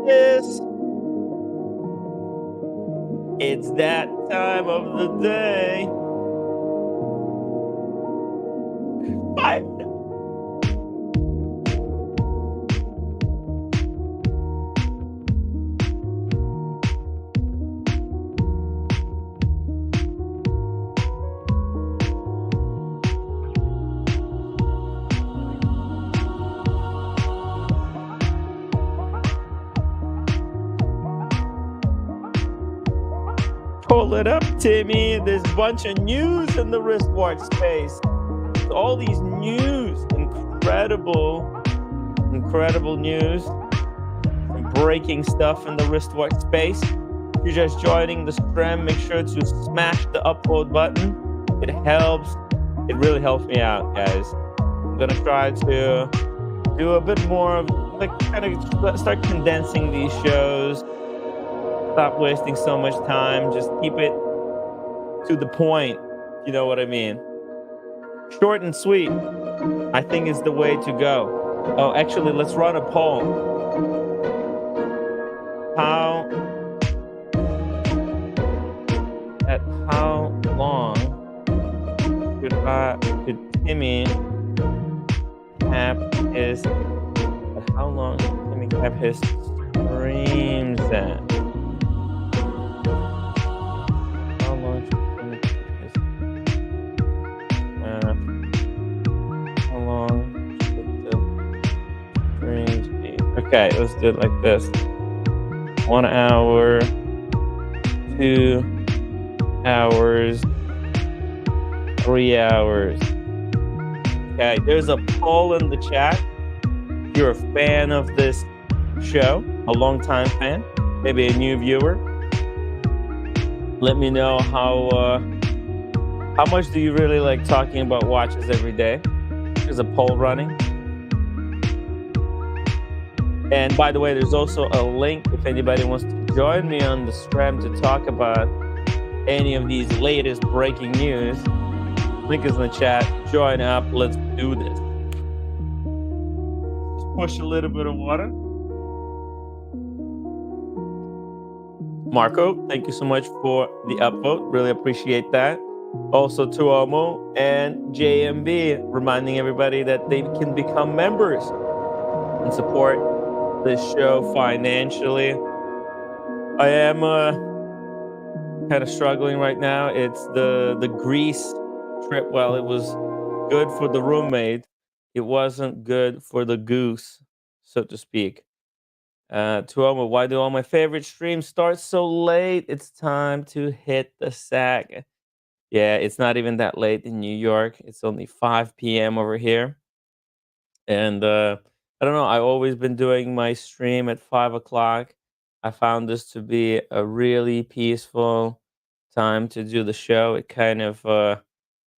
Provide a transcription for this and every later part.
this. It's that time of the day. I pull it up, Timmy. There's a bunch of news in the wristwatch space. All these news, incredible news, some breaking stuff in the wristwatch space. If you're just joining the stream, make sure to smash the upvote button. It helps. It really helps me out, guys. I'm gonna try to do a bit more of like kind of start condensing these shows. Stop wasting so much time. Just keep it to the point. You know what I mean? Short and sweet, I think, is the way to go. Oh, actually, let's run a poll. How how long should Timmy have his how long should Timmy have his streams at? How long should Timmy have his how long should the streams be? Okay, let's do it like this. 1 hour, 2 hours, 3 hours. Okay, there's a poll in the chat. If you're a fan of this show, a long-time fan, maybe a new viewer, let me know how much do you really like talking about watches every day? There's a poll running. And by the way, there's also a link if anybody wants to join me on the stream to talk about any of these latest breaking news. Link is in the chat. Join up. Let's do this. Just push a little bit of water. Marco, thank you so much for the upvote. Really appreciate that. Also Tuomo and JMB reminding everybody that they can become members and support this show financially. I am kind of struggling right now. It's the Greece trip. Well, it was good for the roommate. It wasn't good for the goose, so to speak. Tuomo, why do all my favorite streams start so late? It's time to hit the sack. Yeah, it's not even that late in New York. It's only 5 p.m. over here. And I don't know. I've always been doing my stream at 5 o'clock. I found this to be a really peaceful time to do the show. It kind of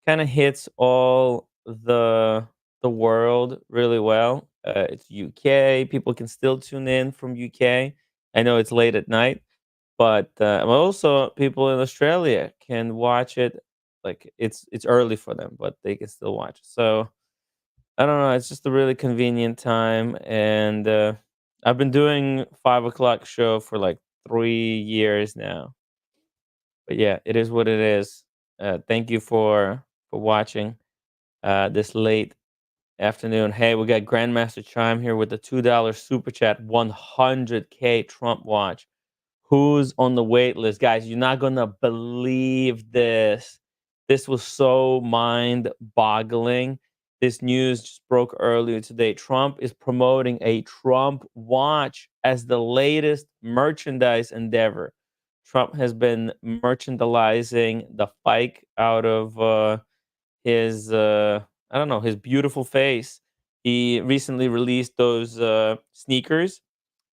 hits all the world really well. It's UK. People can still tune in from UK. I know it's late at night, but also people in Australia can watch it. Like it's early for them, but they can still watch. So I don't know. It's just a really convenient time, and I've been doing 5 o'clock show for like 3 years now. But yeah, it is what it is. Thank you for watching this late afternoon. Hey, we got Grandmaster Chime here with the $2 super chat. 100K Trump watch. Who's on the wait list, guys? You're not gonna believe this. This was so mind-boggling. This news just broke earlier today. Trump is promoting a Trump watch as the latest merchandise endeavor. Trump has been merchandising the fike out of his I don't know, his beautiful face. He recently released those sneakers.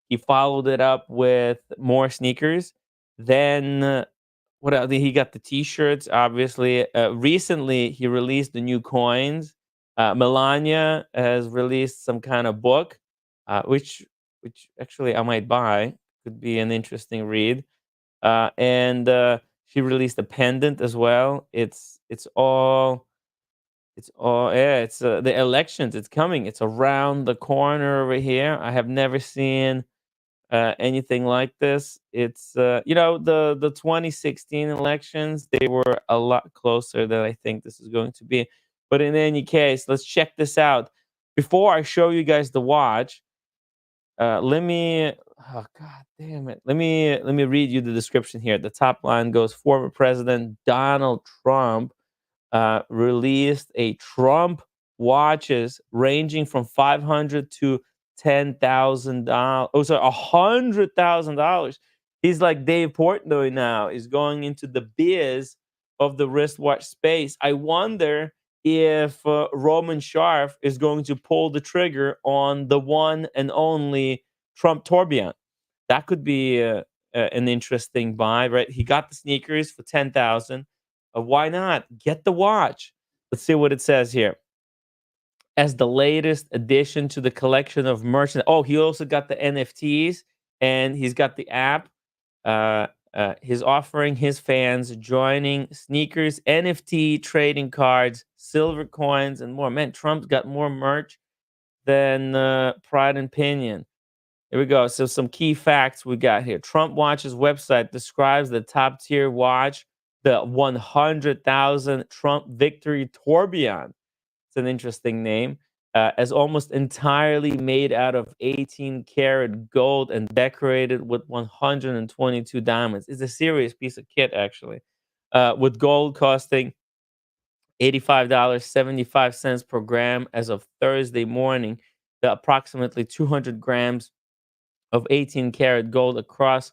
He followed it up with more sneakers. Then what else? He got the t-shirts, obviously. Recently he released the new coins. Melania has released some kind of book, which actually I might buy. Could be an interesting read. And she released a pendant as well. It's all yeah, it's the elections. It's coming. It's around the corner over here. I have never seen anything like this. It's the 2016 elections, they were a lot closer than I think this is going to be. But in any case, let's check this out. Before I show you guys the watch, let me oh god damn it. Let me read you the description here. The top line goes, former President Donald Trump released a Trump watches ranging from 500 to $10,000. Oh, sorry, $100,000. He's like Dave Portnoy now. Is going into the biz of the wristwatch space. I wonder if Roman Sharf is going to pull the trigger on the one and only Trump tourbillon. That could be an interesting buy, right? He got the sneakers for 10,000. Why not get the watch? Let's see what it says here. As the latest addition to the collection of merchant. Oh, he also got the NFTs and he's got the app. He's offering his fans joining sneakers, NFT trading cards, silver coins, and more. Man, Trump's got more merch than Pride and Pinion. Here we go. So some key facts we got here. Trump Watch's website describes the top tier watch, the 100,000 Trump Victory Tourbillon. It's an interesting name. As almost entirely made out of 18 karat gold and decorated with 122 diamonds. It's a serious piece of kit, actually. With gold costing $85.75 per gram as of Thursday morning, the approximately 200 grams of 18 karat gold across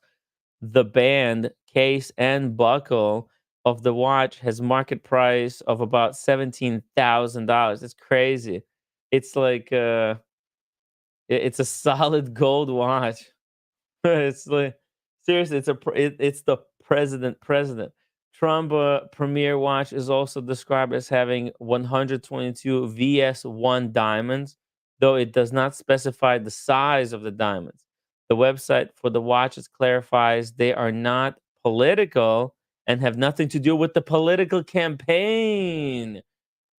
the band, case, and buckle of the watch has market price of about $17,000. It's crazy. It's like it's a solid gold watch. It's like seriously, it's the president. Trump Premier watch is also described as having 122 VS1 diamonds, though it does not specify the size of the diamonds. The website for the watches clarifies they are not political and have nothing to do with the political campaign,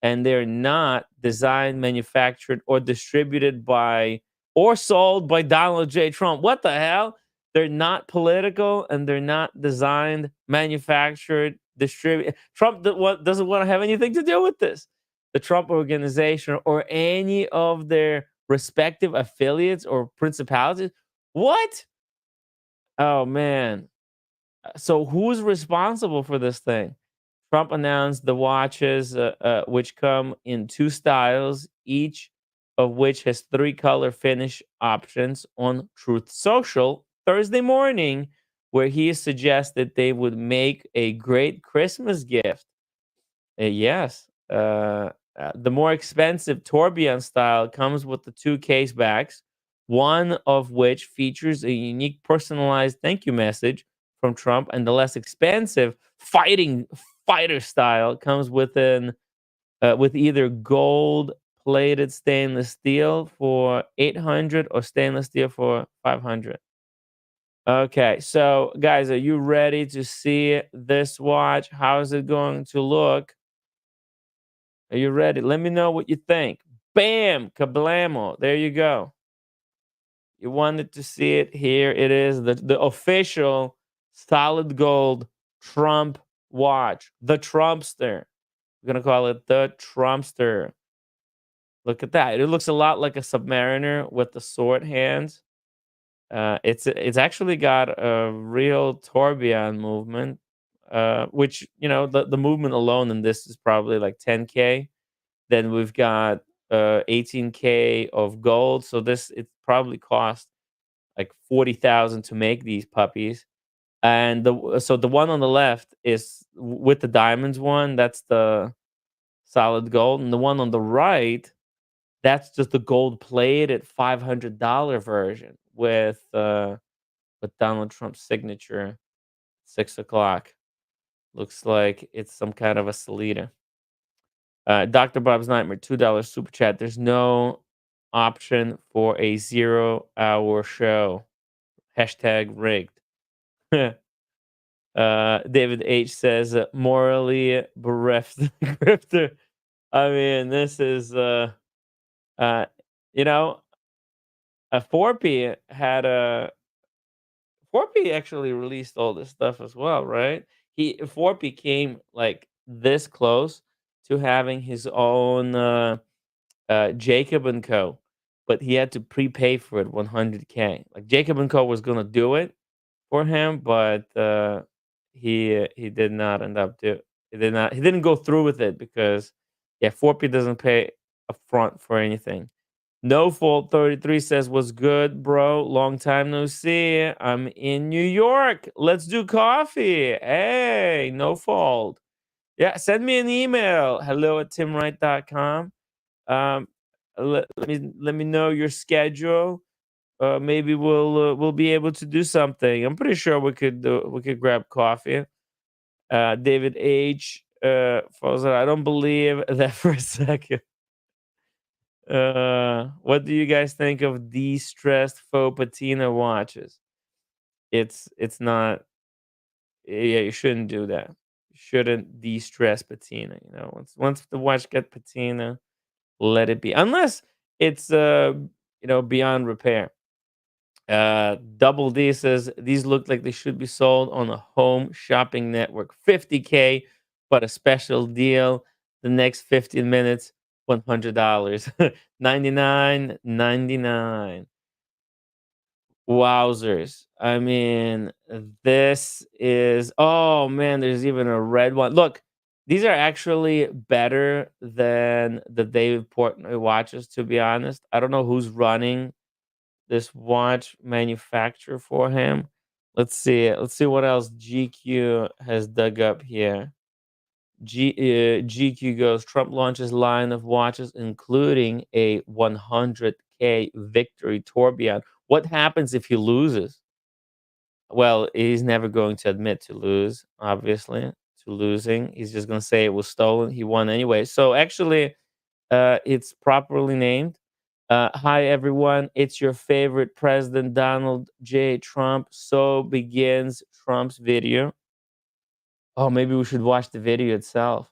and they're not designed, manufactured, or distributed by or sold by Donald J. Trump. What the hell? They're not political and they're not designed, manufactured, distributed. Trump doesn't want to have anything to do with this. The Trump organization or any of their respective affiliates or principalities. What? Oh, man. So who's responsible for this thing? Trump announced the watches, which come in two styles, each of which has three color finish options, on Truth Social Thursday morning, where he suggested they would make a great Christmas gift. Yes. The more expensive tourbillon style comes with the two case backs, one of which features a unique personalized thank you message from Trump, and the less expensive fighter style comes with either gold plated stainless steel for 800 or stainless steel for 500. Okay, so guys, are you ready to see this watch? How is it going to look? Are you ready? Let me know what you think. Bam! Kablamo. There you go. You wanted to see it. Here it is. The official solid gold Trump watch. The Trumpster. We're going to call it the Trumpster. Look at that. It looks a lot like a Submariner with the sword hands. It's actually got a real tourbillon movement, which, the movement alone in this is probably like 10K. Then we've got 18K of gold. So it probably cost like 40,000 to make these puppies. And the one on the left is with the diamonds one. That's the solid gold, and the one on the right, that's just the gold plated $500 version with Donald Trump's signature. 6 o'clock. Looks like it's some kind of a Salida. Dr. Bob's Nightmare, $2 super chat. There's no option for a 0 hour show. Hashtag rigged. David H says, morally bereft grifter. I mean, this is, uh, you know, a 4P had Forpy actually released all this stuff as well, right? Forpy came like this close to having his own Jacob and Co. But he had to prepay for it 100K. Like Jacob and Co. was gonna do it for him, but he did not end up do. He didn't go through with it because yeah, Forpy doesn't pay upfront for anything. No Fault 33 says, "What's good, bro? Long time no see. I'm in New York. Let's do coffee." Hey, No Fault. Yeah, send me an email. hello@timwright.com. Um, let me know your schedule. Maybe we'll be able to do something. I'm pretty sure we could grab coffee. David H. Falls out. I don't believe that for a second. What do you guys think of de-stressed faux patina watches? It's not. Yeah, you shouldn't do that. You shouldn't de-stress patina. Once the watch get patina, let it be. Unless it's beyond repair. Double D says these look like they should be sold on a home shopping network. 50K, but a special deal. The next 15 minutes, $100. 99.99. Wowzers. I mean, this is oh man, there's even a red one. Look, these are actually better than the David Portnoy watches, to be honest. I don't know who's running this watch manufacturer for him. Let's see. Let's see what else GQ has dug up here. GQ goes, Trump launches line of watches, including a 100K victory tourbillon. What happens if he loses? Well, he's never going to admit to lose, obviously, to losing. He's just going to say it was stolen. He won anyway. So actually, it's properly named. Hi, everyone. It's your favorite President Donald J. Trump. So begins Trump's video. Oh, maybe we should watch the video itself.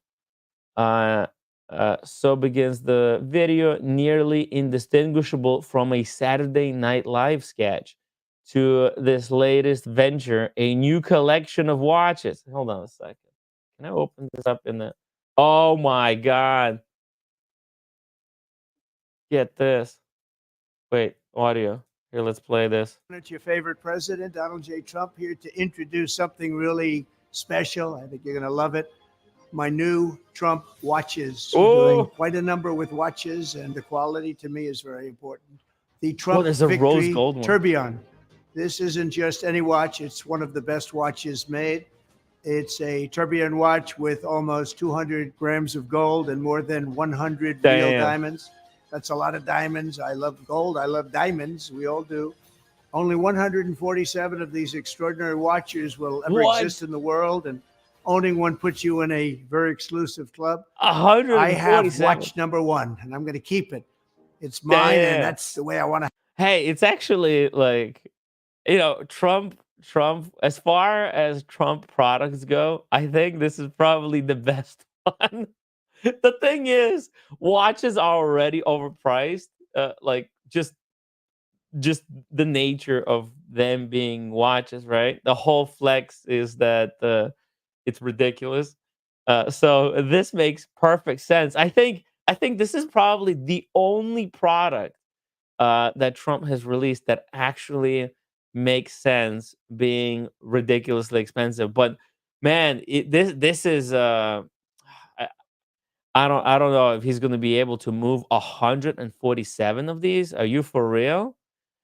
Uh, so begins the video, nearly indistinguishable from a Saturday Night Live sketch to this latest venture, a new collection of watches. Hold on a second. Can I open this up in the? Oh my God. Get this. Wait, audio. Here, let's play this. It's your favorite president, Donald J. Trump, here to introduce something really special. I think you're going to love it. My new Trump watches. We're doing quite a number with watches, and the quality to me is very important. The Trump there's a Victory rose gold one. Tourbillon. This isn't just any watch. It's one of the best watches made. It's a tourbillon watch with almost 200 grams of gold and more than 100 real diamonds. That's a lot of diamonds. I love gold. I love diamonds. We all do. Only 147 of these extraordinary watches will ever exist in the world, and owning one puts you in a very exclusive club. 147. I have watch number one, and I'm going to keep it. It's mine, and that's the way I want to. Hey, it's actually like, Trump, as far as Trump products go, I think this is probably the best one. The thing is, watches are already overpriced. Like just the nature of them being watches, right? The whole flex is that it's ridiculous. So this makes perfect sense. I think this is probably the only product that Trump has released that actually makes sense, being ridiculously expensive. But man, this is I don't know if he's going to be able to move 147 of these. Are you for real?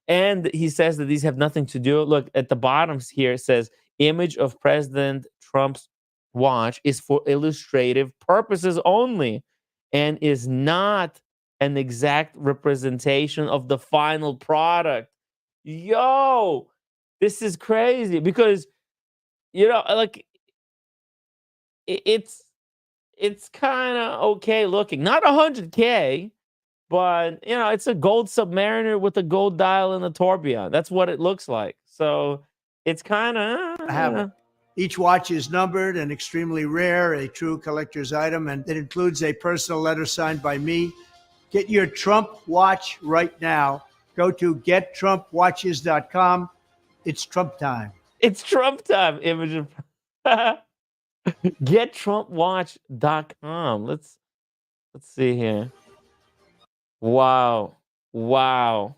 And he says that these have nothing to do. Look at the bottoms here. It says image of President Trump's watch is for illustrative purposes only and is not an exact representation of the final product. Yo, this is crazy because like it's kind of okay looking. Not 100K, but it's a gold Submariner with a gold dial and a tourbillon. That's what it looks like. So it's kind of. Each watch is numbered and extremely rare, a true collector's item, and it includes a personal letter signed by me. Get your Trump watch right now. Go to gettrumpwatches.com. It's Trump time. It's Trump time. Image of gettrumpwatch.com. Let's see here. Wow. Wow.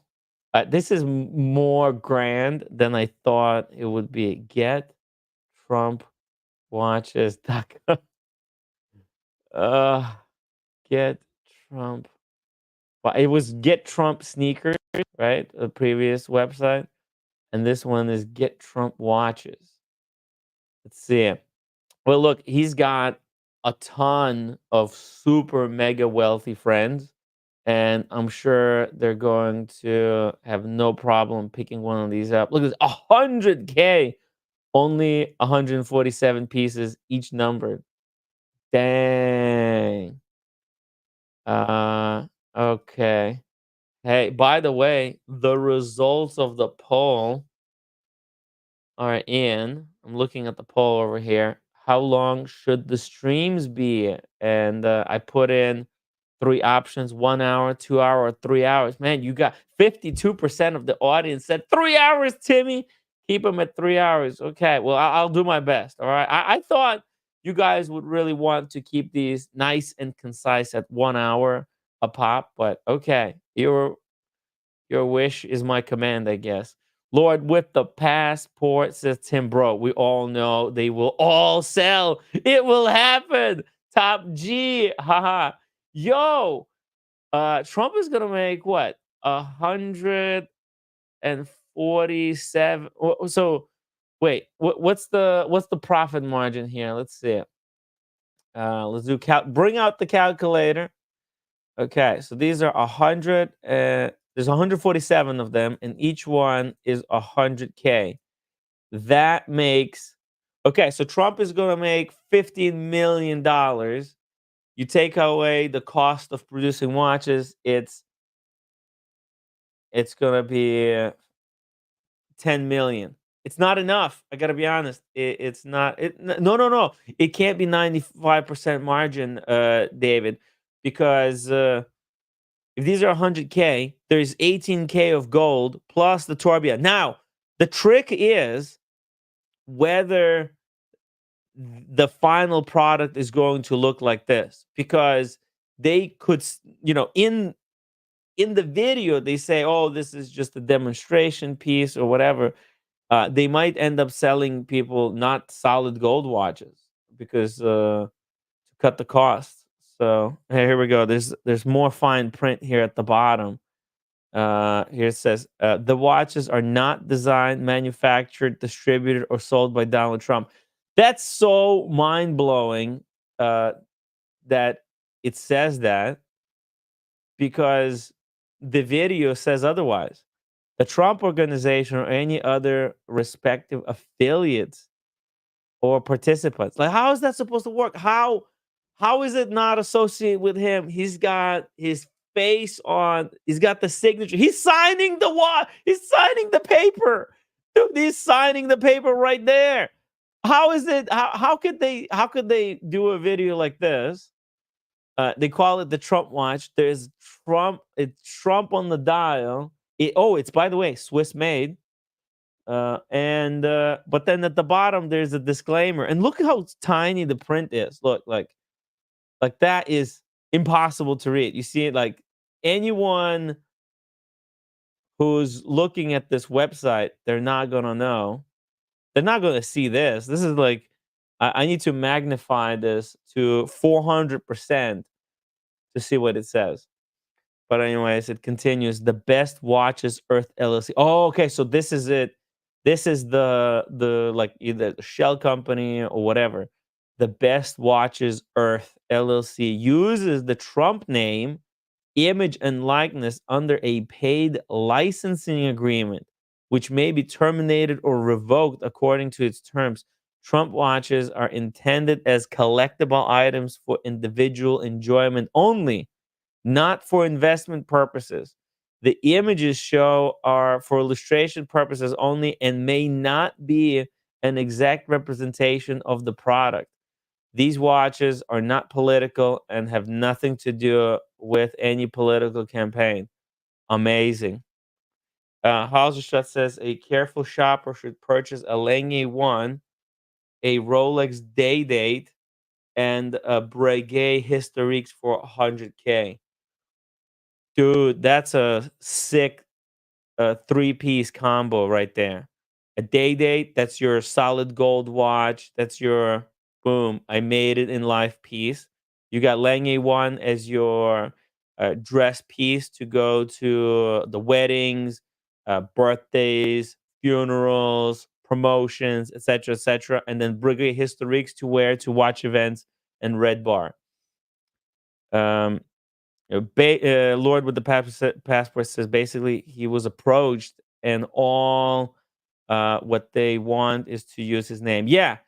This is more grand than I thought it would be. Gettrumpwatches.com. Uh, get Trump. Well, it was Get Trump Sneakers, right? The previous website. And this one is Get Trump Watches. Let's see. Well, look, he's got a ton of super mega wealthy friends. And I'm sure they're going to have no problem picking one of these up. Look at this, 100K, only 147 pieces, each numbered. Dang. Okay. Hey, by the way, the results of the poll are in. I'm looking at the poll over here. How long should the streams be? And I put in three options: 1 hour, 2 hour, or 3 hours. Man, you got 52% of the audience said 3 hours, Timmy. Keep them at 3 hours. Okay, well, I'll do my best. All right. I thought you guys would really want to keep these nice and concise at 1 hour a pop, but okay. Your wish is my command, I guess. Lord, with the passport, says Tim Bro, we all know they will all sell. It will happen. Top G. Haha. Yo, Trump is gonna make what? 147. So wait, what's the profit margin here? Let's see. Let's do bring out the calculator. Okay, so these are 100. There's 147 of them, and each one is 100K. That makes okay. So Trump is going to make $15 million. You take away the cost of producing watches, it's going to be 10 million. It's not enough. I got to be honest. It's not. No. It can't be 95% margin, David, because. If these are 100K, there's 18K of gold plus the Torbia. Now, the trick is whether the final product is going to look like this, because they could, in the video they say, "Oh, this is just a demonstration piece or whatever." They might end up selling people not solid gold watches because to cut the cost. So here we go. There's more fine print here at the bottom. Here it says the watches are not designed, manufactured, distributed, or sold by Donald Trump. That's so mind blowing that it says that, because the video says otherwise. The Trump organization or any other respective affiliates or participants. Like, how is that supposed to work? How is it not associated with him? He's got his face on, he's got the signature. He's signing the he's signing the paper. Dude, he's signing the paper right there. How is it? How could they do a video like this? They call it the Trump watch. There's Trump, it's Trump on the dial. It's, by the way, Swiss made. And but then at the bottom there's a disclaimer, and look how tiny the print is. Look, like that is impossible to read. You see it, like anyone who's looking at this website, they're not gonna know. They're not gonna see this. This is like I need to magnify this to 400% to see what it says. But anyways, it continues. The best watches Earth LLC. Oh, okay. So this is it. This is the like either the shell company or whatever. The best watches Earth LLC uses the Trump name, image, and likeness under a paid licensing agreement, which may be terminated or revoked according to its terms. Trump watches are intended as collectible items for individual enjoyment only, not for investment purposes. The images show are for illustration purposes only and may not be an exact representation of the product. These watches are not political and have nothing to do with any political campaign. Amazing. Halserstadt says a careful shopper should purchase a Lange 1, a Rolex Day Date, and a Breguet Historiques for 100K. Dude, that's a sick three-piece combo right there. A Day Date, that's your solid gold watch. That's your boom, I made it in life piece. You got Lange 1 as your dress piece to go to the weddings, birthdays, funerals, promotions, etc., etc., and then Breguet Historiques to wear to watch events and Red Bar. Um, Lord with the passport says basically he was approached and all what they want is to use his name. Yeah,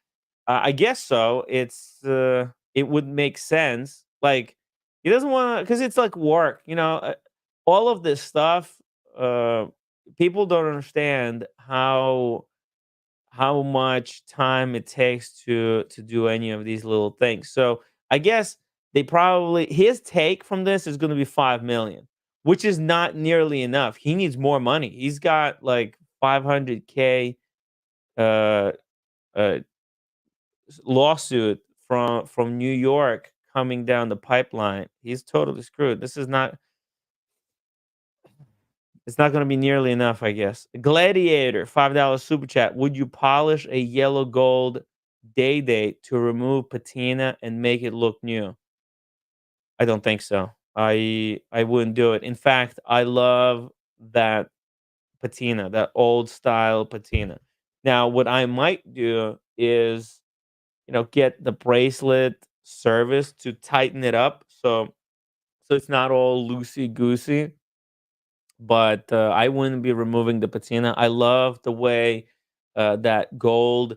I guess so. It would make sense. Like he doesn't want to because it's like work, you know. All of this stuff, uh, people don't understand how much time it takes to do any of these little things. So I guess they probably his take from this is going to be 5 million, which is not nearly enough. He needs more money. He's got like 500K uh, uh, lawsuit from New York coming down the pipeline. He's totally screwed. This is not. It's not going to be nearly enough, I guess. Gladiator, $5 super chat. Would you polish a yellow gold day date to remove patina and make it look new? I don't think so. I wouldn't do it. In fact, I love that patina, that old style patina. Now, what I might do is, get the bracelet service to tighten it up so it's not all loosey goosey, but I wouldn't be removing the patina. I love the way that gold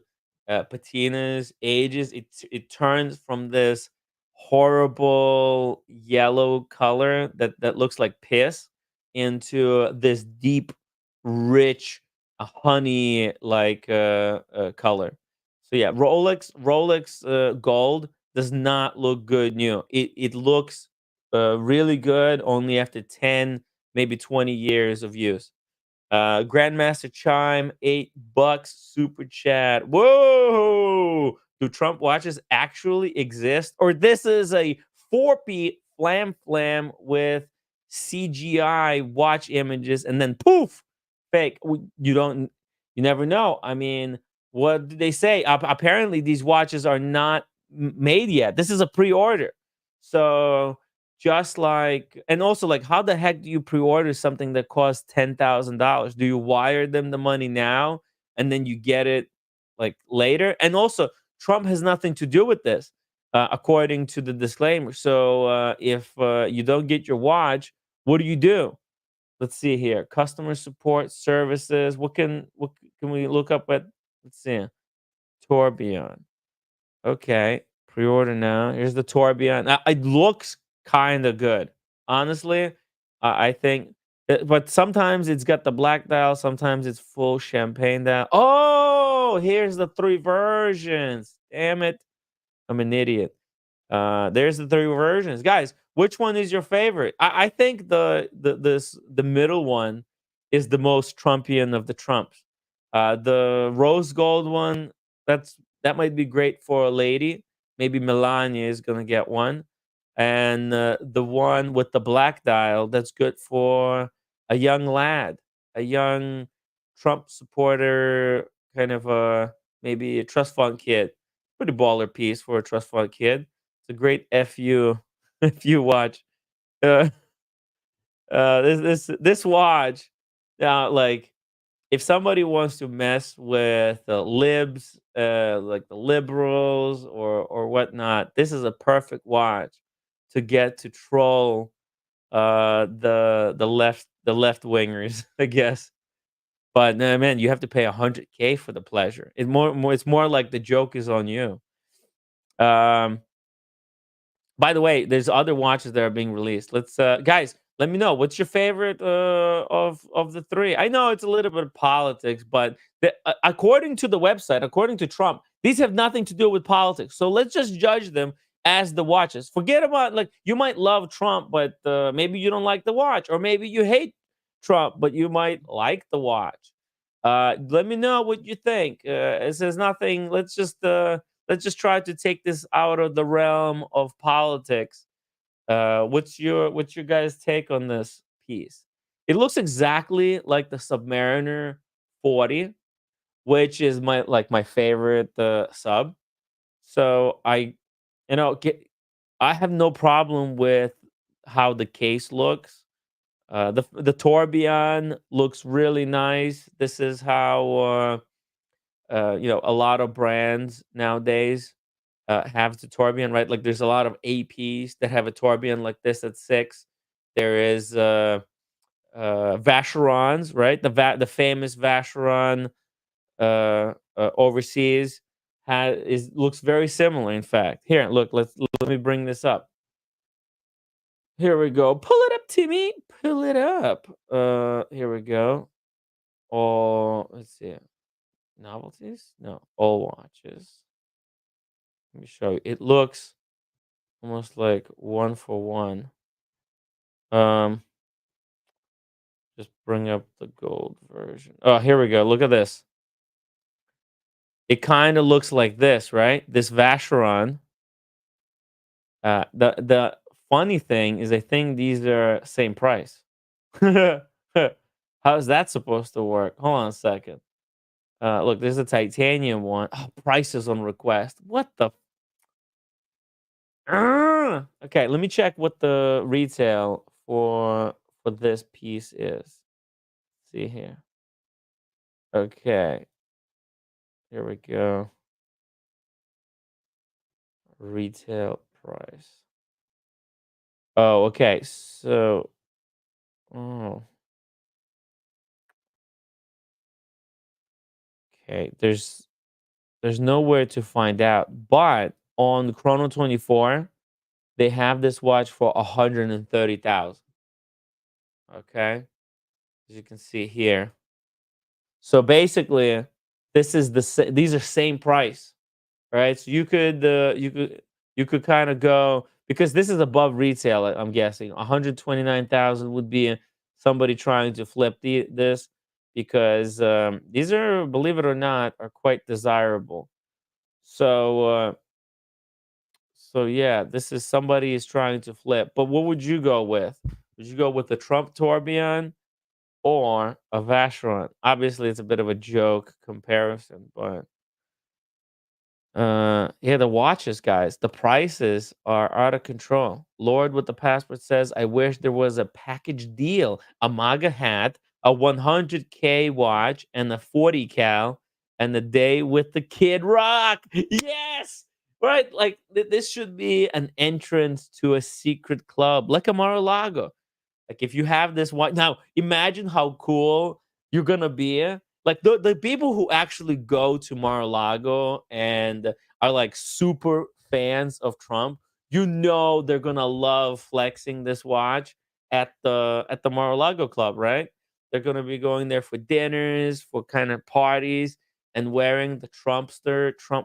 patinas ages. It turns from this horrible yellow color that looks like piss into this deep, rich, honey like color. So yeah, Rolex gold does not look good new. It looks really good only after 10 maybe 20 years of use. Grandmaster Chime, $8 super chat. Whoa! Do Trump watches actually exist? Or this is a 4P flam flam with CGI watch images and then poof, fake. You never know. I mean, what did they say? Apparently, these watches are not made yet. This is a pre order. So just like and also, like, how the heck do you pre-order something that costs $10,000? Do you wire them the money now and then you get it, like, later? And also, Trump has nothing to do with this, according to the disclaimer. So, if, you don't get your watch, what do you do? Let's see here. Customer support services. What can we look up at? Let's see. Tourbillon. Okay, pre-order now. Here's the Tourbillon. Now, it looks kind of good, honestly. I think, but sometimes it's got the black dial, sometimes it's full champagne dial. Oh, here's the three versions. Damn it, I'm an idiot. There's the three versions, guys. Which one is your favorite? I think the middle one is the most Trumpian of the Trumps. The rose gold one, that might be great for a lady. Maybe Melania is gonna get one, and the one with the black dial, that's good for a young lad, a young Trump supporter, kind of a maybe a trust fund kid. Pretty baller piece for a trust fund kid. It's a great FU FU watch. Uh, this watch, like, if somebody wants to mess with the libs, like the liberals or whatnot, this is a perfect watch to get to troll the left wingers, I guess. But no, man, you have to pay 100K for the pleasure. It's more like the joke is on you. Um, By the way, there's other watches that are being released. Let's guys, let me know what's your favorite of the three. I know it's a little bit of politics, but according to the website, according to Trump, these have nothing to do with politics. So let's just judge them as the watches. Forget about, like, you might love Trump, but maybe you don't like the watch, or maybe you hate Trump, but you might like the watch. Let me know what you think. It says nothing. Let's just try to take this out of the realm of politics. What's your guys' take on this piece? It looks exactly like the Submariner 40, which is my favorite sub. So I have no problem with how the case looks. The Tourbillon looks really nice. This is how a lot of brands nowadays have the Tourbillon, right? Like there's a lot of APs that have a Tourbillon like this at 6. There is Vacherons, right? The famous Vacheron overseas looks very similar. In fact, here, look. Let me bring this up. Here we go. Pull it up, Timmy. Pull it up. Here we go. All let's see. Novelties? No, all watches. Let me show you. It looks almost like one for one. Um, just bring up the gold version. Oh, here we go. Look at this. It kind of looks like this, right? This Vacheron. The funny thing is, I think these are same price. How's that supposed to work? Hold on a second. Look, there's a titanium one. Oh, prices on request. What the? Okay, let me check what the retail for this piece is. See here. Okay, here we go. Retail price. Oh, okay. So, oh, okay. There's nowhere to find out, but on Chrono 24, they have this watch for 130,000. Okay, as you can see here. So basically, these are same price, right? So you could kind of go because this is above retail. I'm guessing 129,000 would be somebody trying to flip this because these are, believe it or not, are quite desirable. So yeah, this is somebody is trying to flip. But what would you go with? Would you go with the Trump Tourbillon or a Vacheron? Obviously, it's a bit of a joke comparison, but yeah, the watches, guys, the prices are out of control. Lord with the passport says, I wish there was a package deal, a MAGA hat, a 100K watch, and a 40 cal, and the day with the Kid Rock. Yes, right. Like this should be an entrance to a secret club, like a Mar-a-Lago. Like if you have this one now, imagine how cool you're gonna be. Like the people who actually go to Mar-a-Lago and are like super fans of Trump, they're gonna love flexing this watch at the Mar-a-Lago club, right? They're gonna be going there for dinners, for kind of parties, and wearing the Trump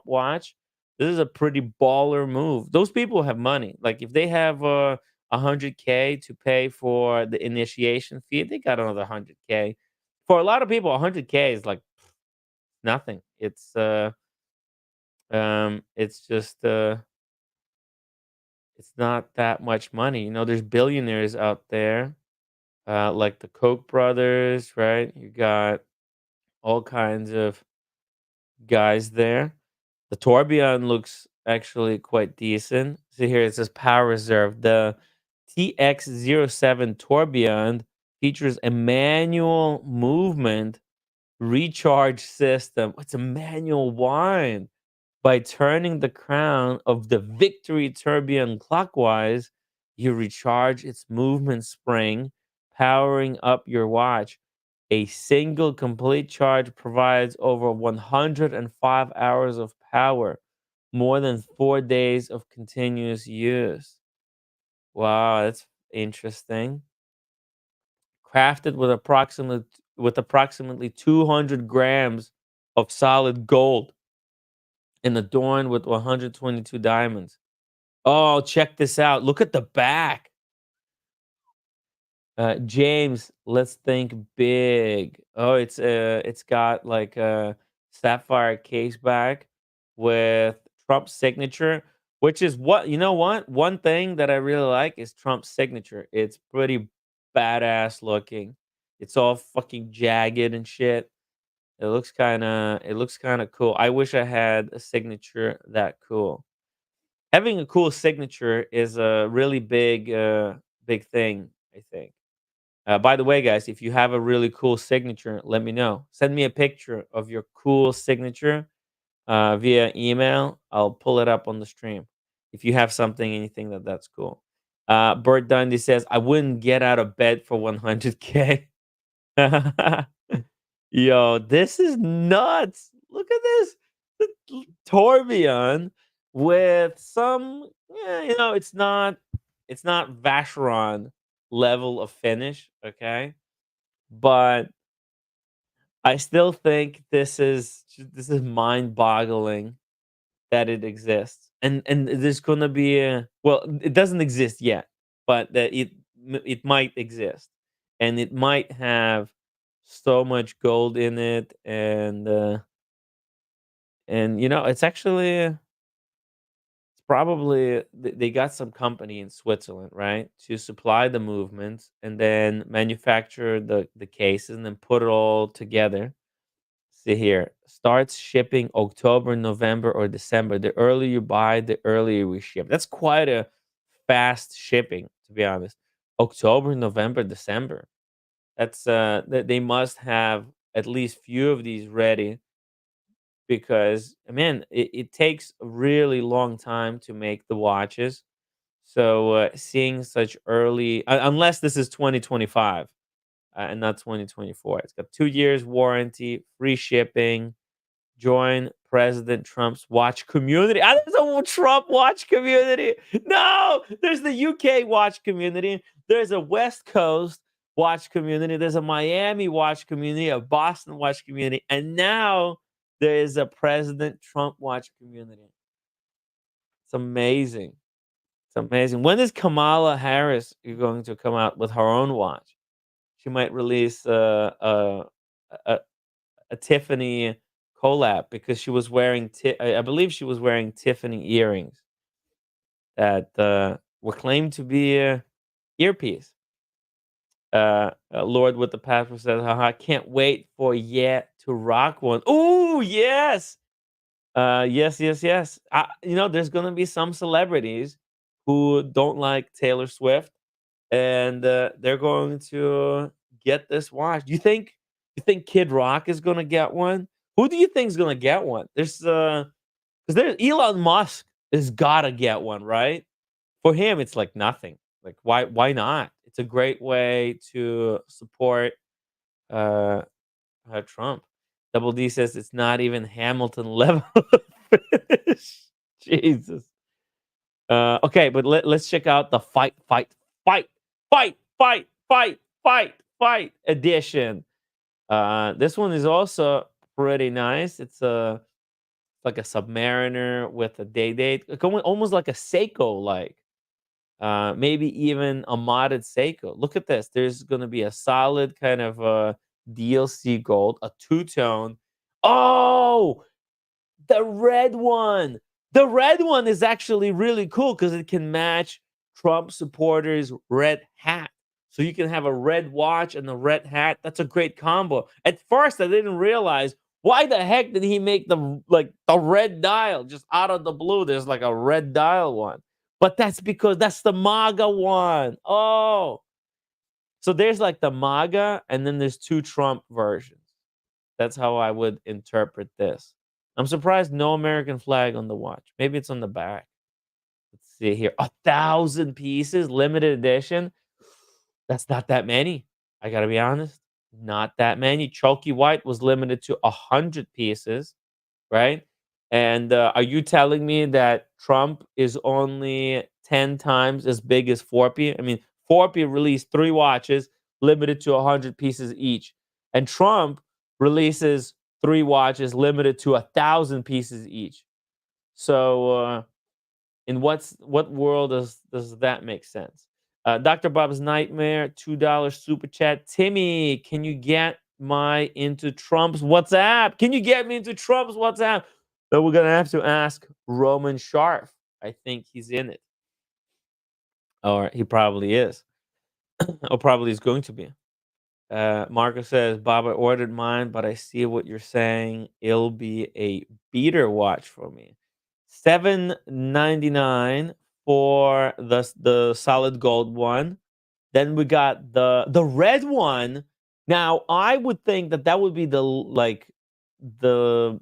watch. This is a pretty baller move. Those people have money. Like if they have 100K to pay for the initiation fee, they got another 100K. For a lot of people, 100K is like nothing. It's just it's not that much money. There's billionaires out there, like the Koch brothers, right? You got all kinds of guys there. The Tourbillon looks actually quite decent. See here, it says Power Reserve. The TX07 Tourbillon features a manual movement recharge system. It's a manual wind. By turning the crown of the Victory Tourbillon clockwise, you recharge its movement spring, powering up your watch. A single complete charge provides over 105 hours of power, more than 4 days of continuous use. Wow, that's interesting. Crafted with approximately 200 grams of solid gold and adorned with 122 diamonds. Oh, check this out. Look at the back. James, let's think big. Oh, it's got like a sapphire case back with Trump's signature, which is what you know what? One thing that I really like is Trump's signature. It's pretty badass looking. It's all fucking jagged and shit. It looks kind of cool. I wish I had a signature that cool. Having a cool signature is a really big thing, I think. By the way, guys, if you have a really cool signature, let me know. Send me a picture of your cool signature via email. I'll pull it up on the stream. If you have something, anything that's cool. Bert Dundee says, I wouldn't get out of bed for 100K. Yo, this is nuts. Look at this. Torbjorn with some, yeah, it's not Vacheron level of finish, okay? But I still think this is mind-boggling that it exists. And there's gonna be a well, it doesn't exist yet, but that it might exist. And it might have so much gold in it and it's actually it's probably they got some company in Switzerland, right, to supply the movements and then manufacture the cases and then put it all together. See here, starts shipping October, November, or December. The earlier you buy, the earlier we ship. That's quite a fast shipping, to be honest. October, November, December. They must have at least few of these ready because man, it takes a really long time to make the watches. So seeing such early, unless this is 2025 and not 2024, it's got 2 years warranty, free shipping. Join President Trump's watch community. There's a Trump watch community. No, there's the UK watch community. There's a West Coast watch community. There's a Miami watch community, a Boston watch community, and now there is a President Trump watch community. It's amazing. It's amazing. When is Kamala Harris going to come out with her own watch? She might release a, a Tiffany collab because she was wearing I believe she was wearing Tiffany earrings that were claimed to be a earpiece. Lord with the passport says, haha, can't wait for yet to rock one. Oh, yes. Yes, yes, yes. There's going to be some celebrities who don't like Taylor Swift and they're going to get this watch. You think Kid Rock is going to get one? Who do you think is going to get one? Because there's Elon Musk has got to get one, right? For him, it's like nothing. Like why not? It's a great way to support uh, Trump. Double D says it's not even Hamilton level of finish. Jesus. Okay, but let's check out the fight edition. This one is also pretty nice. It's like a Submariner with a day date, almost like a Seiko, like maybe even a modded Seiko. Look at this. There's going to be a solid kind of DLC gold, a two tone. Oh, the red one. The red one is actually really cool because it can match Trump supporters' red hat. So you can have a red watch and a red hat. That's a great combo. At first, I didn't realize why the heck did he make the red dial just out of the blue. There's like a red dial one, but that's because that's the MAGA one. Oh, so there's like the MAGA, and then there's two Trump versions. That's how I would interpret this. I'm surprised no American flag on the watch. Maybe it's on the back. Let's see here. 1,000 pieces, limited edition. That's not that many. I gotta be honest. Not that many. Chalky White was limited to 100 pieces, right? And are you telling me that Trump is only 10 times as big as Forpy? I mean, Forpy released 3 watches, limited to 100 pieces each. And Trump releases 3 watches, limited to 1,000 pieces each. So, in what world does that make sense? Dr. Bob's Nightmare, $2 super chat. Timmy, can you get my into Trump's WhatsApp? Can you get me into Trump's WhatsApp? So we're gonna have to ask Roman Sharf. I think he's in it, or he probably is, or probably is going to be. Marco says, Bob, I ordered mine, but I see what you're saying. It'll be a beater watch for me. 7.99 for the solid gold one. Then we got the red one. Now I would think that that would be the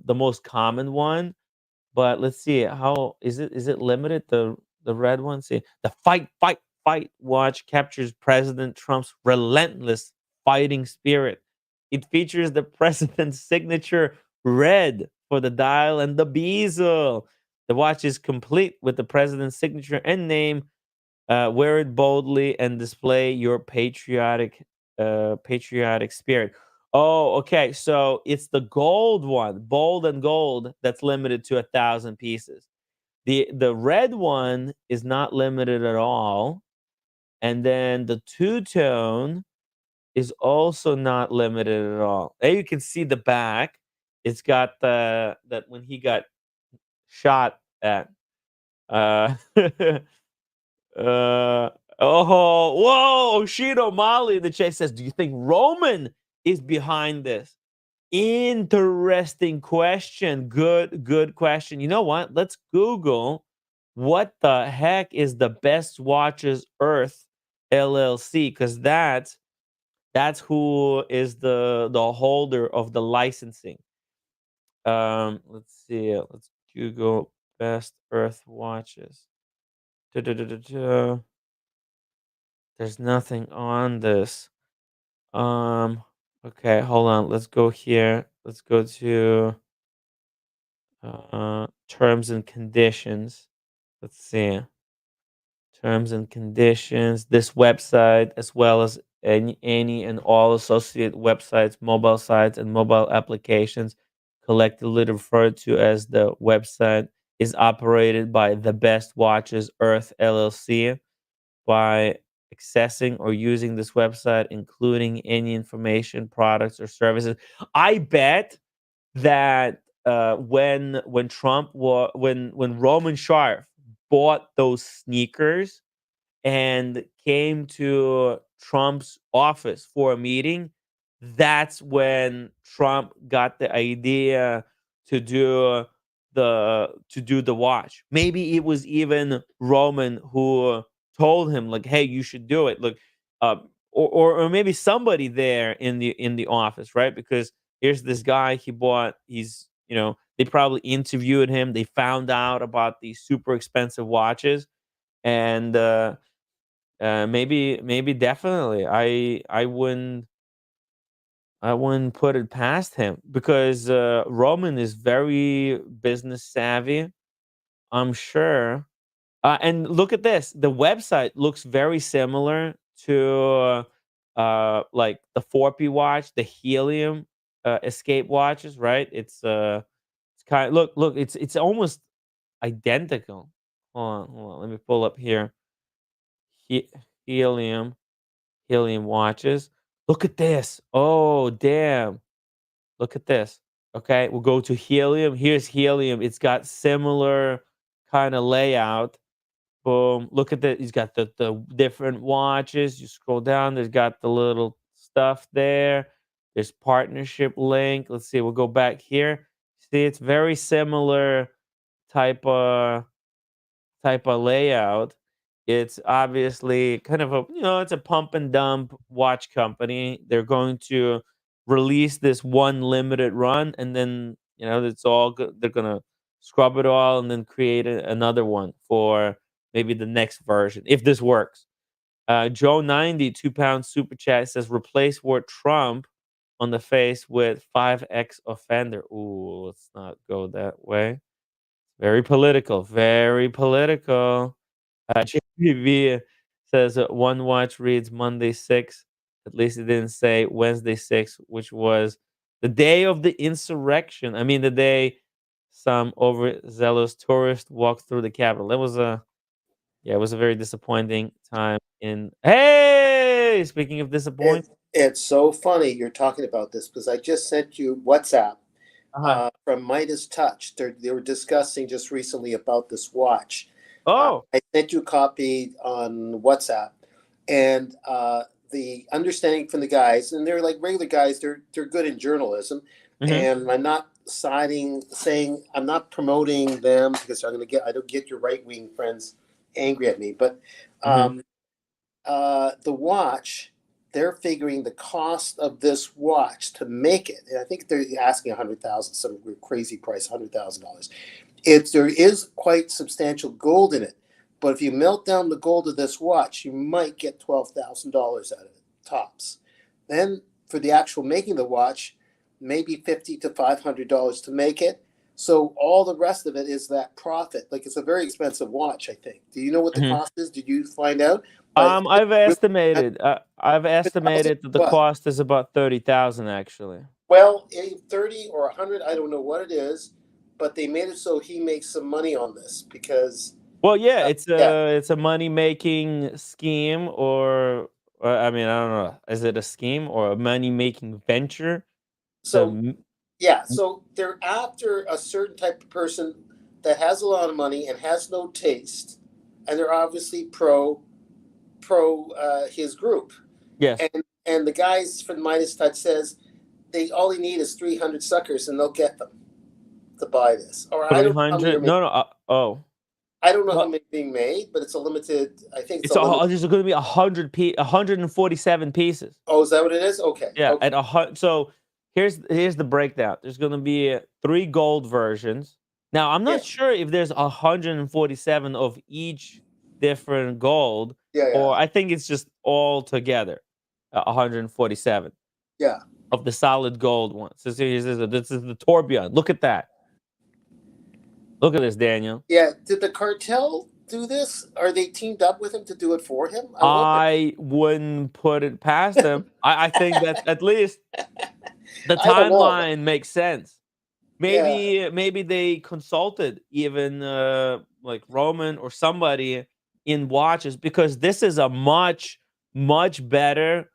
most common one, but let's see, how is it limited, the red one? See, the fight watch captures President Trump's relentless fighting spirit. It features the president's signature red for the dial and the bezel. The watch is complete with the president's signature and name. Wear it boldly and display your patriotic spirit. Oh, okay. So it's the gold one, bold and gold, that's limited to 1,000 pieces. The red one is not limited at all, and then the two tone is also not limited at all. There you can see the back. It's got the that when he got shot at. Uh, Uh oh, whoa, Shido Mali in the chat says, do you think Roman is behind this? Interesting question. Good question. You know what? Let's Google what the heck is the Best Watches Earth LLC, because that's who is the holder of the licensing. Let's see. Let's Google Best Earth Watches. Da-da-da-da-da. There's nothing on this. Um, okay, hold on. Let's go here. Let's go to terms and conditions. Let's see. Terms and conditions. This website, as well as any and all associated websites, mobile sites, and mobile applications, collectively referred to as the website, is operated by the Best Watches Earth LLC. By accessing or using this website, including any information, products, or services. I bet that when Roman Sharf bought those sneakers and came to Trump's office for a meeting, that's when Trump got the idea to do the watch. Maybe it was even Roman who told him, like, "Hey, you should do it." Look, or maybe somebody there in the office, right? Because here's this guy he bought. They probably interviewed him. They found out about these super expensive watches, and maybe definitely I wouldn't put it past him, because Roman is very business savvy, I'm sure. And look at this, the website looks very similar to like the 4P watch, the helium escape watches, right? It's kind of, look, it's almost identical. Hold on, let me pull up here. He, helium Helium watches. Look at this. Oh, damn. Look at this. Okay, we'll go to helium. Here's helium. It's got similar kind of layout. Boom. Look at that. He's got the different watches. You scroll down, there's got the little stuff there. There's partnership link. Let's see. We'll go back here. See, it's very similar type of layout. It's obviously kind of it's a pump and dump watch company. They're going to release this one limited run, and then it's all good. They're gonna scrub it all and then create another one for maybe the next version if this works. Joe 90 £2 super chat says, replace word Trump on the face with 5x offender. Ooh, let's not go that way. Very political. Very political. JPV says one watch reads Monday 6. At least it didn't say Wednesday 6, which was the day of the insurrection. I mean, the day some overzealous tourist walked through the Capitol. That was a Yeah, it was a very disappointing time in. Hey, speaking of disappointing. It's so funny you're talking about this because I just sent you WhatsApp Uh-huh. from Midas Touch. They were discussing just recently about this watch. Oh. I sent you a copy on WhatsApp, and the understanding from the guys, and they're like regular guys. They're good in journalism, Mhm. and I'm not saying I'm not promoting them because I don't get your right wing friends angry at me, but Mhm. um, the watch, they're figuring the cost of this watch to make it, and I think they're asking 100,000, some crazy price, $100,000. There is quite substantial gold in it, but if you melt down the gold of this watch, you might get $12,000 out of it tops. Then for the actual making the watch, maybe $50 to $500 to make it. So all the rest of it is that profit. Like it's a very expensive watch, I think. Do you know what the Mhm. cost is? Did you find out? But I've $100,000 estimated that the what? cost is about 30,000 actually. Well, 30 or 100, I don't know what it is, but they made it so he makes some money on this because Well, yeah, yeah. it's a money making scheme, or I mean, I don't know. Is it a scheme or a money making venture? To So yeah, so they're after a certain type of person that has a lot of money and has no taste, and they're obviously pro his group. yes, And the guys from Midas Touch says they all they need is 300 suckers and they'll get them to buy this. Or I don't know how many are 300. made. No, no. Oh, I don't know how well, many are being made, but it's a limited. I think it's a it's limited. there's going to be 147 pieces. Oh, is that what it is? Okay, Yeah, okay, at so here's the breakdown. There's gonna be 3 gold versions. Now, I'm yeah, not sure if there's 147 of each different gold, yeah, yeah, or I think it's just all together, 147 yeah, of the solid gold ones. So this is the tourbillon. Look at that. Look at this, Daniel. yeah. Did the cartel do this? Are they teamed up with him to do it for him? I wonder. I wouldn't put it past them. I think that at least the I don't know. timeline makes sense. Yeah. Maybe they consulted even like Roman or somebody in watches, because this is a much better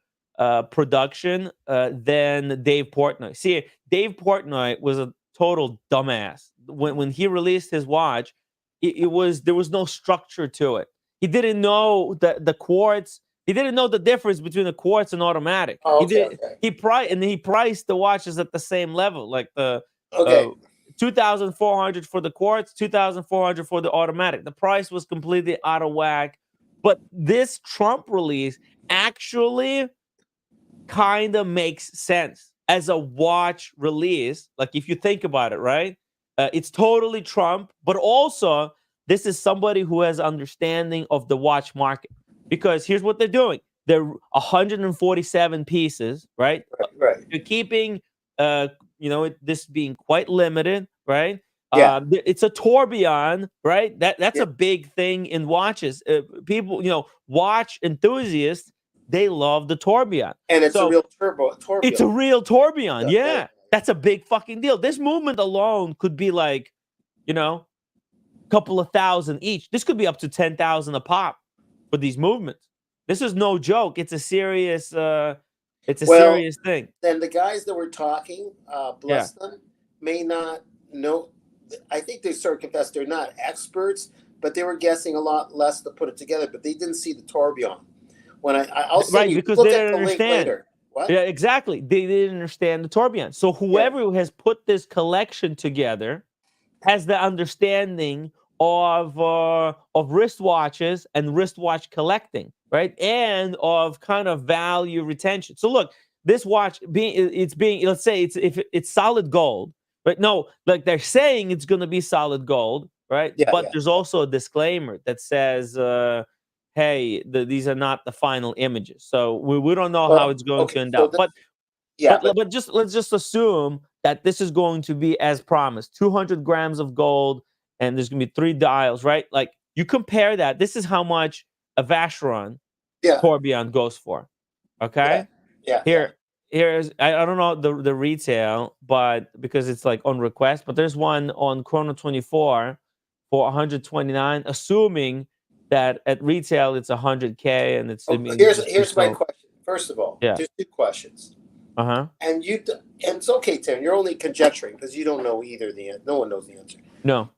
production than Dave Portnoy. See, Dave Portnoy was a total dumbass when he released his watch. It was there was no structure to it. He didn't know the quartz. He didn't know the difference between the quartz and automatic. Oh, He okay, did. okay, He priced the watches at the same level, like the okay. uh, 2,400 for the quartz, 2,400 for the automatic. The price was completely out of whack. But this Trump release actually kind of makes sense as a watch release. Like if you think about it, right? It's totally Trump, but also this is somebody who has understanding of the watch market. Because here's what they're doing: they're 147 pieces, right? Right, right. You're keeping, uh, this being quite limited, right? Yeah, It's a tourbillon, right? That's yeah. a big thing in watches. People, watch enthusiasts, they love the tourbillon. And it's a So real it's tourbillon. a real tourbillon. Yeah, yeah, Yeah, that's a big fucking deal. This movement alone could be like, you know, couple of thousand each. This could be up to 10,000 a pop for these movements. This is no joke. It's a well, serious thing. then the guys that were talking, Yeah. bless them, may not know. I think they sort of confessed they're not experts, but they were guessing a lot less to put it together. But they didn't see the tourbillon. When I'll send Right, you because they look at didn't the link understand. later. What? Yeah, exactly. They didn't understand the tourbillon. So Yeah, whoever has put this collection together has the understanding of wristwatches and wristwatch collecting, right? And of kind of value retention. So look, this watch being, let's say if it's solid gold, right? No, like they're saying it's going to be solid gold, right? yeah, But yeah. there's also a disclaimer that says, hey, these are not the final images. So we don't know how Well, it's going to okay. end So up. this, But yeah, but just let's just assume that this is going to be as promised: 200 grams of gold, and there's going to be 3 dials, right? Like you compare that. This is how much a Vacheron yeah, tourbillon goes for. yeah, Okay, yeah, yeah, here here's I don't know the retail, but because it's like on request, but there's one on Chrono 24 for 129, assuming that at retail it's 100K, and it's, I mean, Here's my question. First of all, Yeah. there's two questions, Uh-huh. and it's okay, Tim. You're only conjecturing because you don't know either. No one knows the answer. No.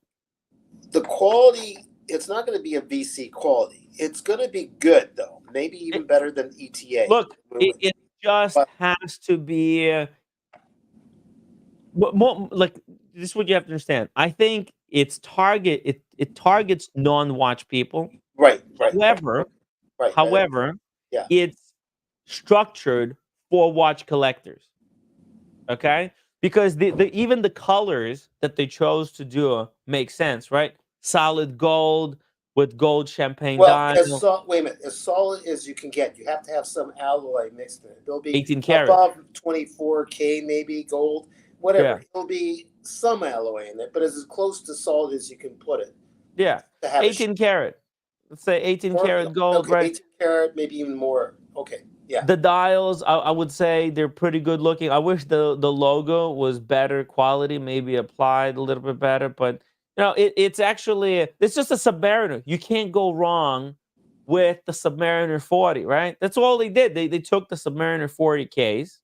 The quality, it's not going to be a VC quality. It's going to be good though, maybe even better than ETA. Look, it just has to be more like, this is what you have to understand. I think it targets non-watch people. Right. However, Yeah. it's structured for watch collectors. Okay? Because even the colors that they chose to do make sense, right? Solid gold with gold champagne dial. Wait a minute. As solid as you can get, you have to have some alloy mixed in it. It'll be 18 karat. above 24K, maybe gold, whatever. Yeah. It'll be some alloy in it, but it's as close to solid as you can put it. Yeah. 18 karat. Let's say 18 karat gold, right? 18 karat, maybe even more. Okay. Yeah. The dials, I would say they're pretty good looking. I wish the logo was better quality, maybe applied a little bit better, but it's actually, it's just a Submariner. You can't go wrong with the Submariner 40, right? That's all they did. They took the Submariner 40 case,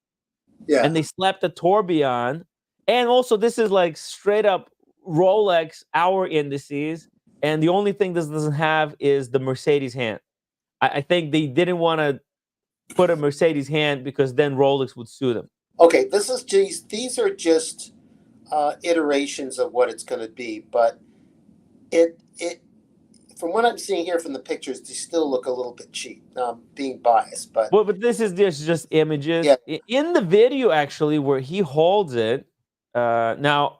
Yeah. and they slapped a tourbillon, and also this is like straight up Rolex hour indices, and the only thing this doesn't have is the Mercedes hand. I think they didn't want to put a Mercedes hand because then Rolex would sue them. Okay, these are just iterations of what it's going to be, but it from what I'm seeing here from the pictures, they still look a little bit cheap. Now I'm being biased, but this is just images. Yeah. In the video, actually, where he holds it, now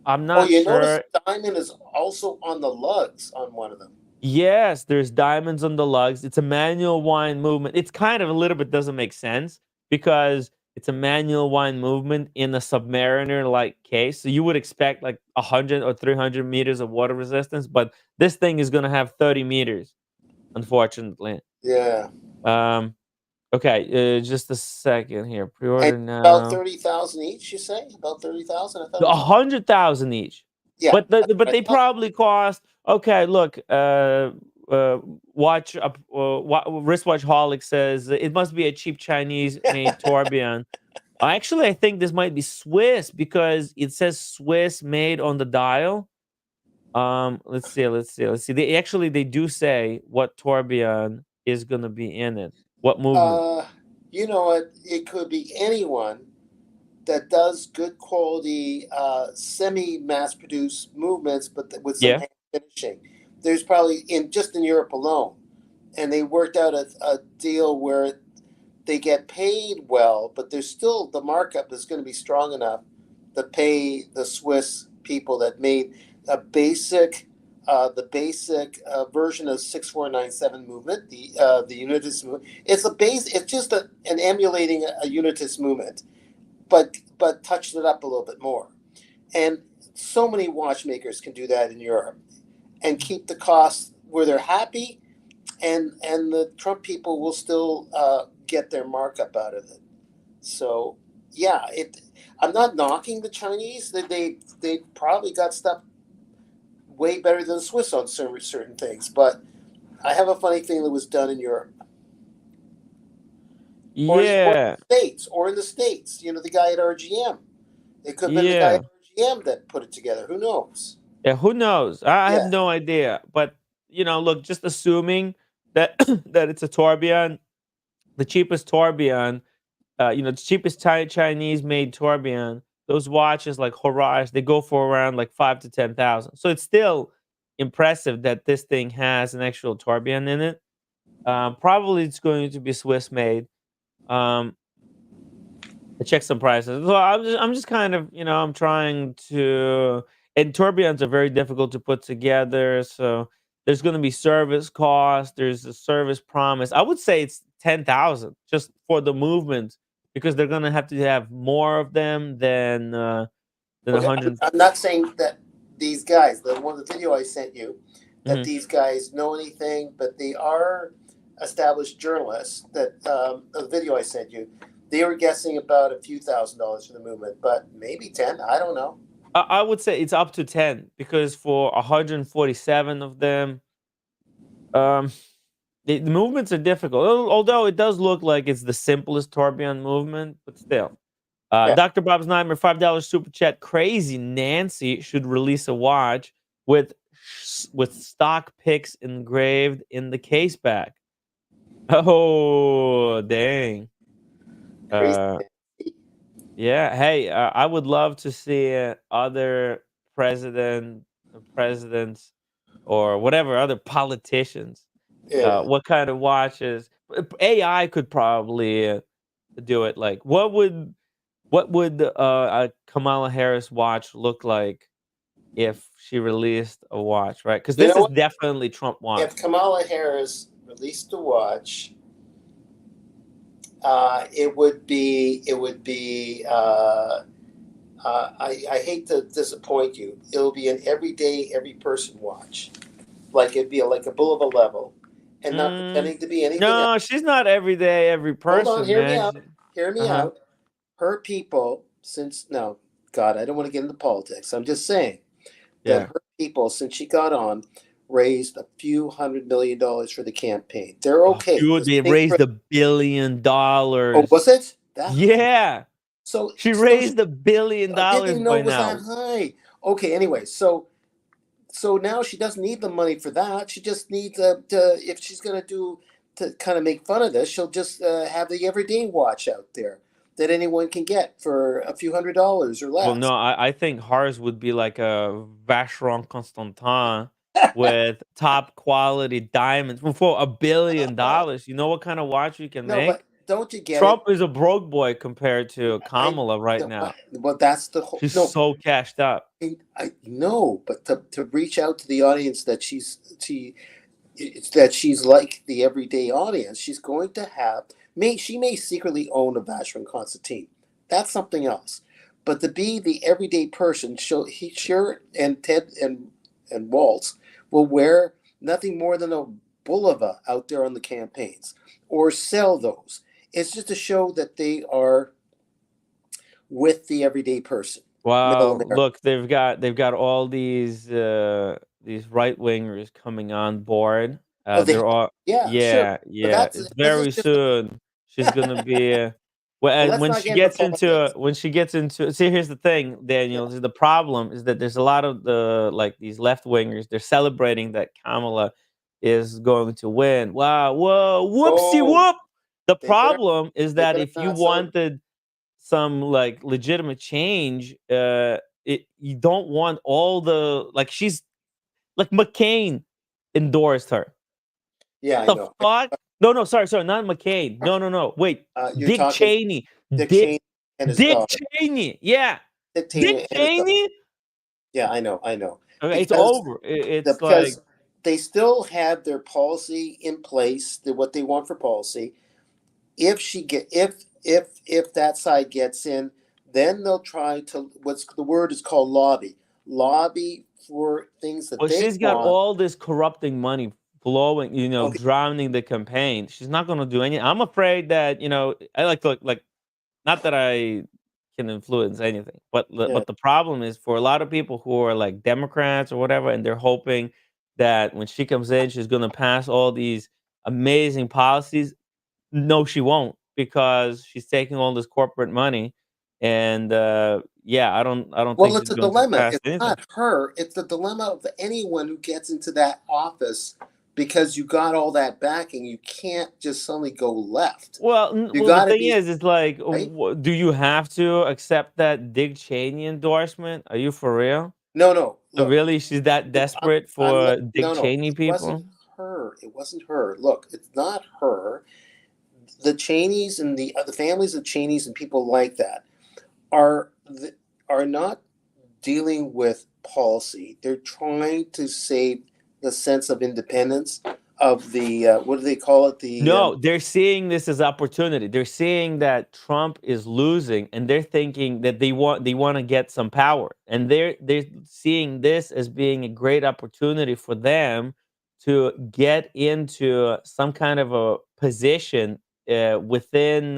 I'm not you sure. notice diamond is also on the lugs on one of them. Yes, there's diamonds on the lugs. It's a manual wind movement. It's kind of a little bit doesn't make sense because it's a manual wind movement in a Submariner-like case. So you would expect like 100 or 300 meters of water resistance, but this thing is going to have 30 meters, unfortunately. Yeah. Okay, just a second here. Pre-order now. About 30,000 each, you say? About 30,000? I thought 100,000 each. Yeah. But they probably cost. Okay, look. Wristwatch Holic says it must be a cheap Chinese made tourbillon. Actually, I think this might be Swiss because it says Swiss made on the dial. Let's see. They do say what tourbillon is gonna be in it. What movement? You know what? It could be anyone that does good quality, semi-mass-produced movements, but with some hand finishing. There's probably just in Europe alone, and they worked out a deal where they get paid well, but there's still the markup is going to be strong enough to pay the Swiss people that made a basic, the basic version of 6497 movement, the Unitas movement. It's just an emulating a Unitas movement, but touched it up a little bit more. And so many watchmakers can do that in Europe and keep the costs where they're happy, and the Trump people will still get their markup out of it. So yeah, I'm not knocking the Chinese. They probably got stuff way better than the Swiss on certain things, but I have a funny thing that was done in Europe. Yeah. Or in the States. You know, the guy at RGM. It could have been the guy at RGM that put it together. Who knows? Yeah, who knows? I have no idea. But look, just assuming that that it's a tourbillon, the cheapest tourbillon, the cheapest Chinese made tourbillon, those watches like Horage, they go for around like 5 to 10,000. So it's still impressive that this thing has an actual tourbillon in it. Probably it's going to be Swiss made. I check some prices. So I'm just kind of, I'm trying to, and tourbillons are very difficult to put together. So there's going to be service cost. There's a service promise. I would say it's 10,000 just for the movement because they're going to have more of them than 100. I'm not saying that these guys, the video I sent you, that these guys know anything, but they are established journalists. That the video I sent you, they were guessing about a few $1,000s for the movement, but maybe 10. I don't know. I would say it's up to 10 because for 147 of them, Um, the movements are difficult, although it does look like it's the simplest tourbillon movement, but still. Yeah. Dr. Bob's Nightmare, $5 super chat. Crazy Nancy should release a watch with stock pics engraved in the case back. Oh, dang. Crazy. Uh, yeah. Hey, I would love to see other presidents or whatever other politicians. Yeah. What kind of watches? AI could probably do it. Like, what would a Kamala Harris watch look like if she released a watch, right? Because You this know is what? definitely Trump watch. If Kamala Harris released a watch, it would be. I hate to disappoint you. It'll be an everyday, every person watch. Like it'd be like a Bulova level, and not Mm, pretending to be anything else. no, she's not every day, every Hold on, person, hear me man. out. Hear me Uh-huh. out. Her people, since no, God, I don't want to get into politics. I'm just saying that Yeah. her people, since she got on, raised a few $100 million for the campaign. They're Oh, okay. dude, Just they think raised for. $1 billion. Oh, was it that high? Yeah. So She so raised $1 billion I didn't even know by it was that now. high. Okay, anyway, so now she doesn't need the money for that. She just needs to if she's gonna do to kind of make fun of this, she'll just have the everyday watch out there that anyone can get for a few $100s or Well, less. no, I think hers would be like a Vacheron Constantin with top quality diamonds for $1 billion. You know what kind of watch you can No, but make? don't you get it? Trump is a broke boy compared to I Kamala right no, now. but that's the whole She's no. so cashed up. I know, but to reach out to the audience that it's that she's like the everyday audience. She's going to have she may secretly own a Vacheron Constantine. That's something else. But to be the everyday person, sure and Ted and Waltz will wear nothing more than a bulova out there on the campaigns or sell those. It's just to show that they are with the everyday person, middle Wow, America. look, they've got all these right wingers coming on board. Oh, they They're all yeah, sure. yeah, But yeah. It's this is very just soon. She's gonna be well, well. and Let's when not she get into gets into politics. see, here's the thing, Yeah. Daniel. The problem is that there's a lot of like these left wingers. They're celebrating that Kamala is going to win. Wow, whoa, whoopsie Oh, whoop. The they better problem is they that better if you not celebrate. wanted some like legitimate change, you don't want all the like she's like McCain endorsed her. Yeah, I The know. fuck? No, no, sorry, not McCain. No. Wait, You're Dick talking Cheney. Dick Dick Cheney and his Dick daughter. Cheney. Yeah, Dick Dick Cheney and his daughter. Cheney. Yeah, I know, I know. Okay, it's Because over. It's like because they still have their policy in place, what they want for policy. If she get if that side gets in, then they'll try to what's the word is called lobby for things that well, they she's got want. all this corrupting money flowing, Okay, drowning the campaign. She's not gonna do any. I'm afraid that I like to like not that I can influence anything, but yeah. the problem is for a lot of people who are like Democrats or whatever, and they're hoping that when she comes in, she's going to pass all these amazing policies. No, she won't because she's taking all this corporate money, and yeah, I don't Well, think it's she's a going to dilemma. pass It's anything. not her. It's the dilemma of anyone who gets into that office because you got all that backing. You can't just suddenly go left. You Well, the got to thing be is, it's like, right. do you have to accept that Dick Cheney endorsement? Are you for real? No, no. So Look, really, she's that desperate for Dick no, no. Cheney It wasn't people? her. It wasn't her. Look, it's not her. The Cheneys and the families of Cheneys and people like that are are not dealing with policy. They're trying to save the sense of independence of the what do they call it? The No, they're seeing this as opportunity. They're seeing that Trump is losing, and they're thinking that they want to get some power, and they're seeing this as being a great opportunity for them to get into some kind of a position within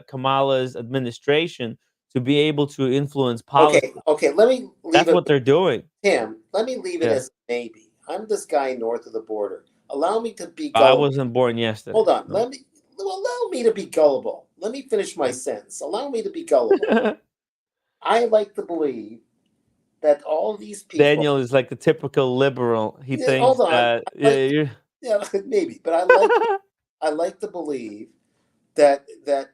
Kamala's administration to be able to influence okay, policy. okay. Let me leave That's it what they're doing. Tim. Let me leave it Yeah. as maybe. I'm this guy north of the border. Allow me to be I gullible. wasn't born yesterday. Hold on. No. Allow me to be gullible. Let me finish my sentence. Allow me to be gullible. I like to believe that all these people. Daniel is like the typical liberal. He thinks hold on. that Yeah, maybe, but I like to believe that that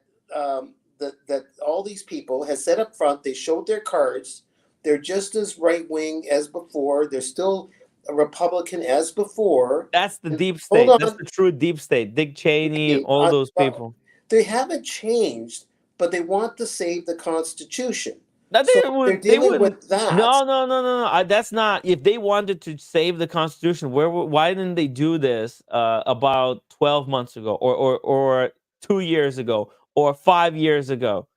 all these people has said up front. They showed their cards. They're just as right wing as before. They're still a Republican as before. That's the And deep hold state. on. That's the true deep state. Dick Cheney, Okay, all those people. They haven't changed, but they want to save the Constitution. That So they they're dealing wouldn't. with that. No. That's not. If they wanted to save the Constitution, why didn't they do this about 12 months ago, or 2 years ago, or 5 years ago?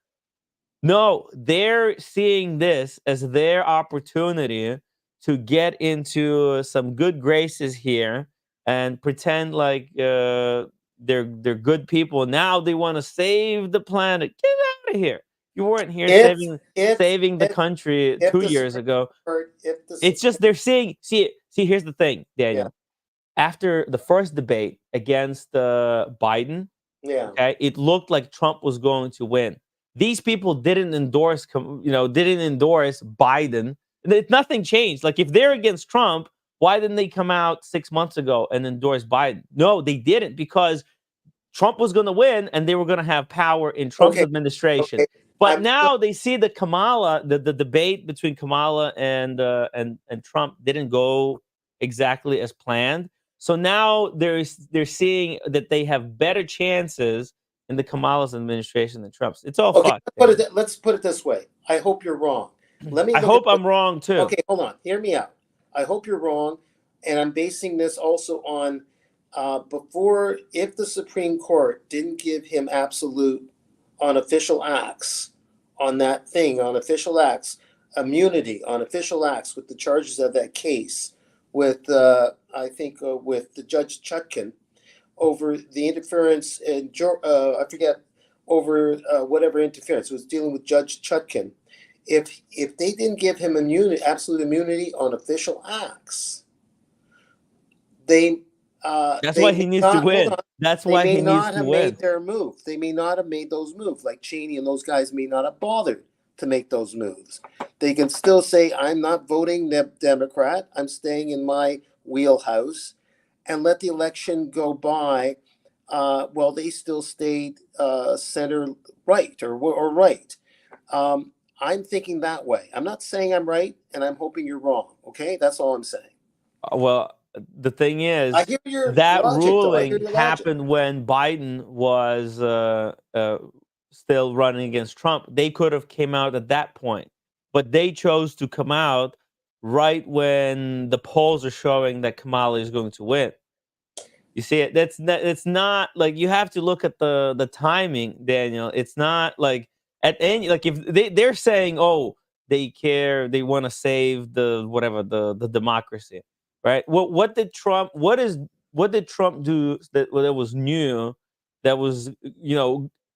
No, they're seeing this as their opportunity to get into some good graces here and pretend like they're good people. Now they want to save the planet. Get out of here! You weren't here saving the country if 2 the years Supreme ago. Court, if the It's just Supreme, they're seeing. See. Here's the thing, yeah, Daniel. After the first debate against Biden, yeah, okay, it looked like Trump was going to win. These people didn't endorse, didn't endorse Biden. Nothing changed. Like if they're against Trump, why didn't they come out 6 months ago and endorse Biden? No, they didn't, because Trump was going to win and they were going to have power in Trump's okay, administration. okay. But I'm now they see the the debate between Kamala and Trump didn't go exactly as planned. So now they're seeing that they have better chances in the Kamala's administration than Trump's. It's all okay. fucked. Let's put it this way. I hope you're wrong. Let me I look at hope I'm wrong too. Okay, hold on. Hear me out. I hope you're wrong, and I'm basing this also on before. If the Supreme Court didn't give him absolute on official acts, on that thing, on official acts, immunity on official acts with the charges of that case, with I think with the Judge Chutkan over the interference in I forget over whatever interference it was dealing with Judge Chutkan. If they didn't give him immunity, absolute immunity on official acts, they That's they why may he needs to not hold win. on. That's They why may he needs not to have win. made their move. They may not have made those moves. Like Cheney and those guys may not have bothered to make those moves. They can still say, "I'm not voting Democrat. I'm staying in my wheelhouse," and let the election go by. Well, they still stayed center right or right. Um, I'm thinking that way. I'm not saying I'm right, and I'm hoping you're wrong. Okay, that's all I'm saying. Well, the thing I is, hear your that logic, though. I hear ruling your logic. happened when Biden was still running against Trump. They could have came out at that point, but they chose to come out right when the polls are showing that Kamala is going to win. You see it? It's not like you have to look at the timing, Daniel. It's not like at any like if they're saying, oh, they care, they want to save the whatever the democracy, right? What did Trump do that was new, that was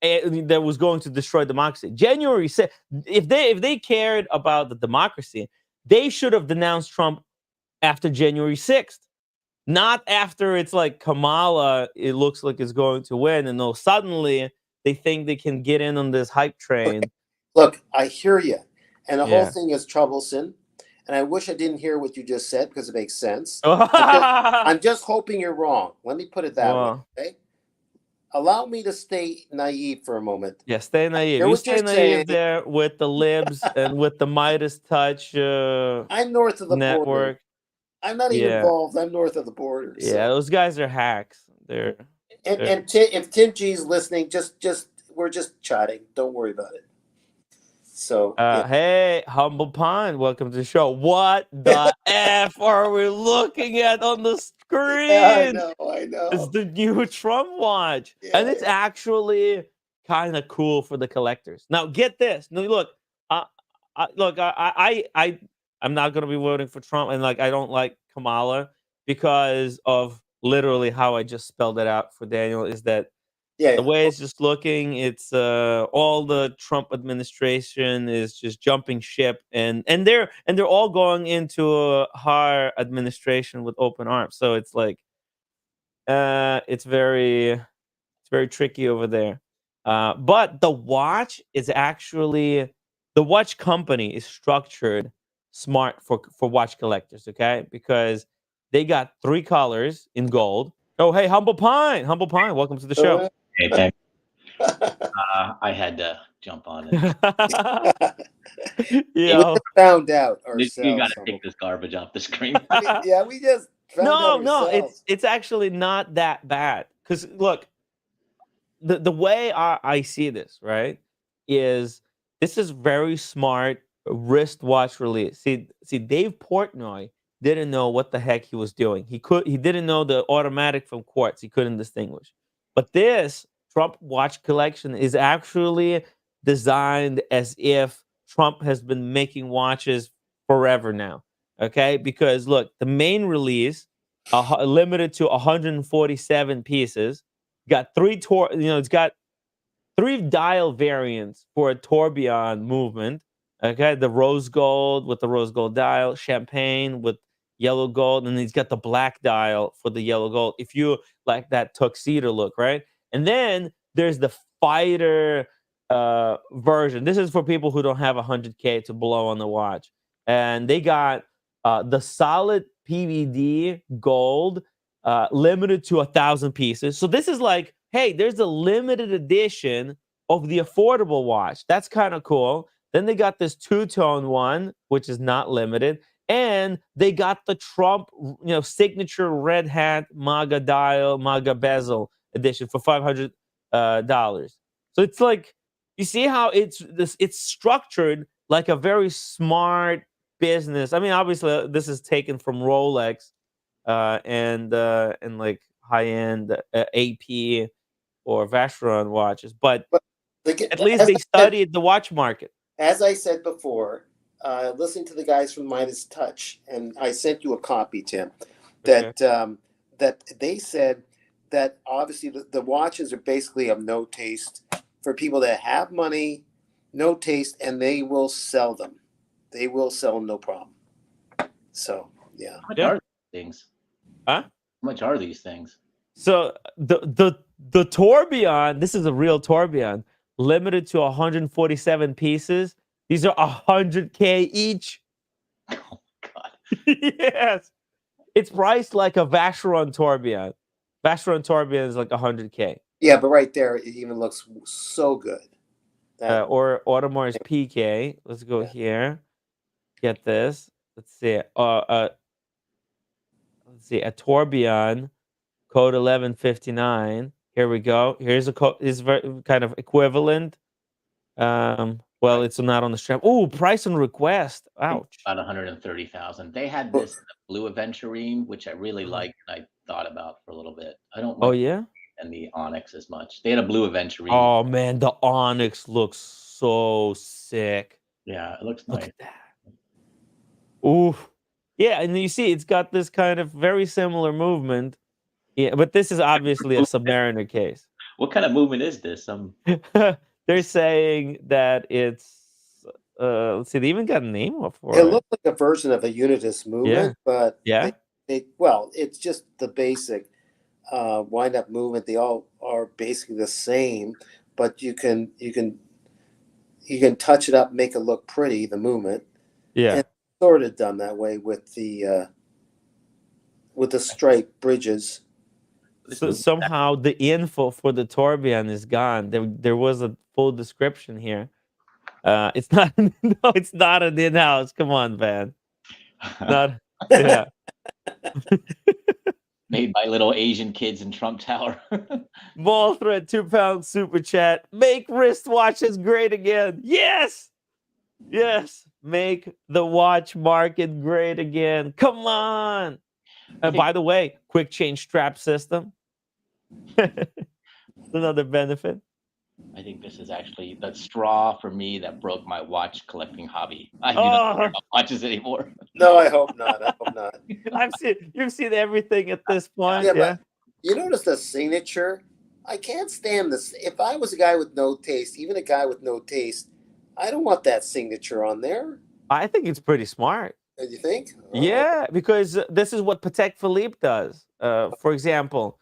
that was going to destroy democracy? January said if they cared about the democracy, they should have denounced Trump after January 6th, not after it's like Kamala, it looks like is going to win, and then suddenly they think they can get in on this hype Okay. train. Look, I hear you, and the whole Yeah. thing is troublesome. And I wish I didn't hear what you just said because it makes sense. I'm just hoping you're wrong. Let me put it that way. Well, Okay. Allow me to stay naive for a moment. yeah, stay I naive. hear You what you're stay naive saying. there with the libs and with the Midas Touch I'm north of the border. network. I'm not even Yeah, involved. I'm north of the border. yeah, So, those guys are hacks. They're if Tim G's listening, just we're just chatting. Don't worry about it. So, yeah. Hey, Humble Pine, welcome to the show. What the F are we looking at on the Yeah, I screen? know. I It's know. the new Trump watch. And Yeah, it's yeah. actually kind of cool for the collectors. Now, get this. No, look, I'm not going to be voting for Trump. And like, I don't like Kamala because of literally how I just spelled it out for Daniel, is that Yeah, the yeah. way it's just looking, it's all the Trump administration is just jumping ship, and they're all going into her administration with open arms. So it's like It's very tricky over there. But the watch is actually the watch company is structured smart for watch collectors, okay? Because they got 3 colors in gold. Oh, hey, Humble Pine, welcome to the show. Hey, thanks. I had to jump on it. We Yeah. just found out You ourselves. got to take this garbage off the screen. Yeah, we just found out No, ourselves. it's actually not that bad. Because look, the way I see this, right, is this is very smart wristwatch release. See, Dave Portnoy didn't know what the heck he was doing. He didn't know the automatic from quartz. He couldn't distinguish. But this Trump watch collection is actually designed as if Trump has been making watches forever now. Okay, because look, the main release limited to 147 pieces. Got it's got 3 dial variants for a tourbillon movement. Okay, the rose gold with the rose gold dial, champagne with yellow gold, and he's got the black dial for the yellow gold. If you like that tuxedo look, right? And then there's the fighter version. This is for people who don't have 100K to blow on the watch, and they got the solid PVD gold, limited to 1,000 pieces. So this is like, hey, there's a limited edition of the affordable watch. That's kind of cool. Then they got this two-tone one, which is not limited, and they got the Trump, signature red hat MAGA dial, MAGA bezel edition for $500. So it's like, you see how it's structured like a very smart business. I mean, obviously, this is taken from Rolex, and like high end AP or Vacheron watches, but But at least they studied the watch market. as I said before, listening to the guys from Midas Touch, and I sent you a copy, Tim, that that they said that obviously the watches are basically of no taste for people that have money, no taste, and they will sell them. They will sell them, no problem. So yeah. How much Yeah. are these things? Huh? How much are these things? So the tourbillon, this is a real tourbillon, limited to 147 pieces. These are 100K each. Oh God. Yes. It's priced like a Vacheron tourbillon. Vacheron tourbillon is like 100K. Yeah, but right there, it even looks so good. Or Audemars PK. Let's go here. Get this. Let's see. Let's see. A tourbillon, code 1159. Here we go. Here's a code. Is kind of equivalent. Well, it's not on the strap. Oh, price and request. Ouch. About 130,000. They had this in the blue aventurine, which I really liked, and I thought about for a little bit. I don't Oh like yeah. and the onyx as much. They had a blue aventurine. Oh man, the onyx looks so sick. Yeah, it looks Look nice. at that. Ooh. Yeah, and you see, it's got this kind of very similar movement. Yeah, but this is obviously a Submariner case. What kind of movement is this? They're saying that it's let's see, they even got a name for It it. looks like a version of a Unitus movement, but Yeah. it's just the basic wind up movement. They all are basically the same, but you can touch it up, make it look pretty. The movement, Yeah. and sort of done that way with the stripe bridges. So somehow the info for the tourbillon is gone. There was a full description here. It's not. No, it's not an in-house. Come on, man. Not. Yeah. Made by little Asian kids in Trump Tower. Ball thread, £2 super chat. Make wristwatches great again. Yes. Yes. Make the watch market great again. Come on. By the way, quick change strap system. Another benefit. I think this is actually the straw for me that broke my watch collecting hobby. I do not care about watches anymore. No, I hope not. I hope not. You've seen everything at this point. Yeah, Yeah. but you notice the signature? I can't stand this. If I was a guy with no taste, even a guy with no taste, I don't want that signature on there. I think it's pretty smart. Do you think? Yeah, because this is what Patek Philippe does. For example,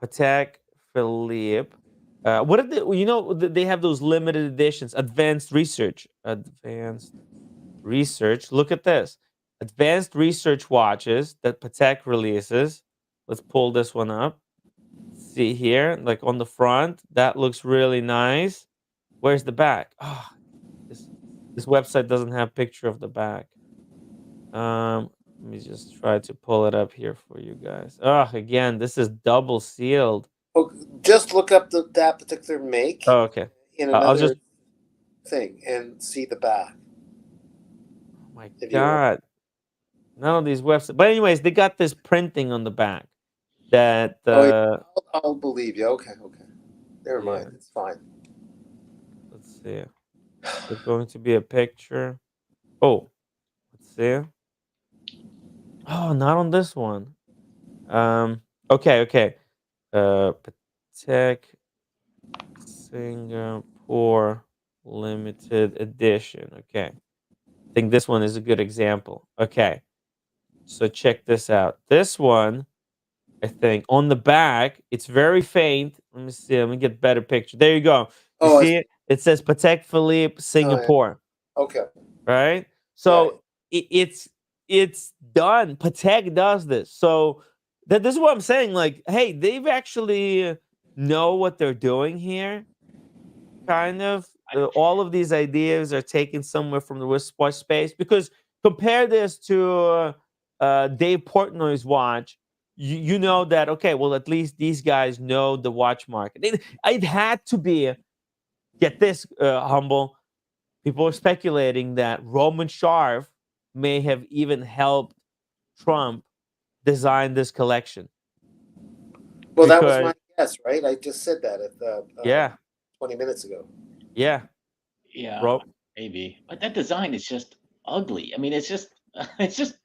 Patek Philippe. What did they, you know? They have those limited editions, advanced research, advanced research. Look at this, advanced research watches that Patek releases. Let's pull this one up. See here, like on the front, that looks really nice. Where's the back? Oh, this this website doesn't have picture of the back. Let me just try to pull it up here for you guys. Oh, again, this is double sealed. Oh, just look up that particular make Oh, okay. in I'll another just. thing and see the back Oh my if you want. God, none of these websites. But anyways, they got this printing on the back that. Oh, yeah, I'll believe you. Okay, okay. Never Yeah. mind. It's fine. Let's see. There's going to be a picture. Oh, let's see. Oh, not on this one. Okay, okay. Patek Singapore limited edition. Okay. I think this one is a good example. Okay. So check this out. This one, I think, on the back, it's very faint. Let me see. Let me get better picture. There you go. You Oh, see it? It says Patek Philippe oh, yeah. Singapore. Okay. Right? Yeah. So it's done. Patek does this. So this is what I'm saying. Like, hey, they've actually know what they're doing here. Kind of. All of these ideas are taken somewhere from the wristwatch space because compare this to Dave Portnoy's watch. You know that okay. Well, at least these guys know the watch market. It had to be. Get this, humble. People are speculating that Roman Sharf may have even helped Trump design this collection Well, that was because my guess, right? I just said that at yeah, 20 minutes ago. yeah, Yeah, Ro- maybe. But that design is just ugly. I mean, it's just, it's just,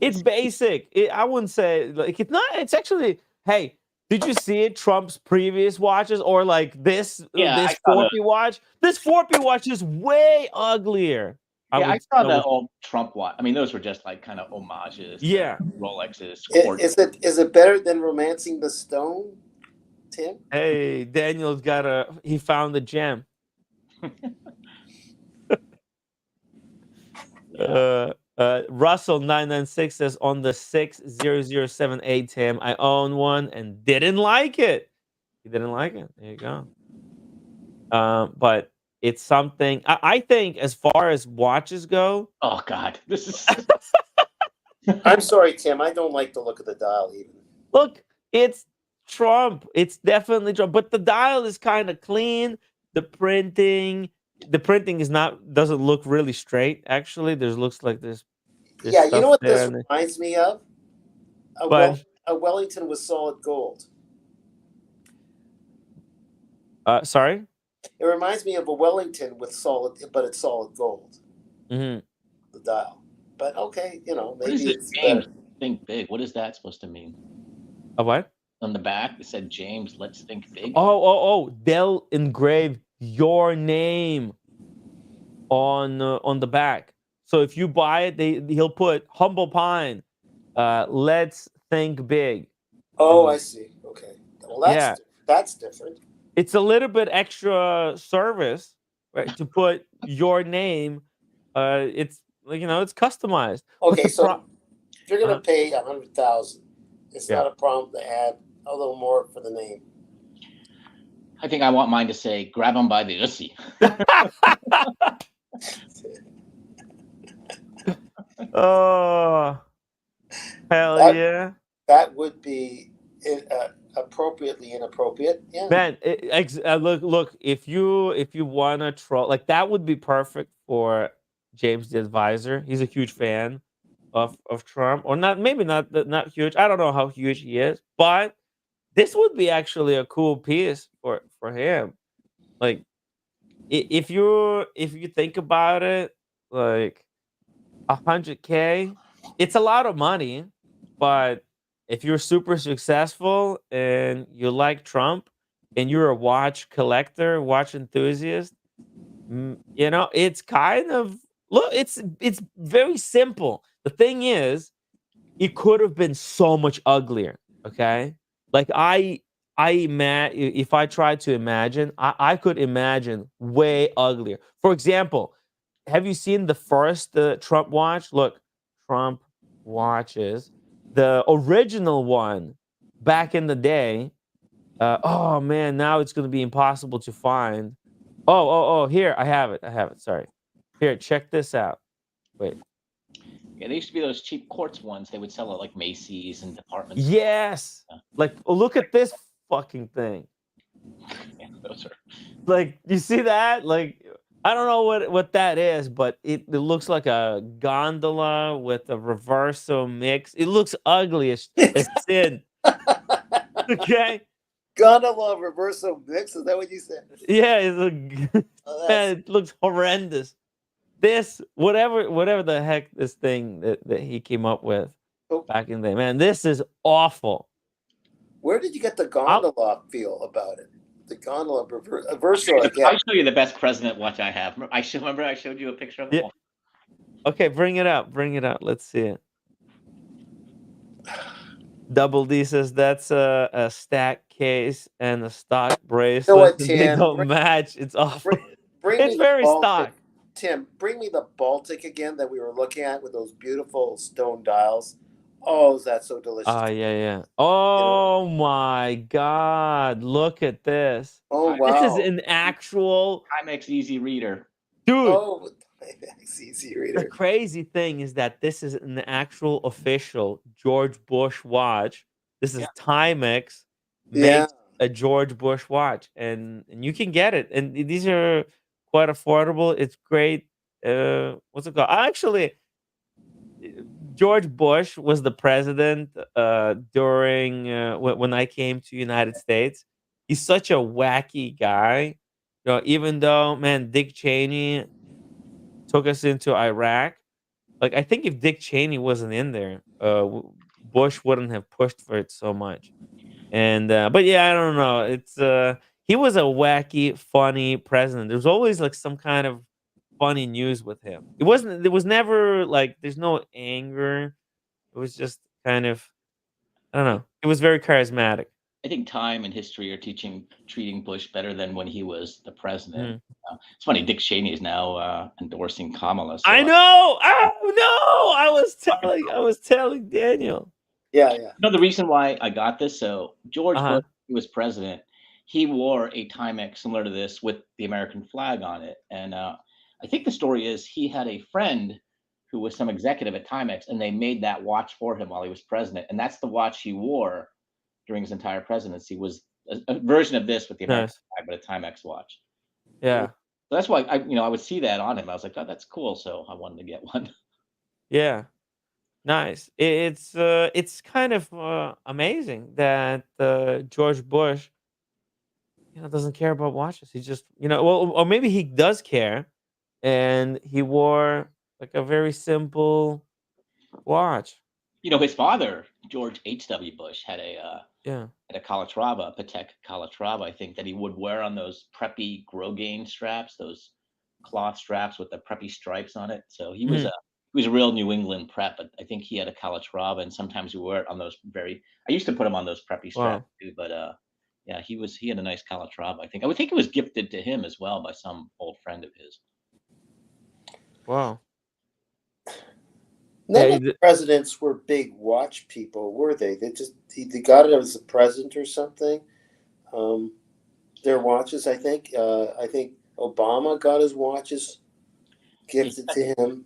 it's basic. I wouldn't say like it's not. It's actually hey. Did you see it? Trump's previous watches, or like yeah. this 4P watch? This 4P watch is way uglier. I saw I the would, old Trump watch. I mean, those were just like kind of homages to yeah. Rolex's I- court. Is it better than Romancing the Stone, Tim? Hey, Daniel's got he found the gem. Yeah. Russell 996 says on the 60078 Tim, I own one and didn't like it. He didn't like it. There you go. But it's something I think as far as watches go. Oh God, this is. I'm sorry, Tim. I don't like the look of the dial even. Look, it's Trump. It's definitely Trump. But the dial is kind of clean. The printing, the printing is not doesn't look really straight. Actually, there's looks like there's Yeah, you know stuff what there. this reminds me of? But A Wellington with solid gold. sorry. It reminds me of a Wellington with solid, but it's solid gold. Hmm. The dial. But okay, you know, What is maybe this it's James? better. Think big. What is that supposed to mean? A what? On the back, it said James. Let's think big. Oh! They'll engrave your name on the back. So if you buy it, he'll put Humble Pine. Let's think big. Oh, I And see. Okay. Well, yeah, that's different. it's a little bit extra service, right? To put your name. It's like it's customized. But Okay, the so if you're gonna uh, pay 100,000, it's yeah. not a problem to add a little more for the name. I think I want mine to say, "Grab him by the ussy." Oh hell That yeah! that would be appropriately inappropriate. Yeah. Man, look. If you wanna troll, like that would be perfect for James the Advisor. He's a huge fan of Trump, or not. Maybe not huge. I don't know how huge he is, but this would be actually a cool piece for him. Like if you think about it, like 100K, it's a lot of money, but if you're super successful and you like Trump and you're a watch collector, watch enthusiast, it's kind of look, it's very simple. The thing is, it could have been so much uglier, okay? Like if I try to imagine, I could imagine way uglier. For example, have you seen the first Trump watch? Look, Trump watches the original one back in the day. Oh man, now it's going to be impossible to find. Oh, here I have it. I have it. Sorry. Here, check this out. Wait. Yeah, there used to be those cheap quartz ones. They would sell at like Macy's and department stores. Yes. Yeah. Like, look at this fucking thing. Yeah, those are. Like, you see that? Like, I don't know what that is, but it looks like a gondola with a reverso mix. It looks ugly as sin. Okay. Gondola reverso mix. Is that what you said? Yeah, Oh, man, it looks horrendous. This whatever the heck this thing that he came up with oh, back in the day, man, this is awful. where did you get the I'll, gondola feel about it? The gondola reverso. Yeah. I'll show you the best president watch I have. Remember I showed you a picture of it. yeah. Okay, bring it up. Bring it up. Let's see it. Double D says that's a stack case and a stock You know bracelet. what, And they Tim? don't match. It's awful. Bring It's me very the Baltic. stock. Tim, bring me the Baltic again that we were looking at with those beautiful stone dials. Oh, is that so delicious? Oh yeah. Oh my God! Look at this. Oh, This is wow. an actual Timex Easy Reader. dude. Oh, easy The reader. crazy thing is that this is an actual official George Bush watch. This is Timex Yeah. makes a George Bush watch, and you can get it. And these are quite affordable. It's great. What's it called? Actually, George Bush was the president during when I came to United States. He's such a wacky guy. You know, even though man, Dick Cheney took us into Iraq. Like, I think if Dick Cheney wasn't in there, Bush wouldn't have pushed for it so much. And but yeah, I don't know. It's he was a wacky, funny president. There's always like some kind of funny news with him. It wasn't. There was never like. There's no anger. It was just kind of. I don't know. It was very charismatic. I think time and history are treating Bush better than when he was the president. Mhm. It's funny. Dick Cheney is now endorsing Kamala. So I know. Oh no! I was telling Daniel. Yeah. You know the reason why I got this? So George Uh-huh. Bush, he was president. He wore a Timex similar to this with the American flag on it, and I think the story is he had a friend who was some executive at Timex, and they made that watch for him while he was president, and that's the watch he wore during his entire presidency. Was a version of this with the American Nice. flag, but a Timex watch. Yeah. So that's why I would see that on him. I was like, oh, that's cool. So I wanted to get one. Yeah. Nice. It's kind of amazing that George Bush, doesn't care about watches. He just, well, or maybe he does care, and he wore like a very simple watch. You know, his father, George H.W. Bush, Yeah. had a Calatrava, Patek Calatrava, I think, that he would wear on those preppy Grosgain straps, those cloth straps with the preppy stripes on it. So Mhm. he was a real New England prep, but I think he had a Calatrava, and sometimes we wear it on those very. I used to put him on those preppy straps Wow. too, but yeah, he had a nice Calatrava. I think I would think it was gifted to him as well by some old friend of his. Wow. None Yeah. of the presidents were big watch people, were they? They got it as a present or something. Their watches, I think. I think Obama got his watches gifted to him.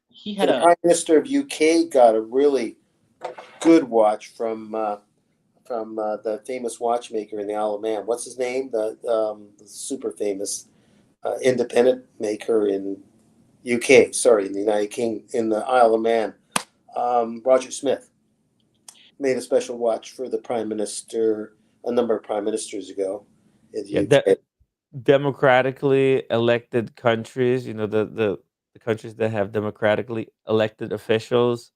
He had The a Prime Minister of UK got a really good watch from the famous watchmaker in the Isle of Man. What's his name? The super famous independent maker in UK. Sorry, in the United Kingdom, in the Isle of Man. Roger Smith made a special watch for the Prime Minister a number of prime ministers ago in the Yeah. UK. Democratically elected countries, the countries that have democratically elected officials,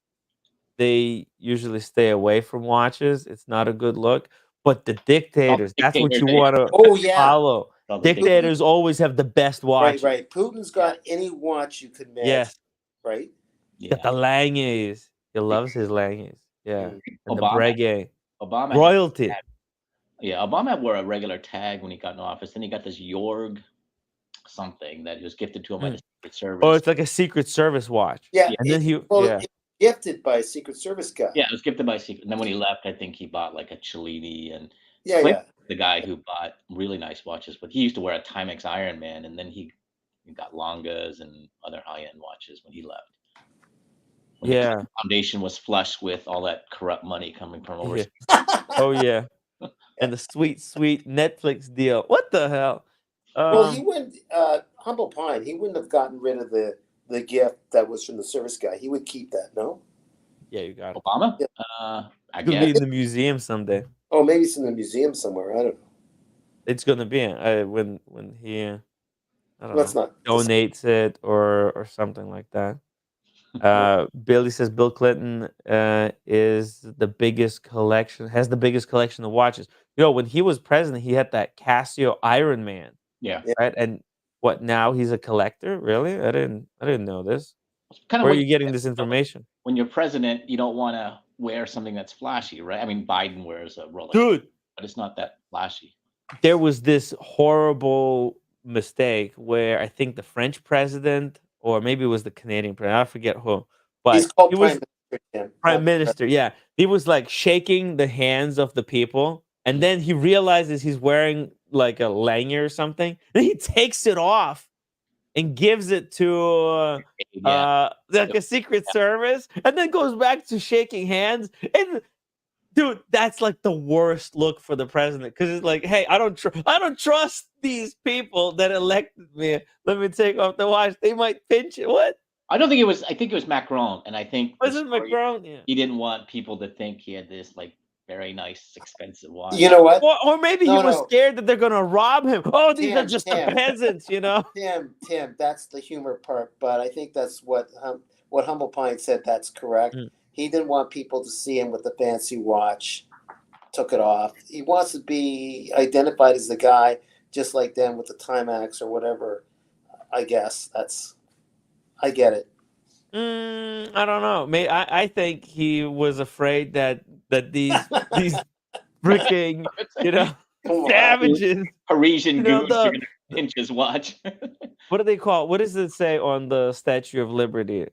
they usually stay away from watches. It's not a good look. But the all dictators, the that's what dictators. you want to Oh yeah, follow. All the dictators. Dictators always have the best watches. right. Putin's got any watch you could imagine, Yes. right? He's got the Langes. He loves his Langes. Yeah. Mm. And the Obama Breguet. Obama Royalty. Yeah, Obama wore a regular tag when he got in office. Then he got this Jorg something that was gifted to him by the Mm. Secret Oh, Service. it's like a Secret Service watch. Yeah, And then it's gifted by a Secret Service guy. Yeah, it was gifted by Secret. And then when he left, I think he bought like a Cellini, and Yeah, Clinton, yeah. the guy who bought really nice watches, but he used to wear a Timex Iron Man, and then he got Longas and other high-end watches when he left. When the Clinton Foundation was flush with all that corrupt money coming from overseas. Oh yeah. And the sweet Netflix deal. What the hell? Well, he wouldn't. Humble Pine. He wouldn't have gotten rid of the gift that was from the service guy. He would keep that. No. Yeah, you got it. Obama. Yeah. I Could guess be in the museum someday. Oh, maybe it's in the museum somewhere. I don't know. It's gonna be when he I don't Let's know, not donates it or something like that. Billy says Bill Clinton is the biggest collection, has the biggest collection of watches. You know, when he was president, he had that Casio Iron Man, Yeah. right? And what now he's a collector? Really? I didn't know this. Kind of Where are what you getting this information? when you're president, you don't want to wear something that's flashy, right? I mean, Biden wears a Rolex, Dude, but it's not that flashy. there was this horrible mistake where I think the French president or maybe it was the Canadian president, I forget who, He's but called he Prime was Minister. Tim. prime minister. Yeah, he was like shaking the hands of the people, and then he realizes he's wearing like a lanyard or something. Then he takes it off and gives it to Yeah. like a Secret Service, and then goes back to shaking hands. And dude, that's like the worst look for the president because it's like, hey, I don't trust these people that elected me. Let me take off the watch. They might pinch it. What? I don't think it was. I think it was Macron, and I think Was it Macron? Yeah. he didn't want people to think he had this like very nice, expensive watch. You know what? Or maybe he was scared that they're gonna rob him. Oh, these are just the peasants, you know. Tim, that's the humor part. But I think that's what Humble Pine said. That's correct. He didn't want people to see him with the fancy watch. Took it off. He wants to be identified as the guy, just like them with the Timex or whatever. I guess I get it. I don't know. I think he was afraid that these freaking savages, Parisian goons are gonna pinch his watch. What do they call? What does it say on the Statue of Liberty?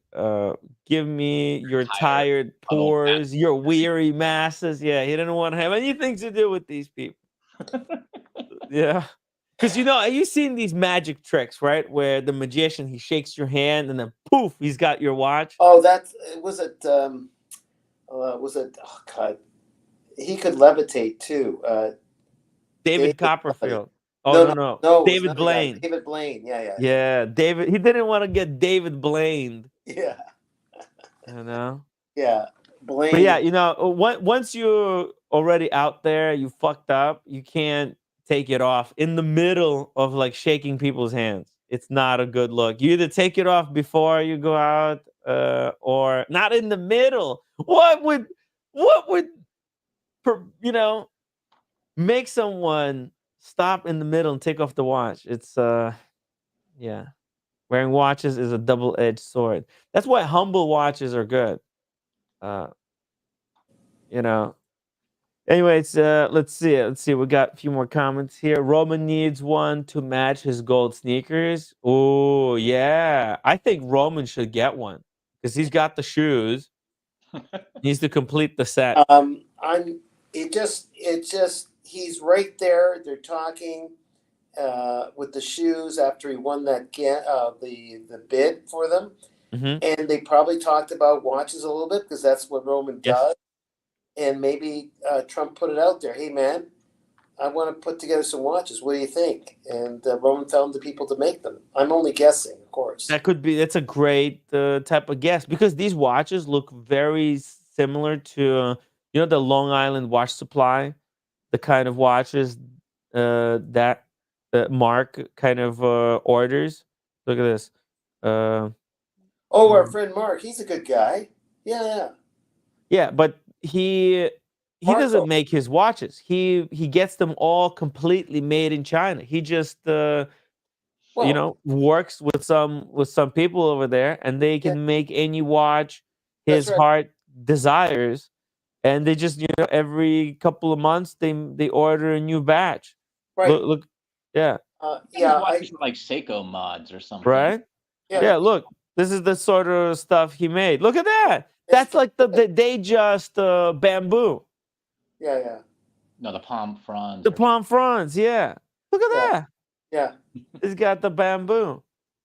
Give me your tired pores, your weary masses. Yeah, he didn't want to have anything to do with these people. Yeah. Because you've seen these magic tricks, right? Where the magician, he shakes your hand and then poof, he's got your watch. Oh, was it. Oh God, he could levitate too. David Copperfield. Oh no. David Blaine. David Blaine. Yeah. Yeah, David. He didn't want to get David Blaine. Yeah. You know. Yeah, Blaine. But yeah, once you're already out there, you fucked up. You can't take it off in the middle of like shaking people's hands. It's not a good look. You either take it off before you go out, or not in the middle. What would make someone stop in the middle and take off the watch? It's yeah. Wearing watches is a double-edged sword. That's why humble watches are good. Anyways, let's see. We got a few more comments here. Roman needs one to match his gold sneakers. Oh yeah, I think Roman should get one because he's got the shoes. He needs to complete the set. It just he's right there. They're talking with the shoes after he won that the bid for them, and they probably talked about watches a little bit because that's what Roman does. And maybe Trump put it out there. Hey, man, I want to put together some watches. What do you think? And Roman found the people to make them. I'm only guessing, of course. That's a great type of guess because these watches look very similar to, the Long Island watch supply, the kind of watches that Mark kind of orders. Look at this. Our friend Mark, he's a good guy. Yeah. Yeah, but he doesn't make his watches. He gets them all completely made in China. He just works with some people over there, and they can make any watch his heart desires. and they just every couple of months they order a new batch. Right. Look, yeah, These Yeah. watches are like Seiko mods or something. right. Yeah. Yeah, look, this is the sort of stuff he made. Look at that. That's like they just bamboo, Yeah. Yeah. No, the palm fronds the or palm fronds. Yeah, look at Yeah. that. Yeah. It's got the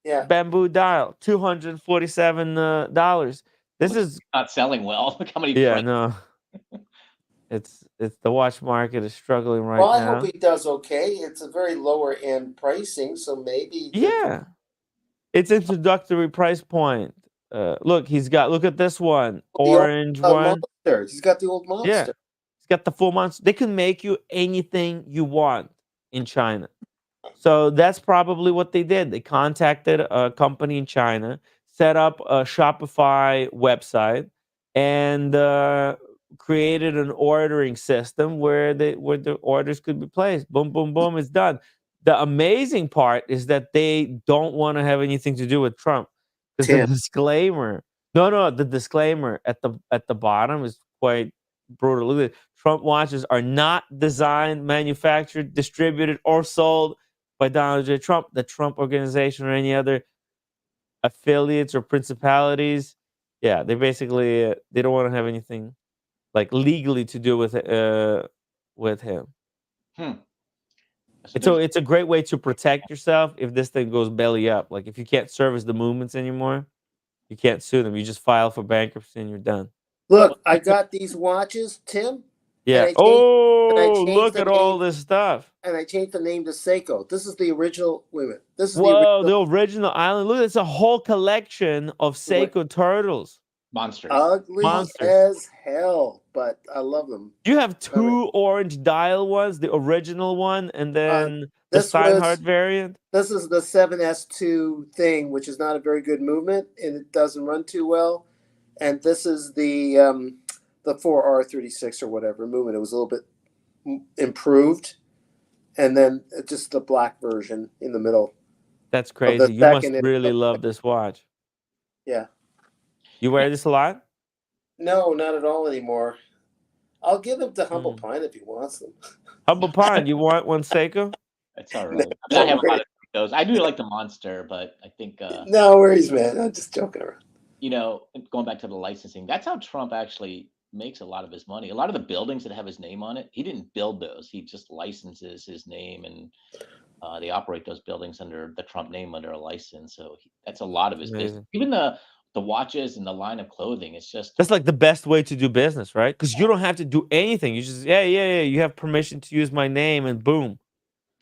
Yeah. bamboo dial, $247. This looks is not selling well. Look how many yeah, frames. no, it's the watch market is struggling Well, right I hope now. he does okay. It's a very lower end pricing, so maybe the Yeah, it's introductory price point. Look, look at this one, the old orange one. monster. He's got the old Yeah, monster. it's got the full monster. They can make you anything you want in China. So that's probably what they did. They contacted a company in China, set up a Shopify website, and created an ordering system where the orders could be placed. Boom, boom, boom. It's done. The amazing part is that they don't want to have anything to do with Trump because the Tim. disclaimer. No, no, the disclaimer at the bottom is quite brutal. Look at it. Trump watches are not designed, manufactured, distributed, or sold by Donald J. Trump, the Trump Organization, or any other affiliates or principalities. Yeah, they basically they don't want to have anything like legally to do with him. Hmm. So So there's it's a great way to protect yourself if this thing goes belly up. Like if you can't service the movements anymore, you can't sue them. You just file for bankruptcy and you're done. Look, I got these watches, Tim, and Yeah. I Oh, changed look the at name all this stuff. and I changed the name to Seiko. This is the original. Wait a minute. This is the Whoa, original. the original island. Look, it's a whole collection of What? Seiko turtles. monsters. Ugly Monsters. as hell, but I love them. You have Love it. two orange dial ones, the original one, and Uh, then the this Steinhardt was variant. this is the 7S2 thing, which is not a very good movement and it doesn't run too well. And this is the 4R36 or whatever movement. It was a little bit improved, and then just the black version in the middle That's of the crazy. You must second. really love this watch. Yeah. You wear this a lot? No, not at all anymore. I'll give them to Humble Hmm. Pine if he wants them. Humble Pine, you want one Seiko? That's all No, right. I mean, I no have a lot worries. of those. I do like the monster, but I think No worries, man. I'm just joking around. going back to the licensing, that's how Trump actually makes a lot of his money. A lot of the buildings that have his name on it, he didn't build those. He just licenses his name, and they operate those buildings under the Trump name under a license. So that's a lot of his business. Amazing. Even the watches and the line of clothing, it's just That's like the best way to do business, right? Because you don't have to do anything. You just yeah. You have permission to use my name, and boom,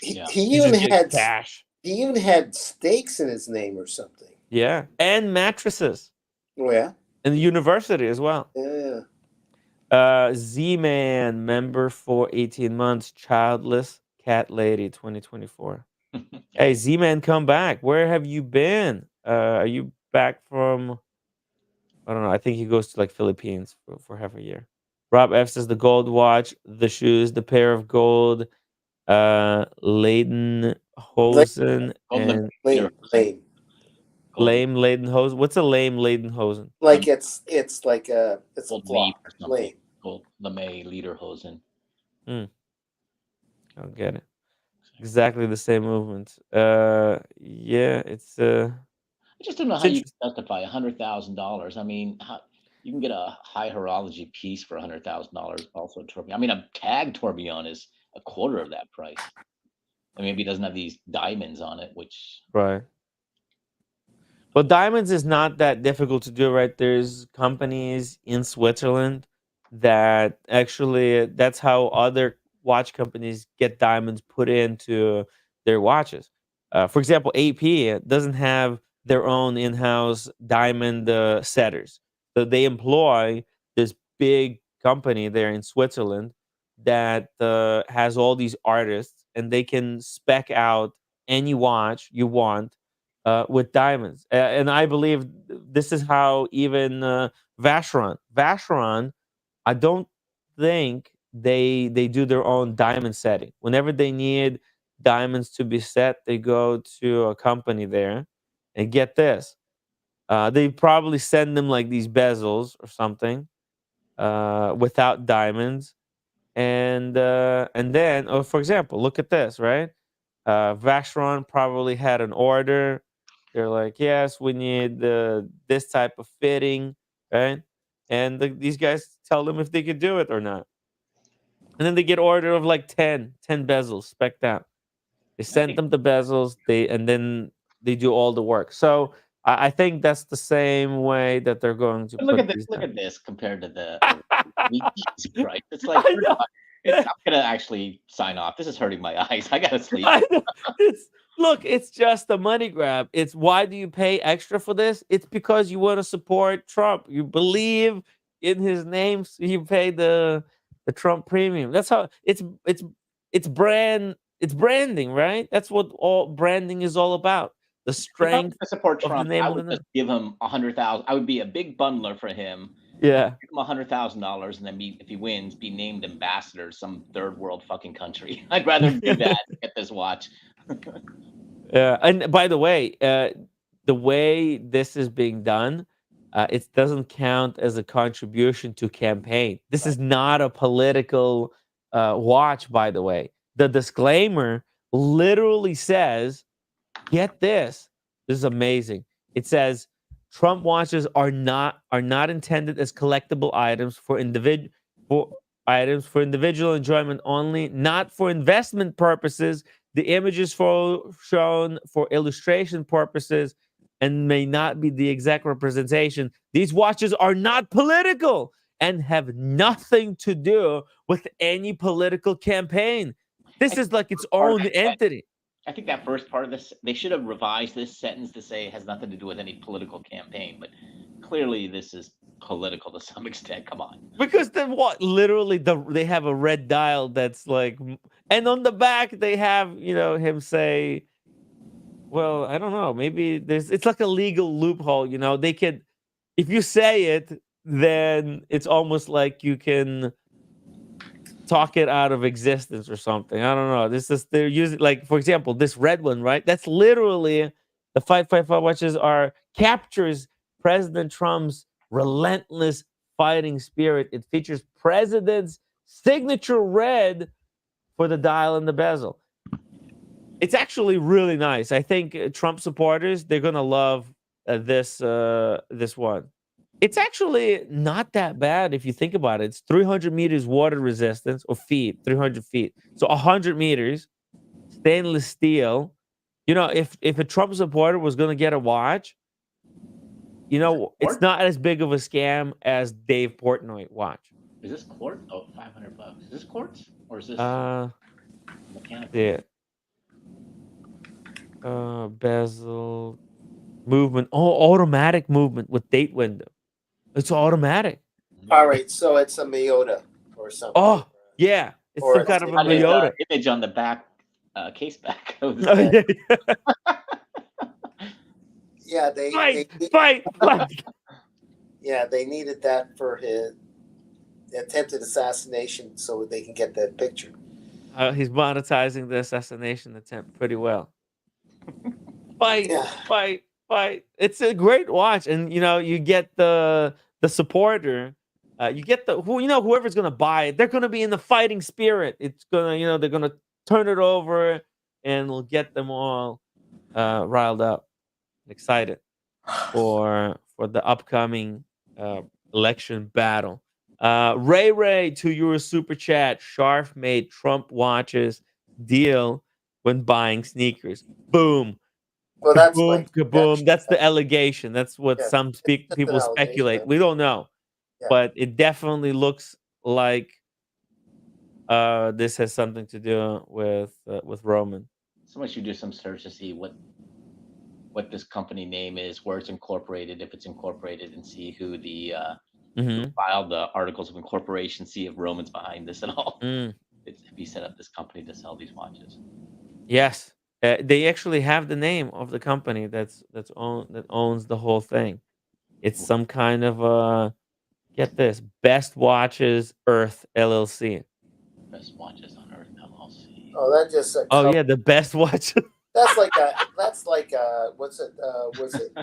He, yeah. he you even just get had cash. he even had steaks in his name or something. Yeah, and mattresses, Oh yeah, and the university as well. yeah. Z-Man member for 18 months, childless cat lady 2024. Hey, Hey, Z-Man, come back. Where have you been? Are you back from, I don't know, I think he goes to like Philippines for half a year. Rob F says the gold watch, the shoes, the pair of gold, Leiden Lame, Hosen golden and lame. golden lame Leiden Hosen. What's a lame Leiden Hosen? Like it's like it's a gold leaf flock. or something. Lame. Gold lame lederhosen. Hmm, I don't get it. Exactly the same movement. Yeah, I just don't know it's how you interesting. can justify $100,000. I mean, you can get a high horology piece for $100,000. Also, tourbillon. I mean, a tag tourbillon is a quarter of that price. And maybe it doesn't have these diamonds on it, which Right. Well, diamonds is not that difficult to do, right? There's companies in Switzerland that actually that's how other watch companies get diamonds put into their watches. For example, AP doesn't have their own in-house diamond setters, so they employ this big company there in Switzerland that has all these artists, and they can spec out any watch you want with diamonds. And I believe this is how even Vacheron, I don't think they do their own diamond setting. Whenever they need diamonds to be set, they go to a company there and get this. They probably send them like these bezels or something. without diamonds. And then, oh, for example, look at this, right? Vacheron probably had an order. They're like, yes, we need this type of fitting, right? And these guys tell them if they could do it or not. And then they get order of like 10 bezels spec'd out. They I sent think them the bezels, and then they do all the work. So I think that's the same way that they're going to but look put at this. these Look down. at this compared to the Jesus I Christ. It's like know. I'm gonna actually sign off. This is hurting my eyes. I gotta sleep. I know. Look, it's just a money grab. It's why do you pay extra for this? It's because you want to support Trump. You believe in his name, so you pay the Trump premium. That's how it's branding, right? That's what all branding is all about. The If I was strength to support of the Trump, name I of the would just name. give him 100,000. I would be a big bundler for him. Yeah. Give him $100,000, and then if he wins, be named ambassador to some third world fucking country. I'd rather do that than get this watch. Yeah, and by the way this is being done, it doesn't count as a contribution to campaign. This Right. is not a political watch, by the way. The disclaimer literally says, get this. This is amazing. It says Trump watches are not intended as collectible items for for individual enjoyment only, not for investment purposes. The images shown for illustration purposes and may not be the exact representation. These watches are not political and have nothing to do with any political campaign. I This think is like its part of own that entity. I think that first part of this, they should have revised this sentence to say it has nothing to do with any political campaign. But clearly, this is political to some extent. Come on. Because then what? Literally, they have a red dial that's like, and on the back they have him say, "Well, I don't know. Maybe it's like a legal loophole. They could, if you say it, then it's almost like you can talk it out of existence or something. I don't know. This is they're using like for example, this red one, right? That's literally the 555 watches are captures President Trump's relentless fighting spirit. It features president's signature red for the dial and the bezel. It's actually really nice. I think Trump supporters they're gonna love this one. It's actually not that bad if you think about it. It's 300 meters water resistance or feet, 300 feet. So 100 meters, stainless steel. If a Trump supporter was going to get a watch, it's Quartz? not as big of a scam as Dave Portnoy watch. Is this quartz? Oh, $500. Is this quartz or is this Uh, mechanical? yeah. Bezel movement. Oh, automatic movement with date window. It's automatic. All right, so it's a Miyota or something. Oh, yeah. It's Or some it's kind of a Got his Miyota. image on the back case back. Oh, yeah. yeah, they Fight. yeah, they needed that for his attempted assassination so they can get that picture. He's monetizing the assassination attempt pretty well. Fight, Yeah. fight. It's a great watch, and you get the supporter. You get whoever's gonna buy it. They're gonna be in the fighting spirit. It's gonna they're gonna turn it over, and we'll get them all riled up, excited for the upcoming election battle. Ray to your super chat. Sharf made Trump watches deal when buying sneakers. Boom. Well, that's Kaboom, like kaboom. That's the allegation. That's what yeah, some it's just an people speculate. allegation. We don't know, Yeah. but it definitely looks like this has something to do with Roman. Somebody should do some search to see what this company name is, where it's incorporated, if it's incorporated, and see who who filed the articles of incorporation. See if Roman's behind this at all. If he set up this company to sell these watches. Yes, they actually have the name of the company that owns the whole thing. It's some kind of get this, Best Watches Earth LLC. Best watches on Earth LLC. Oh, that just Oh yeah, the best watch. that's like what's it? Was it?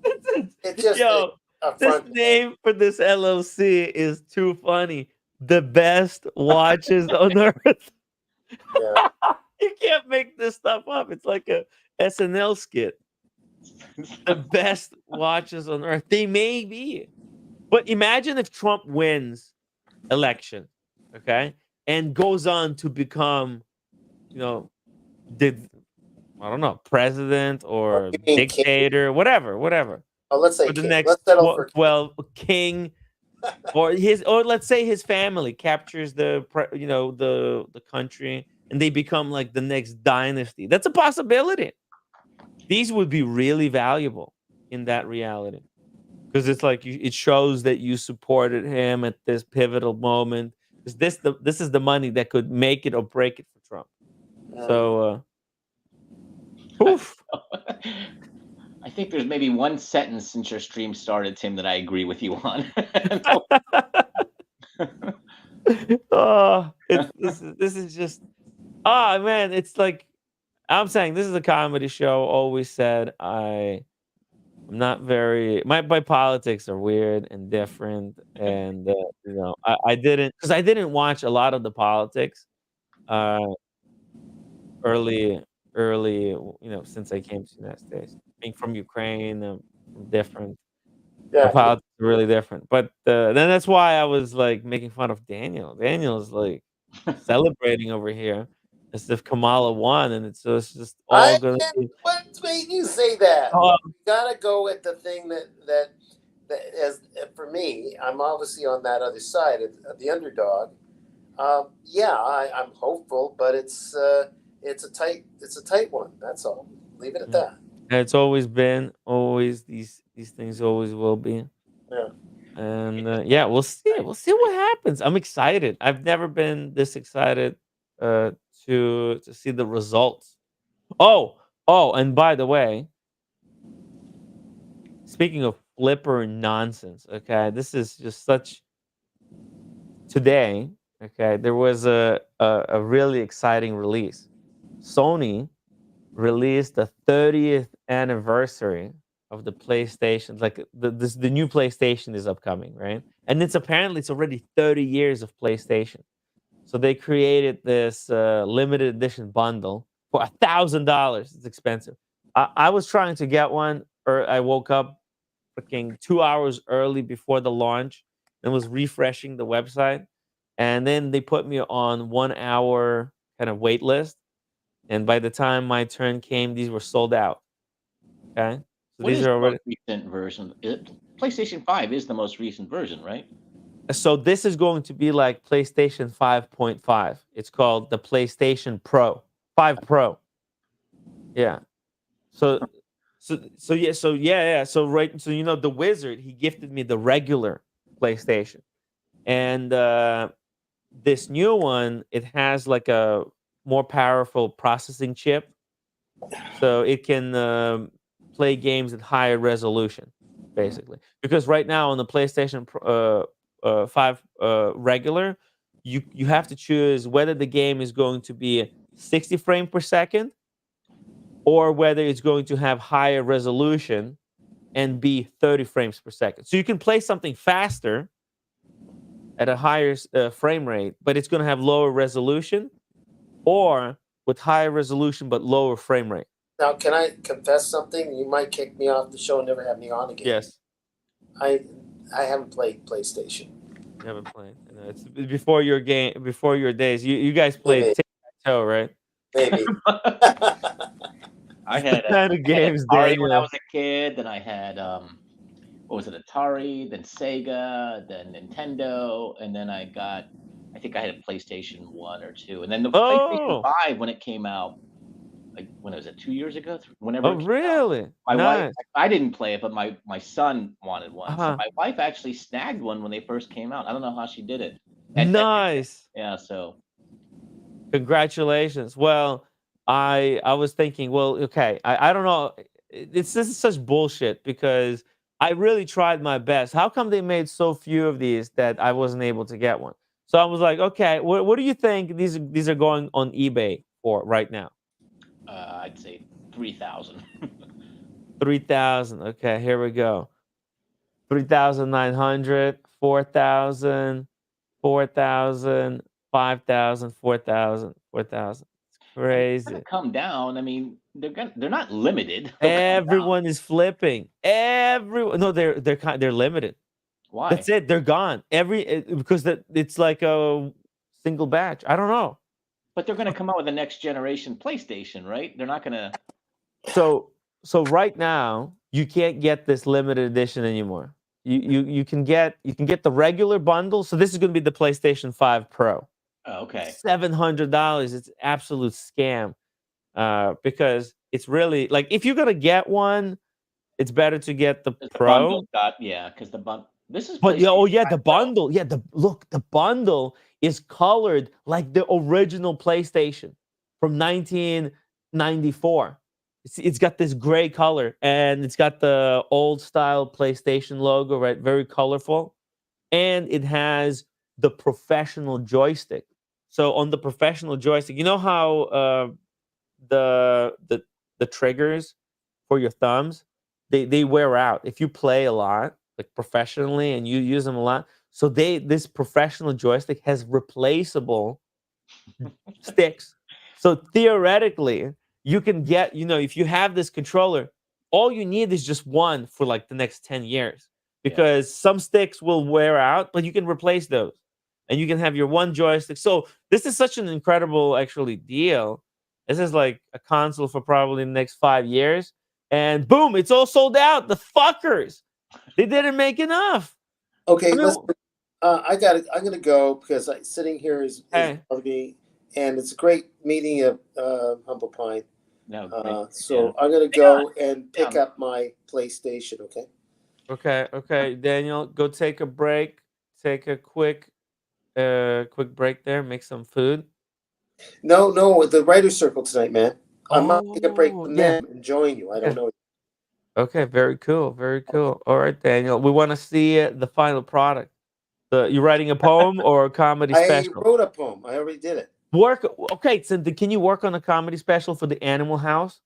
It's It's just Yo, a this front. name for this LLC is too funny. The best watches on earth. Yeah. You can't make this stuff up. It's like a SNL skit. The best watches on earth. They may be. But imagine if Trump wins election, okay, and goes on to become, you know, the I don't know, president Oh, or you mean king? dictator, whatever. Oh, let's say For the king. next Let's settle for king. 12 king, or let's say his family captures the country and they become like the next dynasty. That's a possibility. These would be really valuable in that reality. Because it's like it shows that you supported him at this pivotal moment. Because this is the money that could make it or break it for Trump. So, oof. I think there's maybe one sentence since your stream started, Tim, that I agree with you on. Oh, this is just man. It's like I'm saying this is a comedy show. Always said I'm not very my politics are weird and different, and I didn't because I didn't watch a lot of the politics uh early since I came to the United States. Being from Ukraine, from different. Our Yeah. politics are really different, but then that's why I was like making fun of Daniel. Daniel's like celebrating over here as if Kamala won, and it's just all I gonna can't. be. What made you say that? Oh, You gotta go with the thing that as for me, I'm obviously on that other side of the underdog. Yeah, I'm hopeful, but it's a tight one. That's all. Leave it at yeah. that. And it's always been, always these things always will be. Yeah. And yeah, we'll see. We'll see what happens. I'm excited. I've never been this excited uh, to see the results. Oh, and by the way, speaking of flipper nonsense, okay, this is just such today. Okay, there was a really exciting release. Sony released the 30th anniversary of the PlayStation. Like the new PlayStation is upcoming, right? And it's already 30 years of PlayStation. So they created this limited edition bundle for $1,000. It's expensive. I was trying to get one, or I woke up freaking 2 hours early before the launch and was refreshing the website, and then they put me on 1 hour kind of wait list, and by the time my turn came, these were sold out. Okay, so What these is are the most already. recent version? PlayStation 5 is the most recent version, right? So this is going to be like PlayStation 5.5. It's called the PlayStation Pro 5 Pro. Yeah. So yeah. So the wizard, he gifted me the regular PlayStation. And this new one, it has like a more powerful processing chip, so it can play games at higher resolution, basically. Because right now on the PlayStation 5 regular, you have to choose whether the game is going to be 60 frame per second or whether it's going to have higher resolution and be 30 frames per second. So you can play something faster at a higher frame rate, but it's going to have lower resolution, or with higher resolution but lower frame rate. Now, can I confess something? You might kick me off the show and never have me on again. Yes, I I haven't played PlayStation. you haven't played. I know, it's before your game, before your days. You guys played Maybe. tic-tac-toe, right? Maybe. I had Kind of games, Atari when I Daniel. was a kid. Then I had what was it? Atari, then Sega, then Nintendo, and then I think I had a PlayStation 1 or 2, and then the PlayStation Oh, 5 when it came out. Like when was it 2 years ago? Whenever oh, it came out. really? My wife, Nice. I didn't play it, but my son wanted one. So Uh-huh. my wife actually snagged one when they first came out. I don't know how she did it. Nice. Yeah, so Congratulations. Well, I was thinking, well, okay, I don't know. This is such bullshit because I really tried my best. How come they made so few of these that I wasn't able to get one? So I was like, okay, what do you think these are going on eBay for right now? I'd say 3,000. 3,000. Okay, here we go. 3,900, 4,000, 4,000, 5,000, 4,000, 4,000. It's And it's gonna crazy. come down. I mean, they're not limited. They'll come down. Everyone is flipping. Everyone, no, they're limited. Why? That's it. They're gone. Because it's like a single batch. I don't know. But they're gonna come out with the next generation PlayStation, right? They're not gonna. So so right now you can't get this limited edition anymore. You can get the regular bundle. So this is going to be the PlayStation 5 Pro. Oh, okay. $700. It's an absolute scam. Because it's really like if you're gonna get one, it's better to get the 'Cause the Pro. bundle's got because the bundle. This is But yeah, PlayStation oh yeah, 5 the Pro. bundle. Yeah, the bundle is colored like the original PlayStation from 1994. It's got this gray color and it's got the old style PlayStation logo, right? Very colorful. And it has the professional joystick. So on the professional joystick, you know how the the the triggers for your thumbs, they wear out if you play a lot, like professionally, and you use them a lot. So this professional joystick has replaceable sticks. So theoretically, you can get, if you have this controller, all you need is just one for like the next 10 years Yeah. because some sticks will wear out, but you can replace those and you can have your one joystick. So this is such an incredible actually deal. This is like a console for probably the next 5 years. And boom, it's all sold out. The fuckers. They didn't make enough. Okay, I mean, listen. I got it. I'm gonna go because sitting here is hey, bothering me, and it's a great meeting you, Humble Pie. No, great. Yeah. So I'm gonna Hang on. go and pick up my PlayStation. Okay. okay, Daniel, go take a break. Take a quick break there. Make some food. No, no, the writer's circle tonight, man. I might take a break Oh, from yeah. them and join you. I don't Okay. know. Okay. Very cool. Very cool. All right, Daniel. We want to see the final product. You writing a poem or a comedy I special? wrote a poem. I already did it. Okay. So can you work on a comedy special for the Animal House?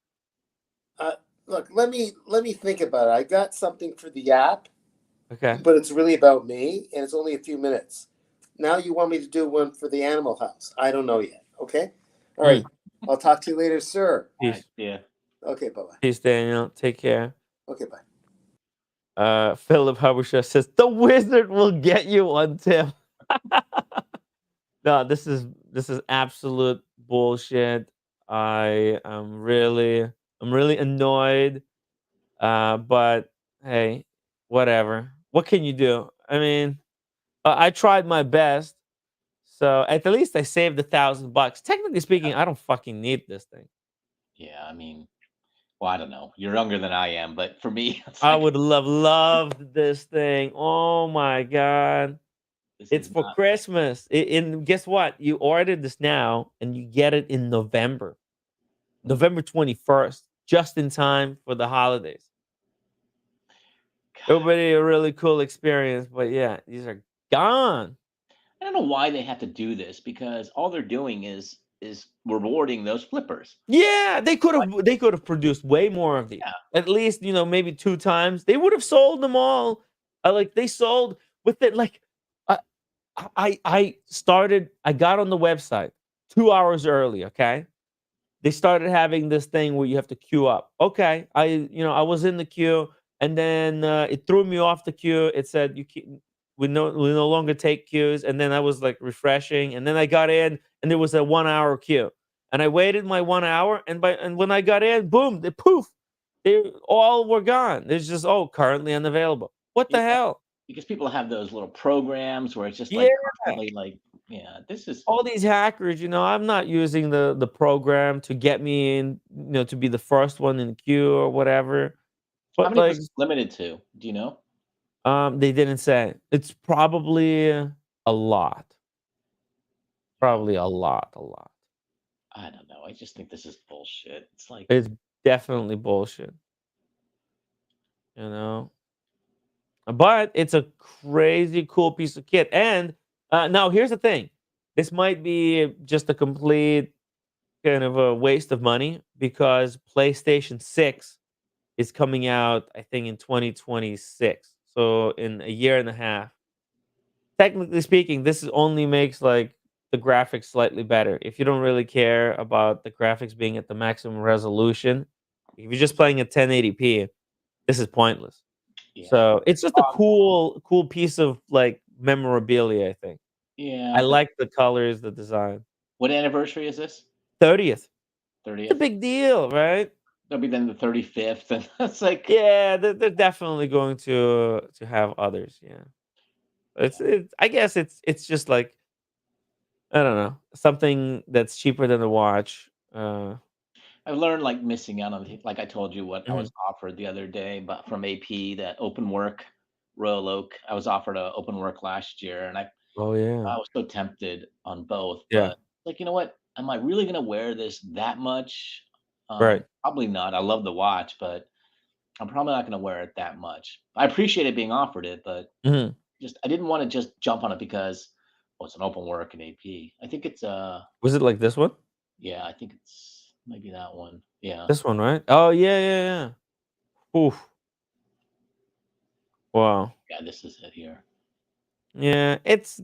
Look, let me think about it. I got something for the app, Okay. but it's really about me, and it's only a few minutes. Now you want me to do one for the Animal House? I don't know yet. Okay. All right. I'll talk to you later, sir. Peace. Yeah. Okay. Bye bye. Peace, Daniel. Take care. Okay. Bye. Philip Habusha says the wizard will get you on tip. No, this is absolute bullshit. I'm really annoyed. But hey, whatever. What can you do? I mean, I tried my best. So at the least I saved $1,000. Technically speaking, I don't fucking need this thing. Yeah. I mean, well, I don't know. You're younger than I am, but for me, it's I like would loved this thing. Oh my god. this It's is for not. Christmas. And guess what? You ordered this now and you get it in November. November 21st, just in time for the holidays. It God, will be a really cool experience, but yeah, these are gone. I don't know why they have to do this because all they're doing is rewarding those flippers. Yeah, they could have produced way more of these. Yeah. At least, maybe 2 times. They would have sold them all. They sold with it like I I got on the website 2 hours early, okay? They started having this thing where you have to queue up. Okay, I was in the queue, and then it threw me off the queue. It said we no longer take queues, and then I was like refreshing, and then I got in, and there was a 1 hour queue, and I waited my 1 hour, and when I got in, boom, they all were gone. There's just currently unavailable. What the Yeah, hell? because people have those little programs where it's just Yeah. like constantly like, yeah, this is All these hackers, I'm not using the program to get me in, to be the first one in the queue or whatever. how But many was like, it limited to? Do you know? they didn't say. It's probably a lot. Yeah, Probably a lot, a lot. I don't know. I just think this is bullshit. It's like, It's definitely bullshit, you know. But it's a crazy cool piece of kit. And now here's the thing. This might be just a complete kind of a waste of money because PlayStation 6 is coming out, I think, in 2026. So in a year and a half. Technically speaking, this only makes like the graphics slightly better. If you don't really care about the graphics being at the maximum resolution, if you're just playing at 1080p, this is pointless. Yeah. So it's just a cool piece of like memorabilia, I think. I Yeah, but like the colors, the design. what anniversary is this? 30th. It's a 30th? big deal, right? That'll be then the 35th, and that's like Yeah, they're definitely going to have others. Yeah, I guess it's just like I don't know something that's cheaper than a watch. I've learned, like, missing out on like I told you what I Mhm. was offered the other day, but from AP, that open work Royal Oak. I was offered a open work last year, and Oh yeah, I was so tempted on both, yeah, but, like, you know what? Am I really gonna wear this that much? right. Probably not. I love the watch, but I'm probably not gonna wear it that much. I appreciated being offered it, but Mhm. just I didn't wanna just jump on it because, oh, it's an open work in AP. I think it's, Was it like this one? yeah, I think it's maybe that one. Yeah. This one, right? Oh yeah, yeah, yeah. Oof. Wow. Yeah, this is it here. Yeah, it's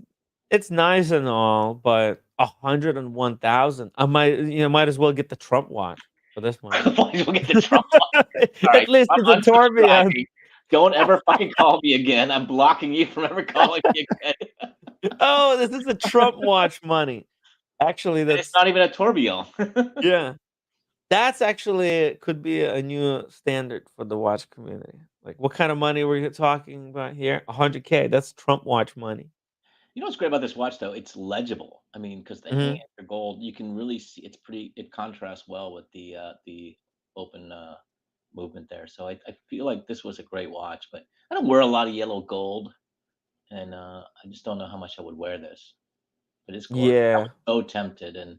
nice and all, but 101,000. I might as well get the Trump watch for this money. Why did we get the Trump one? At Alright, least I'm it's a tourbillon. unsubscribing. Don't ever fucking call me again. I'm blocking you from ever calling me again. Oh, this is the Trump watch money. Actually, And it's that's not even a tourbillon. yeah. That's actually could be a new standard for the watch community. Like, what kind of money were you talking about here? 100K. That's Trump watch money. You know what's great about this watch though? It's legible. I mean, because the hands Mhm. are gold, you can really see it contrasts well with the open movement there. So I feel like this was a great watch, but I don't wear a lot of yellow gold, and I just don't know how much I would wear this. But it's gorgeous. I was Yeah. so tempted, and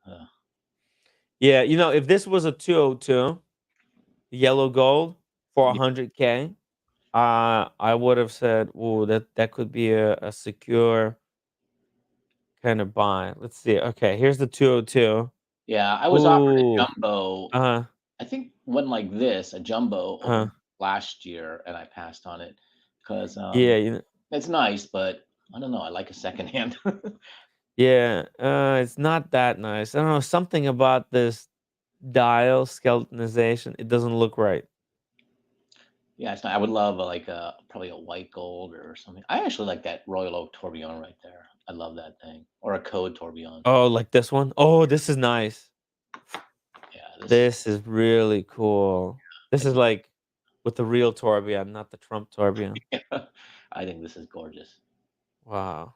uh, Yeah, if this was a 202 yellow gold for yeah, 100K, I would have said, "Ooh, that could be a secure kind of buy." Let's see. Okay, here's the 202. yeah, I was offered a Ooh. jumbo. Uh-huh. I think one like this, a jumbo Uh-huh. open last year, and I passed on it because Yeah, it's nice, but I don't know. I like a secondhand. yeah, it's not that nice. I don't know, something about this dial skeletonization, it doesn't look right. Yeah, it's not, I would love like a probably a white gold or something. I actually like that Royal Oak tourbillon right there. I love that thing, or a code tourbillon. Oh, like this one? Oh, this is nice. Yeah, this This is really cool. This is it's like with the real tourbillon, not the Trump tourbillon. I think this is gorgeous. Wow.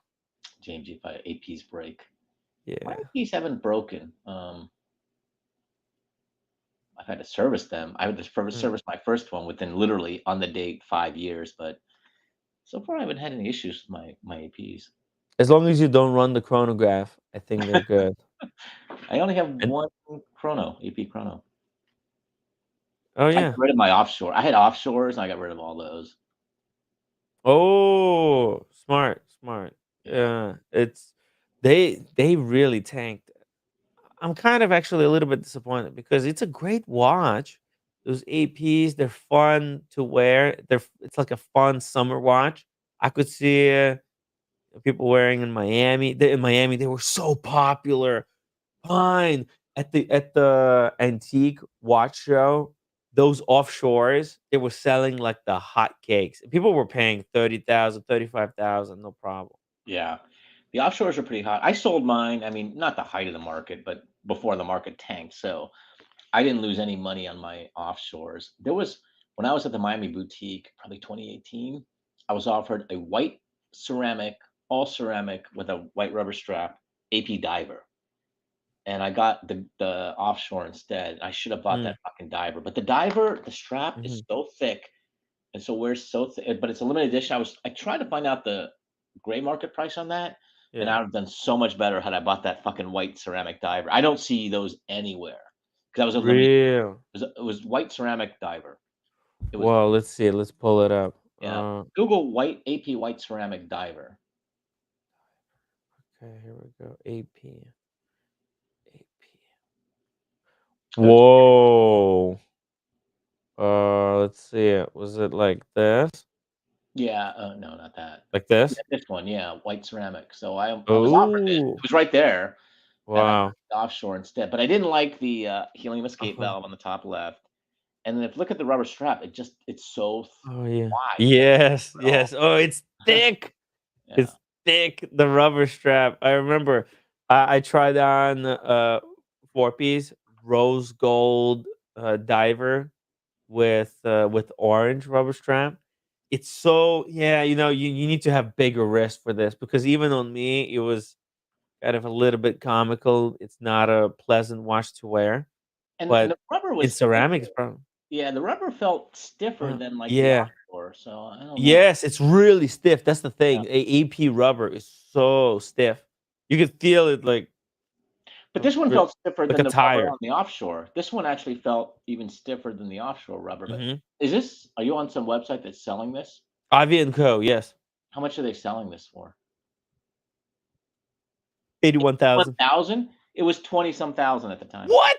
James, if I AP's break, my Yeah. APs haven't broken. I've had to service them. I had to Mm. service my first one within literally on the date 5 years, but so far I haven't had any issues with my APs. As long as you don't run the chronograph, I think they're good. I only have And one chrono, AP chrono. oh, I got yeah. rid of my offshore. I had offshores, and I got rid of all those. Oh, smart, smart. Yeah. Yeah, they really tanked. I'm kind of actually a little bit disappointed because it's a great watch. Those APs, they're fun to wear. It's like a fun summer watch. I could see people wearing in Miami. In Miami, they were so popular. Fine at the antique watch show. Those offshores, they were selling like the hot cakes. People were paying 30,000, 35,000, no problem. Yeah. The offshores are pretty hot. I sold mine. I mean, not the height of the market, but before the market tanked. So I didn't lose any money on my offshores. There was when I was at the Miami boutique, probably 2018, I was offered a white ceramic, all ceramic with a white rubber strap AP diver. And I got the offshore instead. I should have bought Mm, that fucking diver. But the diver, the strap is mhm, so thick and so wears so but it's a limited edition. I tried to find out the gray market price on that, and yeah. I would have done so much better had I bought that fucking white ceramic diver. I don't see those anywhere because that was a limited. Real. It was white ceramic diver. It was Well, let's see. Let's pull it up. yeah. Google white AP white ceramic diver. Okay, here we go. AP. AP. It was Whoa. Let's see. Was it like this? Yeah, no, not that. Like Yeah, this? this one, yeah, white ceramic. So I was offered it. It Oh, was right there, and I got wow. the offshore instead. But I didn't like the helium escape Uh-huh. valve on the top left. And then if you look at the rubber strap, it's so Oh, yeah. wide. You can't Yes, at all. yes. Oh, it's thick. Yeah. It's thick, the rubber strap. I remember I tried on, 4-piece rose gold, diver with orange rubber strap. It's so yeah, you need to have bigger wrist for this because even on me, it was kind of a little bit comical. It's not a pleasant watch to wear, And but the rubber in was ceramic, stiffer. it's probably Yeah, the rubber felt stiffer than, like, the yeah. offshore, so I don't know. Yes, it's really stiff. That's the Yeah. thing. AP rubber is so stiff. You could feel it But uh, this one r- felt stiffer like than a the rubber tire. on the offshore. This one actually felt even stiffer than the offshore rubber, but Hmm. are you on some website that's selling this? Ivy and Co. Yes, How much are they selling this for? 81,000. 1,000? It was 20 some thousand at the time. What?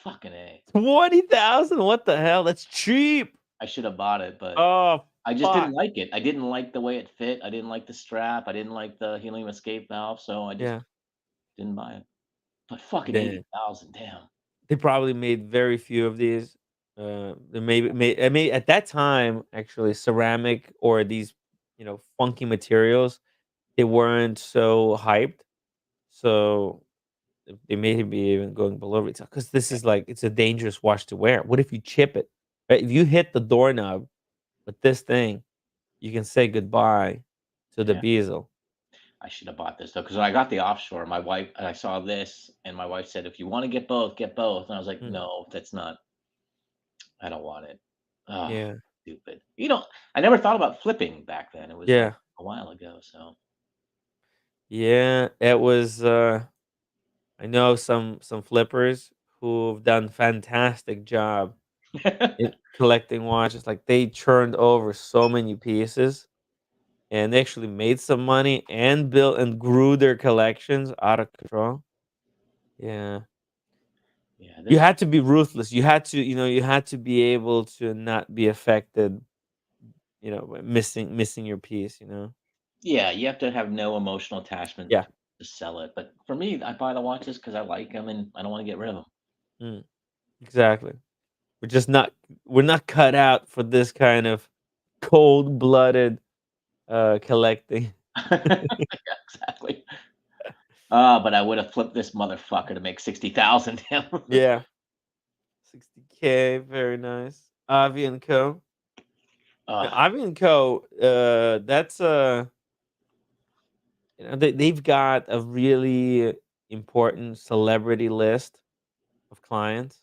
Fucking A. 20,000? What the hell? That's cheap. I should have bought it, but Oh I just didn't fuck. like it. I didn't like the way it fit. I didn't like the strap. I didn't like the helium escape valve, so I just Yeah. didn't buy it. But fucking Damn. 80,000, damn. They probably made very few of these. They I mean, at that time, actually, ceramic or these, funky materials, they weren't so hyped. So they may be even going below retail because this is like it's a dangerous watch to wear. What if you chip it? Right? If you hit the doorknob with this thing, you can say goodbye to the Yeah. bezel. I should have bought this though, because when I got the offshore, my wife and I saw this, and my wife said, "If you want to get both, get both." And I was like, Mm, "No, that's not. I don't want it." Oh, yeah, stupid. I never thought about flipping back then. It was like yeah, a while ago. So yeah. It was. I know some flippers who've done fantastic job in collecting watches. Like they churned over so many pieces, and they actually made some money and built and grew their collections out of control. Yeah. yeah, You this. had to be ruthless. You had to be able to not be affected, by missing your piece. Yeah, you have to have no emotional attachment Yeah. to sell it. But for me, I buy the watches because I like them and I don't want to get rid of Mm, exactly. We're just not we're not cut out for this kind of cold-blooded collecting. them. Yeah, exactly. But I would have flipped this motherfucker to make 60,000. Yeah. 60K, very nice. Avi and Co. Now, uh, Avi and Co. That's they've got a really important celebrity list of clients.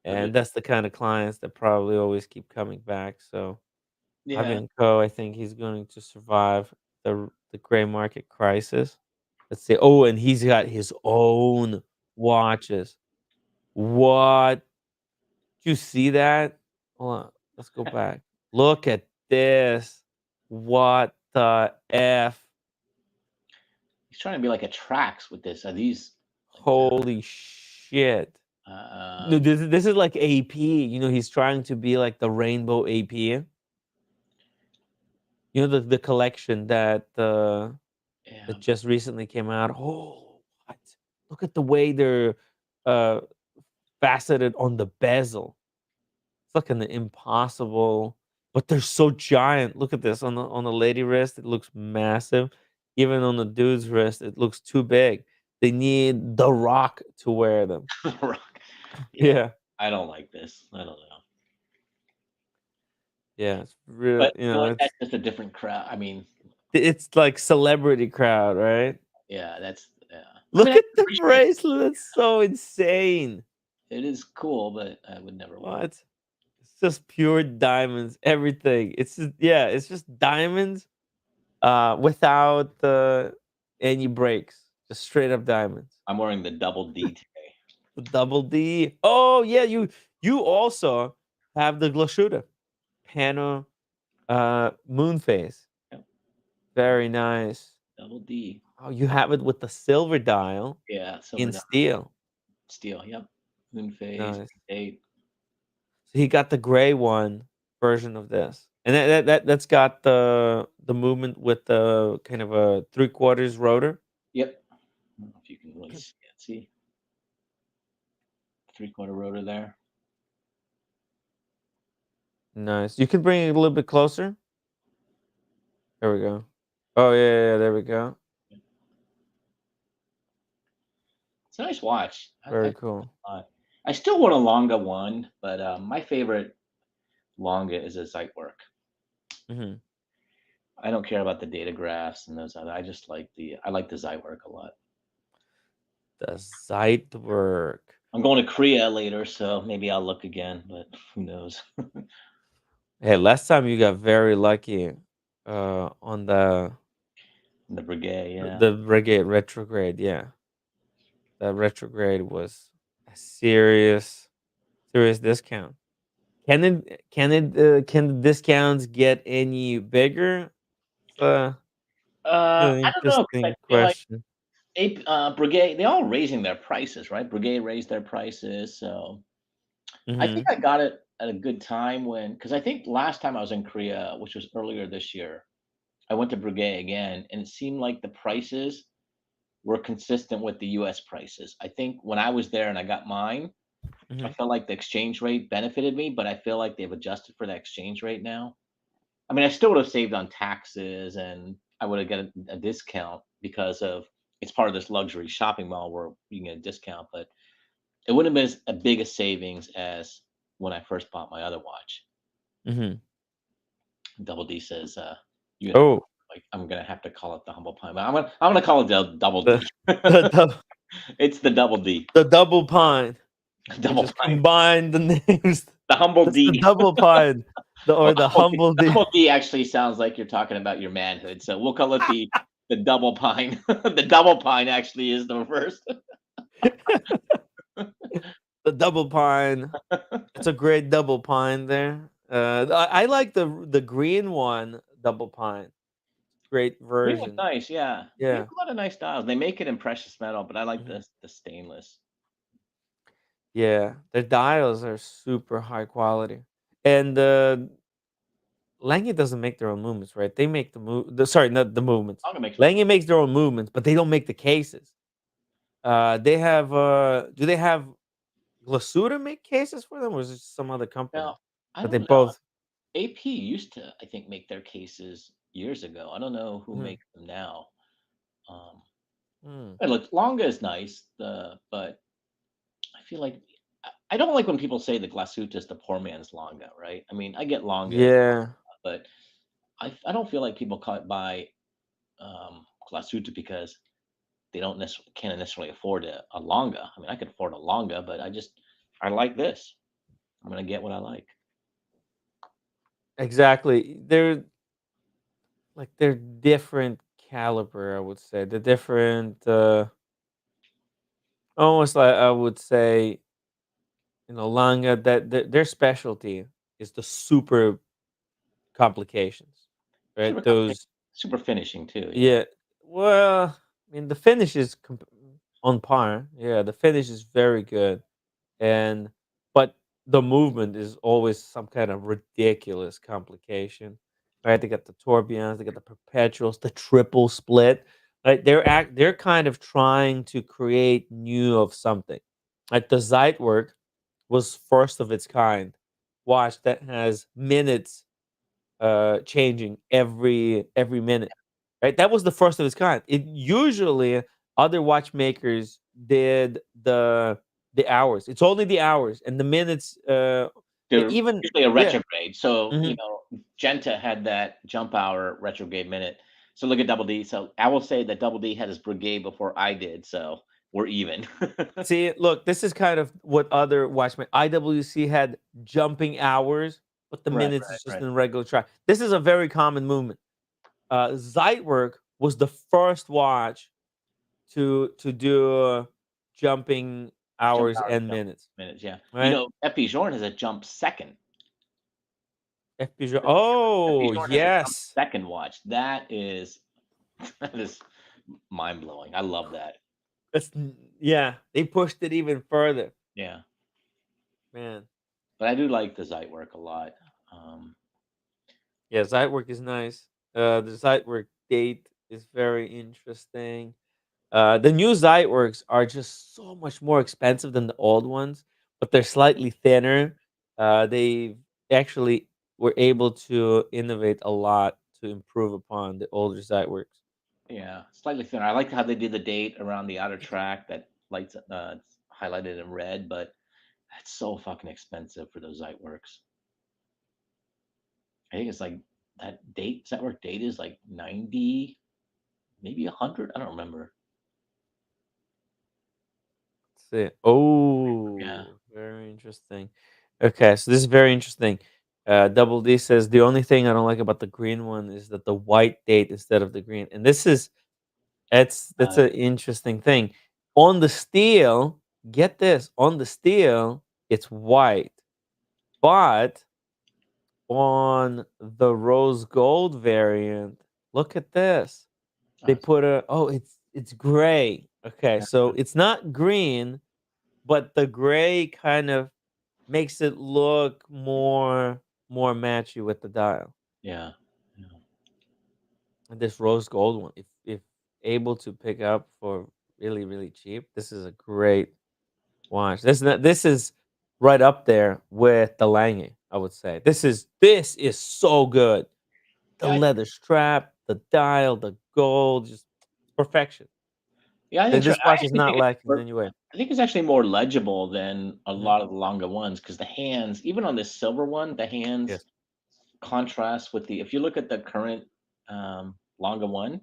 oh, do And that's the kind of clients that probably always keep coming back. So yeah. Ivan Co, I think he's going to survive the gray market crisis. Let's say, oh, and he's got his own watches. What? Did you see that? Hold on, let's go back. Look at this. What the f? He's trying to be like a Trax with this. Are these like Holy shit! No, uh this is like AP. He's trying to be like the rainbow AP. The collection that yeah. just recently came out. Oh, what? Look at the way they're uh faceted on the bezel. It's like an impossible, but they're so giant. Look at this on the lady wrist, it looks massive. Even on the dude's wrist, it looks too big. They need The Rock to wear them. Rock. Yeah. Yeah, I don't like this. I don't know. yeah, it's real. But you know what? That's just a different crowd. I mean, It's like celebrity crowd, right? yeah, that's yeah. I mean, Look I at can the appreciate it. bracelet. It's so insane. It is cool, but I would never wear it. What? It's just pure diamonds, everything. It's just diamonds, without any breaks, just straight up diamonds. I'm wearing the double D today. The double D. Oh yeah, you also have the Glashütte Pano moon phase. Yep. Very nice. Double D. Oh, you have it with the silver dial Yeah, silver in dot steel. steel. Yep. Moon phase Nice. 8. So he got the gray one version of this, and that's got the movement with the kind of a 3/4 rotor. Yep. I don't know if you can really see it. See, 3/4 rotor there. Nice. You can bring it a little bit closer. There we go. Oh yeah, there we go. It's a nice watch. I Very like cool. it a lot. I still want a Longa one, but my favorite Longa is a Zeitwerk. Hmm. I don't care about the data graphs and those other. I like the Zeitwerk a lot. The Zeitwerk. I'm going to Korea later, so maybe I'll look again, but who knows? Hey, last time you got very lucky on The Brigade, yeah. the Brigade retrograde. Yeah, that retrograde was a serious discount. Can the discounts get any bigger? Uh, an I don't know, 'cause I interesting feel like question. Brigade, they all raising their prices, right? Brigade raised their prices, so I think Hmm. I got it at a good time because I think last time I was in Korea, which was earlier this year, I went to Brigade again, and it seemed like the prices were consistent with the US prices. I think when I was there and I got mine, I Hmm. felt like the exchange rate benefited me, but I feel like they've adjusted for that exchange rate now. I mean, I still would have saved on taxes and I would have got a discount because of it's part of this luxury shopping mall where you can get a discount, but it wouldn't have been as big a savings as when I first bought my other watch. Hmm. Double D says, you had a Oh, like I'm gonna have to call it the humble pie, but I'm gonna call it the double the D. the dou- It's the double D. the double pine. We Double just pine. combined the names. The humble That's the D. double pine, Well, or the humble D. humble D actually sounds like you're talking about your manhood, so we'll call it the double pine. The double pine actually is the reverse. The double pine. It's a great double pine there. I like the green one, double pine. Great Green one's version. nice, yeah. They have Yeah, a lot of nice dials. They make it in precious metal, but I like mhm. the stainless. Yeah. The dials are super high quality, and Lange doesn't make their own movements, right? They make the move. Sorry, not the movements. Tonga makes their Lange makes their own movements, but they don't make the cases. They have. Do they have Glasuda make cases for them, or is it some other company? now. I But they don't know. both. AP used to, I think, make their cases years ago. I don't know who Mhm, makes them now. Um, mm. and look, Longa is nice, but I feel like I don't like when people say the Glasuta is the poor man's Longa, right? I mean, I get Longa, Yeah. but I don't feel like people buy Glasuta because they don't can't necessarily afford a Longa. I mean, I could afford a Longa, but I like this. I'm gonna get what I like. Exactly. They're different caliber, I would say. They're different, almost like I would say, Langa, that their specialty is the super complications, right? Super complicated, Those, super finishing too. Yeah, yeah. Well, I mean, the finish is on par. Yeah, the finish is very good. And but the movement is always some kind of ridiculous complication, right? They got the tourbillons, they got the perpetuals, the triple split. Right? They're kind of trying to create new of something. Like the Zeitwerk was first of its kind. Watch that has minutes changing every minute. Right? That was the first of its kind. It usually other watchmakers did the hours. It's only the hours and the minutes. they're Even usually a yeah. retrograde. So Mhm. Genta had that jump hour retrograde minute. So look at Double D. So I will say that Double D had his brigade before I did. So we're even. See, look, this is kind of what other watchmen IWC had jumping hours, but the Right, minutes is just right. in regular track. This is a very common movement. Zeitwerk was the first watch to do jumping Jump hours hours, and jump minutes, minutes. Yeah. right? Epi Jorn has a jump second. FPJ. Epi Oh Jorn has a jump yes, second watch. That is that is mind blowing. I love that. yeah. They pushed it even further, Yeah. man. But I do like the Zeitwerk a lot. Um, Yeah, Zeitwerk is nice. The Zeitwerk date is very interesting. The new Zeitwerks are just so much more expensive than the old ones, but they're slightly thinner. They actually were able to innovate a lot to improve upon the older Zeitwerks. yeah, slightly thinner. I like how they did the date around the outer track that lights it's highlighted in red, but that's so fucking expensive for those Zeitwerks. I think it's like that date Zeitwerk date is like 90, maybe 100. I don't remember. See. Yeah. Oh, very interesting. Okay, so this is very interesting. Double D says the only thing I don't like about the green one is that the white date instead of the green, and this is that's Uh, an interesting thing. On the steel, get this, on the steel, it's white, but on the rose gold variant, look at this. They that's- put a it's gray. Okay, so it's not green, but the gray kind of makes it look more matchy with the dial. yeah. Yeah. And this rose gold one, if able to pick up for really cheap, this is a great watch. This is right up there with the Lange, I would say. This is so good. The Yeah, leather strap, the dial, the gold, just perfection. yeah, I think Like, so. this watch I is actually not think it's lacking in any way. I think it's actually more legible than a Mhm. lot of the longer ones because the hands, even on this silver one, the hands Yes. contrast with the. If you look at the current longer one,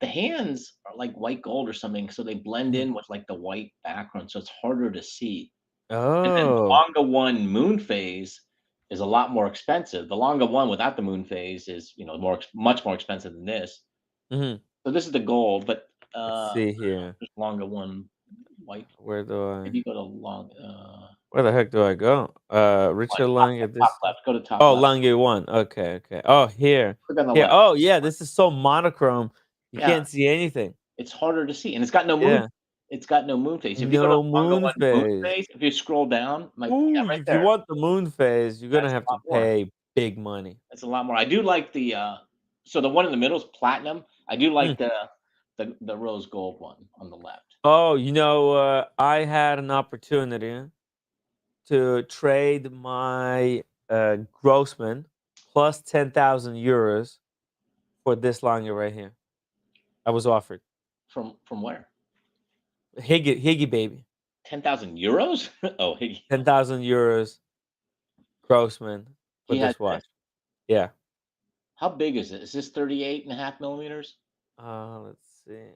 the hands are like white gold or something, so they blend Mhm. in with like the white background, so it's harder to see. And then the Oh. longer one moon phase is a lot more expensive. The longer one without the moon phase is, much more expensive than this. Mhm. So this is the gold, but Let's see I don't know, here. there's longer one white. Where do I Maybe go to long. where the heck do I go? Like Richard top Lange, left, top this left. Go to top oh, left. Lange 1. Okay, okay. Oh, here. Click on the Here. left. Oh, yeah, this is so monochrome. You Yeah, can't see anything. it's harder to see, and it's got no moon. Yeah. It's got no moon phase. If you go to No longer moon one moon phase. phase, if you scroll down, like yeah, Ooh, right if you there, want the moon phase, you're gonna that's have a to lot more. pay big money. That's a lot more. I do like the so the one in the middle is platinum. I do Mm. like the rose gold one on the left. Oh, I had an opportunity to trade my Grossman plus 10,000 euros for this Lange right here. I was offered. From where? Higgy baby. 10,000 euros? Oh, he 10,000 euros Grossman for he has this this. watch. Yeah. How big is it? Is this 38.5 millimeters? Let's see.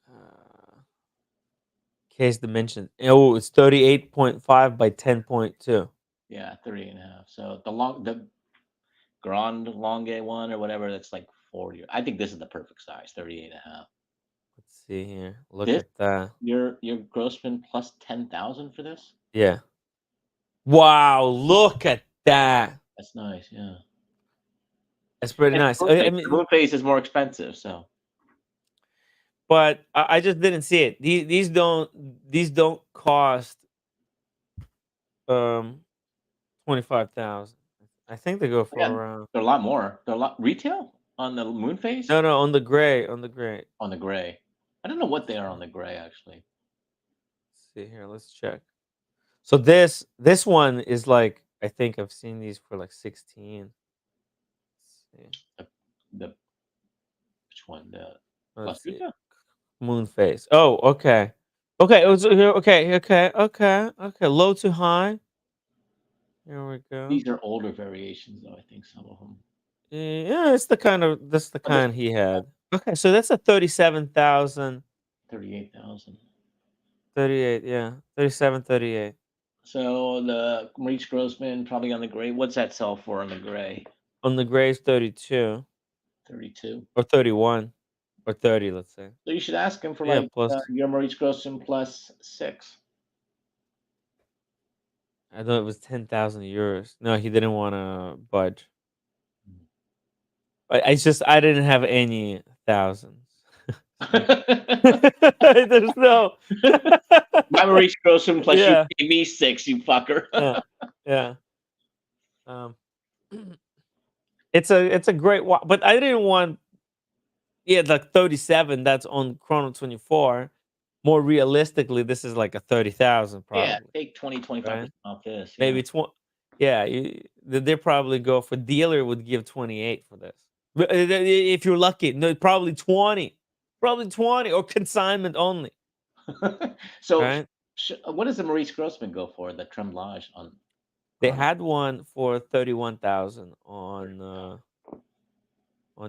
Uh, case dimension. Oh, it's 38.5 by 10.2. Yeah, 38 and a half. So the Grand Longue one or whatever, that's like 40. I think this is the perfect size, 38 and a half. Let's see here. Look This at that. your Grossman plus 10,000 for this? Yeah. Wow, look at that. That's nice, yeah. That's pretty And nice. I the mean, moon phase is more expensive, so but I just didn't see it. These don't cost um 25,000. I think they go for yeah, around. they're a lot more. They're a lot retail on the moon phase? No, no, on the gray, on the gray. On the gray. I don't know what they are Let's on the gray actually. see here. Let's check. So this one is like, I think I've seen these for like 16. Let's see. The which one? The Las Let's see. Vita? Moon phase. Oh, okay. Okay, it was here. Okay, okay, okay, okay. Low to high. Here we go. These are older variations though, I think some of them. Yeah, that's the Oh, this kind he had. Okay, so that's a 37,000 38,000. 38. Yeah, 37, 38. So the Maurice Grossman probably on the gray. What's that sell for on the gray? On the gray is 32 32. or 31 or 30, let's say. So you should ask him for Yeah, like plus. your Maurice Grossman plus 6. I thought it was 10,000 euros. No, he didn't want to budge. I didn't have any thousands. There's no. My Maurice Grossman plus you Yeah, pay me 6, you fucker. yeah, yeah. Um, it's a great watch, but I didn't want. Yeah, like 37. That's on Chrono 24. More realistically, this is like a 30,000 Yeah, probably, take 20-25% right? off this, yeah. Maybe 20. Yeah, they probably go for dealer would give 28 for this. If you're lucky, no, probably 20, or consignment only, So, right? what does the Maurice Grossman go for, the Tremblage on They Chrono? had one for 31,000 on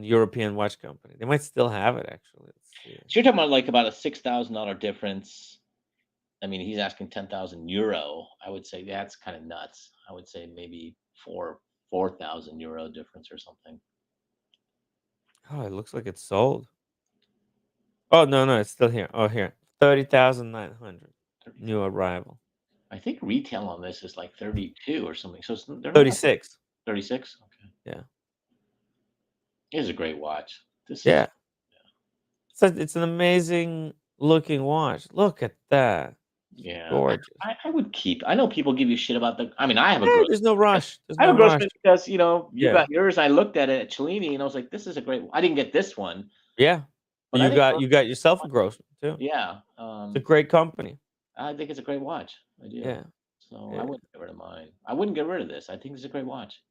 European Watch Company. They might still have it actually. Let's see. So you're talking about, like, about a $6,000 difference. I mean, he's asking 10,000 euro. I would say that's kinda nuts. I would say maybe 4,000 euro difference or something. Oh, it looks like it's sold. Oh no, no, it's still here. Oh, here, 30,900. 30,000. New arrival. I think retail on this is like 32 or something, so they're not 36. 36? Okay. Yeah, It is a great watch. This is yeah. So it's an amazing looking watch. Look at that. It's Yeah, gorgeous. I would keep. I know people give you shit about the. I mean, I have a Yeah, Grossman. there's no rush. There's I have no a rush. Grossman because you Yeah, got yours. I looked at it at Cellini and I was like, this is a great. I didn't get this one, yeah. but I You think got Grossman, you got yourself a Grossman too. yeah, It's a great company. I think it's a great watch. I do. Yeah, So I yeah. wouldn't get rid of mine. I wouldn't get rid of this. I think it's a great watch,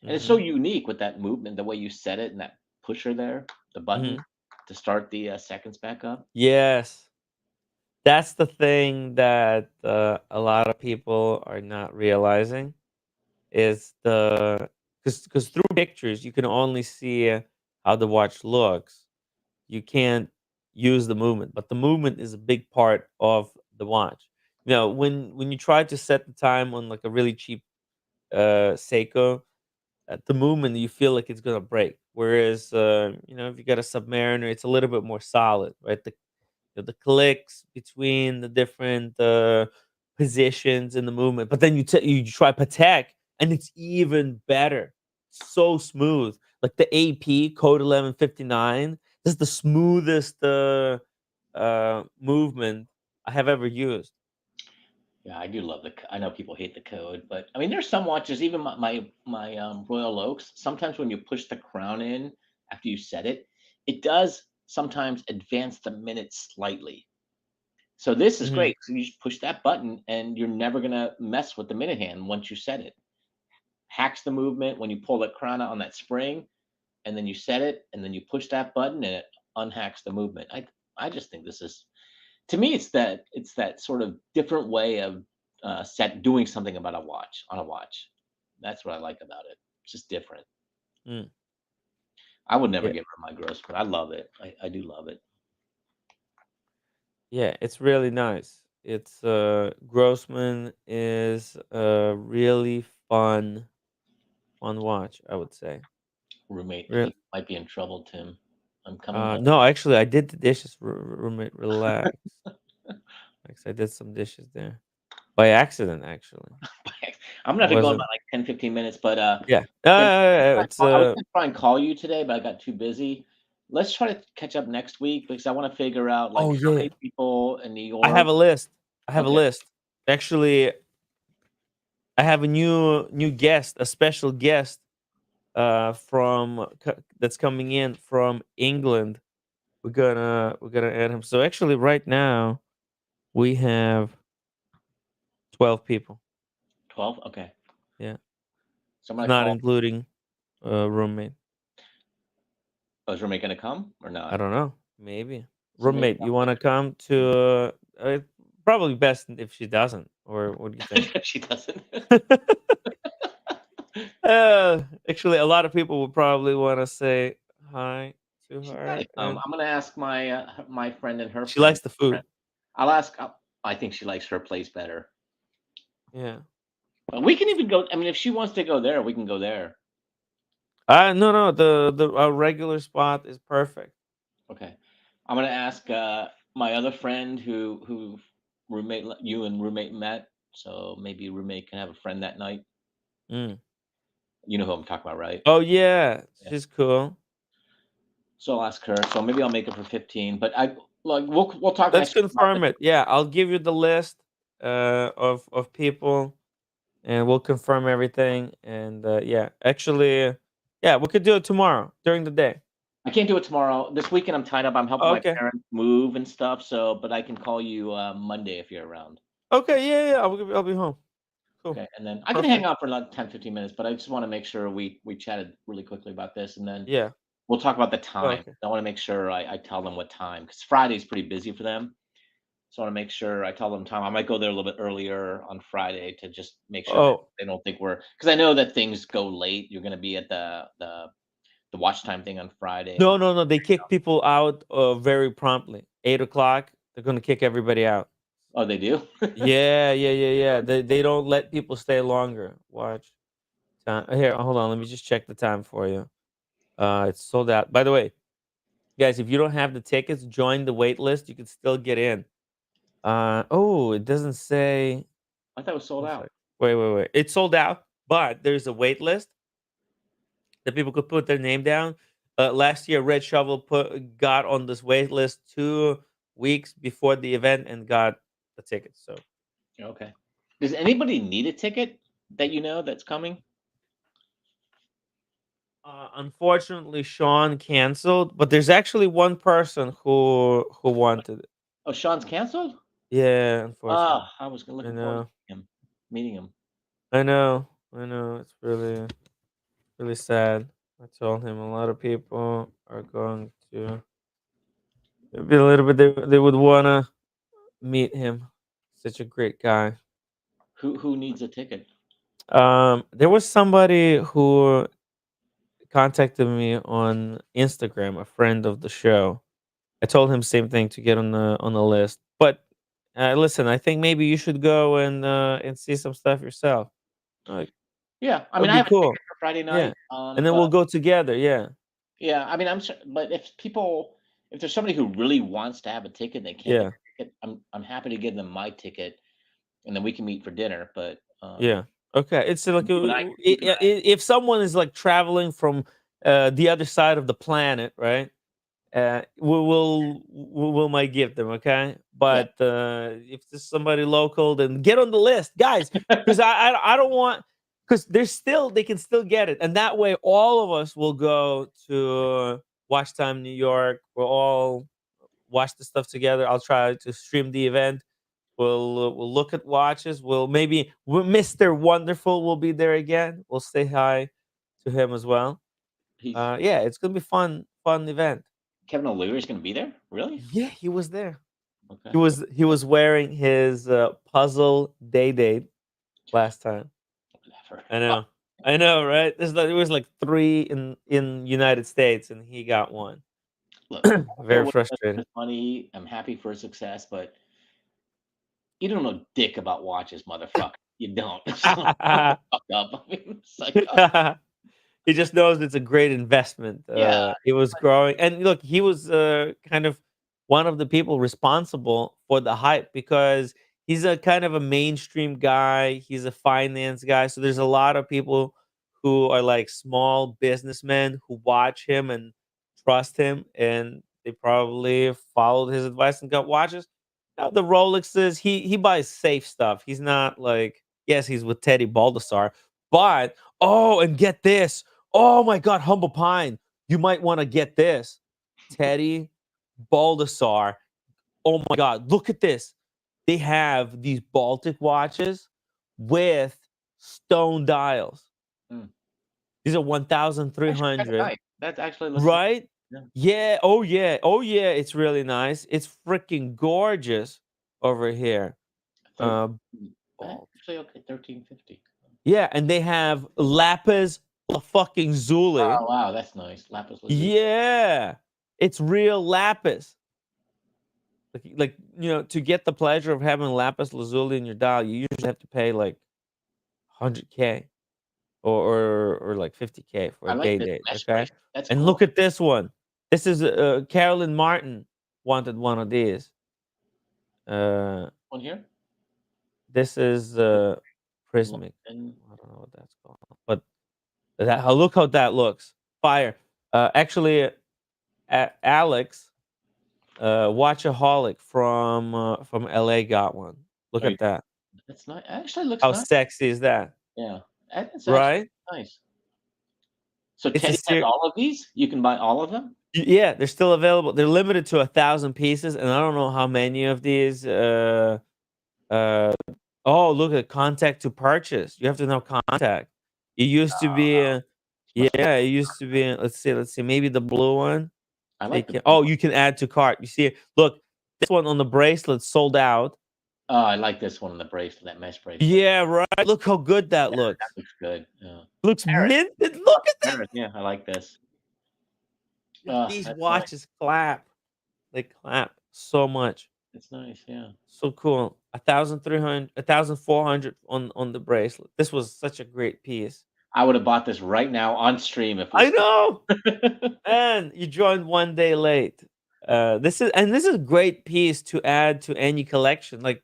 and it's so Mhm, unique with that movement, the way you set it and that pusher there, the button mhm. to start the seconds back up. Yes, that's the thing that a lot of people are not realizing is because through pictures you can only see how the watch looks. You can't use the movement, but the movement is a big part of the watch. When you try to set the time on like a really cheap Seiko, at the movement you feel like it's gonna break. Whereas if you got a Submariner, it's a little bit more solid, right? The clicks between the different positions in the movement. But then you try Patek, and it's even better. So smooth, like the AP Code 1159. This is the smoothest movement I have ever used. Yeah, I do love I know people hate the code, but I mean, there's some watches, even my Royal Oaks. Sometimes when you push the crown in after you set it, it does sometimes advance the minute slightly. So this is Hmm. great. So you just push that button, and you're never gonna mess with the minute hand once you set it. Hacks the movement when you pull the crown out on that spring, and then you set it, and then you push that button, and it unhacks the movement. I just think this is, to me, it's that sort of different way of set doing something about a watch on a watch. That's what I like about it. It's just different. Mm, I would never yeah, get rid of my gross, but I love it. I do love it. yeah, it's really nice. It's Grossman is a really fun watch, I would say. Roommate, I Real think might be in trouble, Tim. I'm coming home. No, actually, I did the dishes. Roommate, relax. I did some dishes there by accident. Actually, I'm it gonna have to go in wasn't. about like 10, 15 minutes, but Yeah. Tim, It's I was gonna try and call you today, but I got too busy. Let's try to catch up next week because I want to figure out like Oh how yeah, many people in New I have York. a list. I have a Okay. list. Actually, I have a new guest, a special guest, that's coming in from England. We're gonna add him. So actually, right now we have 12 people. 12. Okay. Yeah, So I'm it's gonna not call. including roommate. Oh, is roommate gonna come or I not? don't know. Maybe. So maybe Roommate, you wanna come to probably best if she doesn't, or what do you think? if she doesn't. Actually, a lot of people would probably wanna say hi to She's gotta her, come. and I'm gonna ask my friend and her she friend. likes the food. I'll ask. I think she likes her place better. Yeah. But we can even go. I mean, if she wants to go there, we can go there. No, no, the our regular spot is perfect. Okay. I'm gonna ask my other friend who roommate you and roommate met. So maybe roommate can have a friend that night. Mm. You know who I'm talking about, right? Oh, yeah, Yeah. she's cool. So I'll ask her. So maybe I'll make it for 15. But we'll talk Let's next week about confirm it. Yeah, I'll give you the list of people, and we'll confirm everything. And yeah, actually, yeah, we could do it tomorrow during the day. I can't do it tomorrow. This weekend I'm tied up. I'm helping my Okay. parents move and stuff. So, but I can call you Monday if you're around. Okay. Yeah. Yeah. I'll be home. Cool. Okay, and then I can hang Perfect. out for like 10, 15 minutes, but I just want to make sure we chatted really quickly about this, and then Yeah. we'll talk about the Oh, time. okay. I want to make sure I tell them what time because Friday's pretty busy for them. So I want to make sure I tell them time. I might go there a little bit earlier on Friday to just make sure that Oh they don't think we're because I know that things go late. You're going to be at the watch time thing on Friday. no, no, no. They kick people out very promptly. 8 o'clock. They're gonna kick everybody out. Oh, they do. Yeah. Yeah. Yeah. Yeah. They don't let people stay longer. Watch time. Here, hold on. Let me just check the time for you. It's sold out. By the way, guys, if you don't have the tickets, join the wait list. You can still get in. Oh, it doesn't say. I thought it was sold One out. sec. Wait, wait, wait. It's sold out, but there's a wait list that people could put their name down. Last year, Red Shovel got on this wait list 2 weeks before the event and got the tickets. So Okay. Does anybody need a ticket that you know that's coming? unfortunately, Sean canceled, but there's actually one person who wanted it. Oh, Sean's canceled. Yeah, unfortunately. Ah, I was I looking forward to know. meeting him. I know. I know. It's really sad. I told him a lot of people are going to be a little bit. They would wanna meet him. Such a great guy. Who needs a ticket? There was somebody who contacted me on Instagram, a friend of the show. I told him same thing to get on the list. But listen, I think maybe you should go and see some stuff yourself. Like Yeah, I that mean, would I be have a ticket cool. for Friday Yeah, night. and then But we'll go together. Yeah, yeah, I mean, I'm sure. But if there's somebody who really wants to have a ticket, and they can't get yeah, a ticket. I'm happy to give them my ticket, and then we can meet for dinner. But yeah. Okay, it's like you and I, you and I, if someone is like traveling from the other side of the planet, right? We will might give them, okay? yeah. But if there's somebody local, then get on the list, guys, because I don't want because they can still get it, and that way all of us will go to Watch Time New York. We'll all watch the stuff together. I'll try to stream the event. We'll look at watches. Mr. Wonderful will be there again. We'll say hi to him as well. He's Yeah, it's gonna be fun event. Kevin O'Leary's going to be there. Really? Yeah, he was there. Okay. He was wearing his puzzle day date last time. Whatever. I know. I know, right? There was like 3 in United States and he got one. Look, I don't care Very what he does with frustrating. his money. I'm happy for his success, but you don't know dick about watches, motherfucker. You don't. So shut the fuck up. I mean, it's like, He just knows it's a great investment. yeah, It was growing, and look, he was kind of one of the people responsible for the hype because he's a kind of a mainstream guy. He's a finance guy, so there's a lot of people who are like small businessmen who watch him and trust him, and they probably followed his advice and got watches. Now the Rolexes, he buys safe stuff. He's not like yes, he's with Teddy Baldessar, but oh, and get this. Oh my God, Humble Pine. You might want to get this. Teddy Baldessar. Oh my God, look at this. They have these Baltic watches with stone dials. mm. These are Actually, kind of 1,300, nice. That actually looks nice. right? Yeah. Yeah. Oh yeah. Oh yeah. It's really nice. It's freaking gorgeous over here. Thir- Uh, Balt- Actually, okay, 1350. yeah, and they have lapis fucking Zuli. Oh wow, that's nice. Lapis lazuli. Yeah, it's real lapis. Like to get the pleasure of having lapis lazuli in your dial, you usually have to pay like 100K or like 50K for I a like day this date. mesh Okay, bracelet. That's and cool. look at this one. This is Carolyn Martin wanted one of these. Uh, One here. this is Prismic. And I don't know what that's called, but look how that looks. Fire. Actually, Alex, watchaholic from LA got one. Look Are you, at that. that's nice. Actually, looks How nice. sexy is that? Yeah, it's actually Right? nice. So It's a Teddy has all of these. You can buy all of them. yeah, they're still available. They're limited to 1,000 pieces, and I don't know how many of these. Uh, oh, look at contact to purchase. You have to know contact. It used to be, Must be. yeah, it used to be. Let's see, maybe the blue one. I like Take the it. blue Oh, one. you can add to cart. You see, look, this one on the bracelet sold out. Oh, I like this one, the bracelet, that mesh bracelet. Yeah, right. Look how good that Yeah, that looks. looks good. Yeah. Looks Paris, minted. Look at that. Paris. Yeah, I like this. These That's nice. watches clap. They clap so much. It's nice. Yeah. So cool. 1,300, 1,400 on the bracelet. This was such a great piece. I would have bought this right now on stream if we I still. know. And you joined one day late. This is a great piece to add to any collection. Like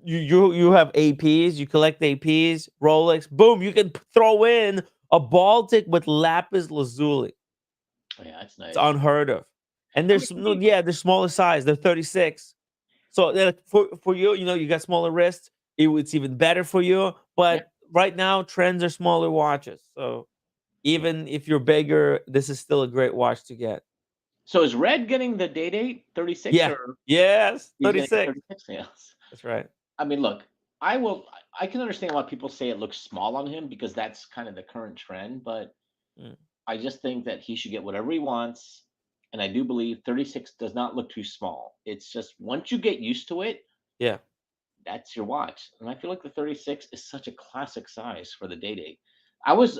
you have APs, you collect APs, Rolex, boom, you can throw in a Baltic with lapis lazuli. Yeah, that's It's nice. unheard of. And I mean, there's no, yeah, they're smaller size. They're 36. So for you, you got smaller wrists. It's even better for you. yeah. But right now, trends are smaller watches. So Yeah. even if you're bigger, this is still a great watch to get. So is Red getting the date 36 Yeah. or Yes. he's getting 36. 36? Yes. That's right. I mean, look, I will. I can understand why people say it looks small on him because that's kind of the current trend. But Mm. I just think that he should get whatever he wants, and I do believe 36 does not look too small. It's just once you get used to it, Yeah. that's your watch. And I feel like the 36 is such a classic size for the day date. I was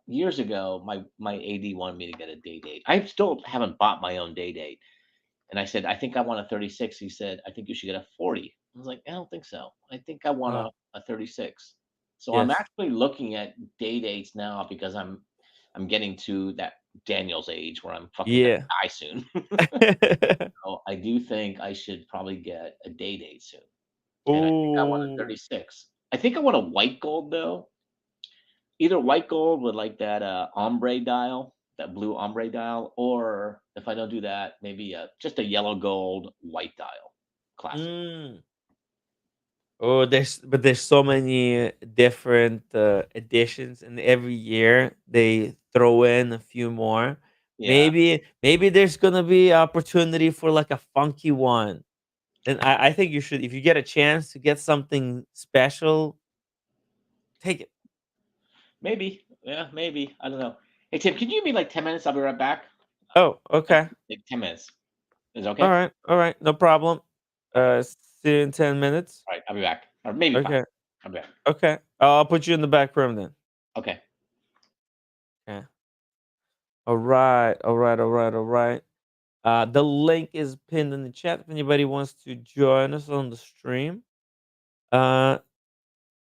years ago, my AD wanted me to get a day date. I still haven't bought my own day date. And I said, I think I want a 36. He said, I think you should get a 40. I was like, I don't think so. I think I want Oh, a 36. So I'm yes. actually looking at day dates now because I'm getting to that Daniel's age where I'm fucking gonna Yeah. die soon. So I do think I should probably get a day date soon. And I think I want a Oh. 36. I think I want a white gold though. Either white gold with like that ombre dial, that blue ombre dial, or if I don't do that, maybe just a yellow gold white dial. Classic. Mm. Oh, there's so many different editions, and every year they throw in a few more. Yeah. Maybe there's gonna be opportunity for like a funky one. And I think you should, if you get a chance to get something special, take it. Maybe. Yeah, maybe. I don't know. Hey Tim, can you give me like 10 minutes? I'll be right back. Oh, Like, okay. like 10 minutes. Is it All okay? right, all right, no problem. See you in 10 minutes. All right, I'll be back. Or maybe five. Okay, I'll be back. okay. I'll put you in the back room then. Okay. Okay. All right, all right, all right, all right. The link is pinned in the chat if anybody wants to join us on the stream. Uh,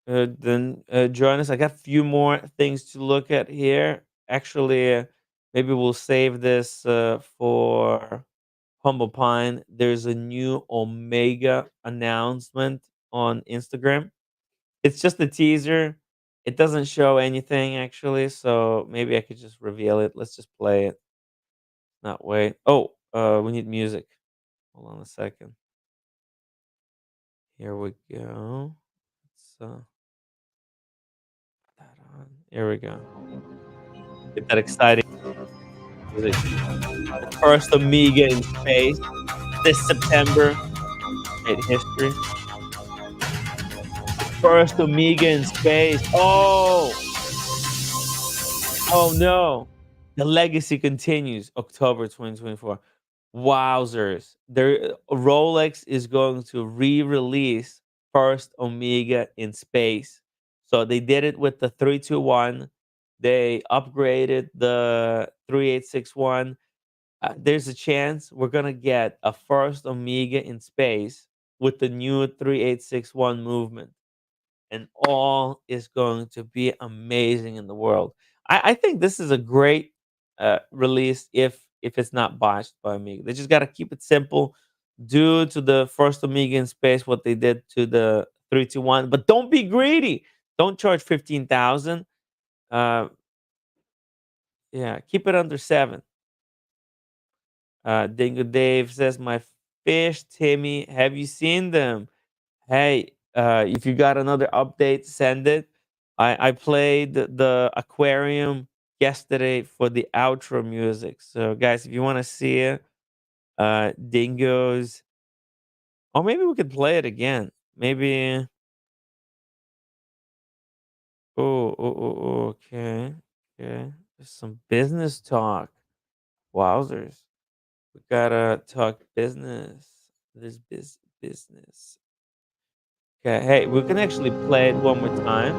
then join us. I got a few more things to look at here. Actually, maybe we'll save this for Humble Pine. There's a new Omega announcement on Instagram. It's just a teaser. It doesn't show anything actually, so maybe I could just reveal it. Let's just play it. Not wait. Oh, we need music. Hold on a second. Here we go. Let's put that on. Here we go. Get that exciting music. The first Amiga in space this September made history. The first Amiga in space. Oh no. The legacy continues October 2024. Wowzers. Rolex is going to re-release first Omega in space. So they did it with the 321. They upgraded the 3861. There's a chance we're going to get a first Omega in space with the new 3861 movement, and all is going to be amazing in the world. I think this is a great release if it's not botched by Amiga. They just got to keep it simple. Do to the first Amiga in space what they did to the 321, but don't be greedy. Don't charge 15,000. Uh, yeah, keep it under 7. Dingo Dave says, "My fish, Timmy. Have you seen them? Hey, if you got another update, send it. I played the aquarium yesterday for the outro music. So, guys, if you want to see it, dingoes, or maybe we could play it again. Maybe. Okay, okay. There's some business talk. Wowzers, we gotta talk business. There's business. Okay, hey, we can actually play it one more time.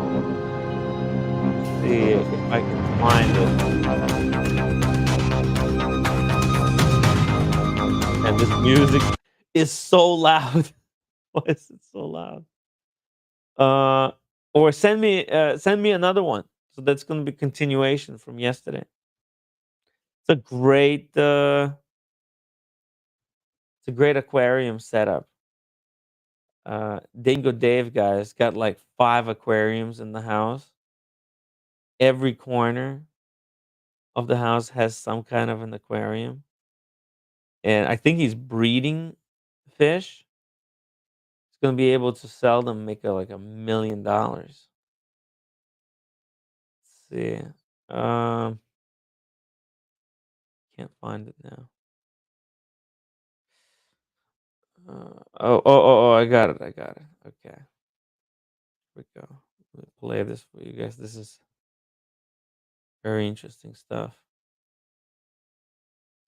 See if I can find it. And this music is so loud. Why is it so loud? Or send me another one. So that's gonna be continuation from yesterday. It's a great aquarium setup. Dingo Dave guys got like 5 aquariums in the house. Every corner of the house has some kind of an aquarium. And I think he's breeding fish. He's gonna be able to sell them, make like $1 million. Let's see. Um, can't find it now. I got it. I got it. Okay. Here we go. Let me play this for you guys. This is very interesting stuff.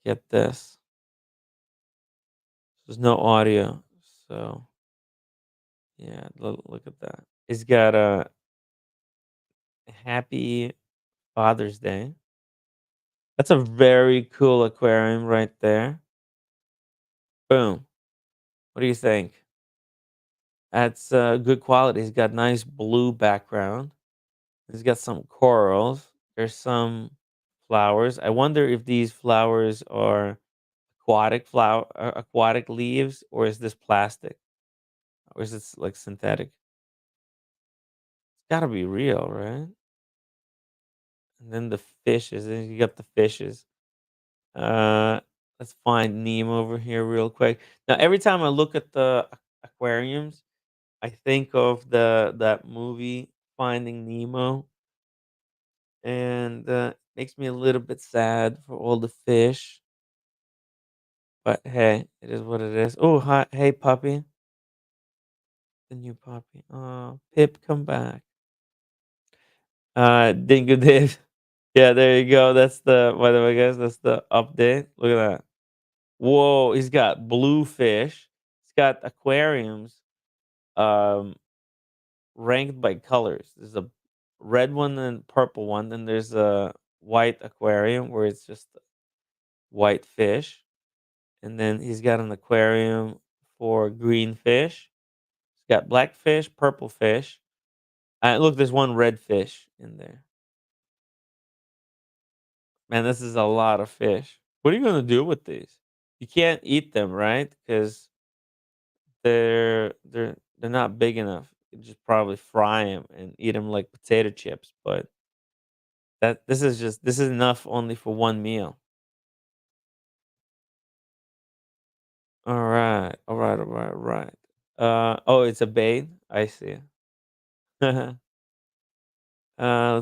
Get this. There's no audio. So yeah, look at that. It's got a happy Father's Day. That's a very cool aquarium right there. Boom. What do you think? That's good quality. It's got nice blue background. It's got some corals. There's some flowers. I wonder if these flowers are aquatic leaves, or is this plastic, or is this like synthetic? It's got to be real, right? And then the fishes. Then you got the fishes. Uh, let's find Nemo over here real quick. Now, every time I look at the aquariums, I think of that movie Finding Nemo, and makes me a little bit sad for all the fish. But hey, it is what it is. Oh, hi, hey puppy, the new puppy. Oh, Pip, come back. Dingo Dave. Yeah, there you go. That's the, by the way, guys, that's the update. Look at that. Whoa, he's got blue fish. He's got aquariums um ranked by colors. There's a red one and purple one. Then there's a white aquarium where it's just white fish. And then he's got an aquarium for green fish. He's got black fish, purple fish. Look, there's one red fish in there. Man, this is a lot of fish. What are you gonna do with these? You can't eat them, right? Because they're not big enough. You just probably fry them and eat them like potato chips. But this is enough only for one meal. All right. Oh, it's a bait. I see. Let's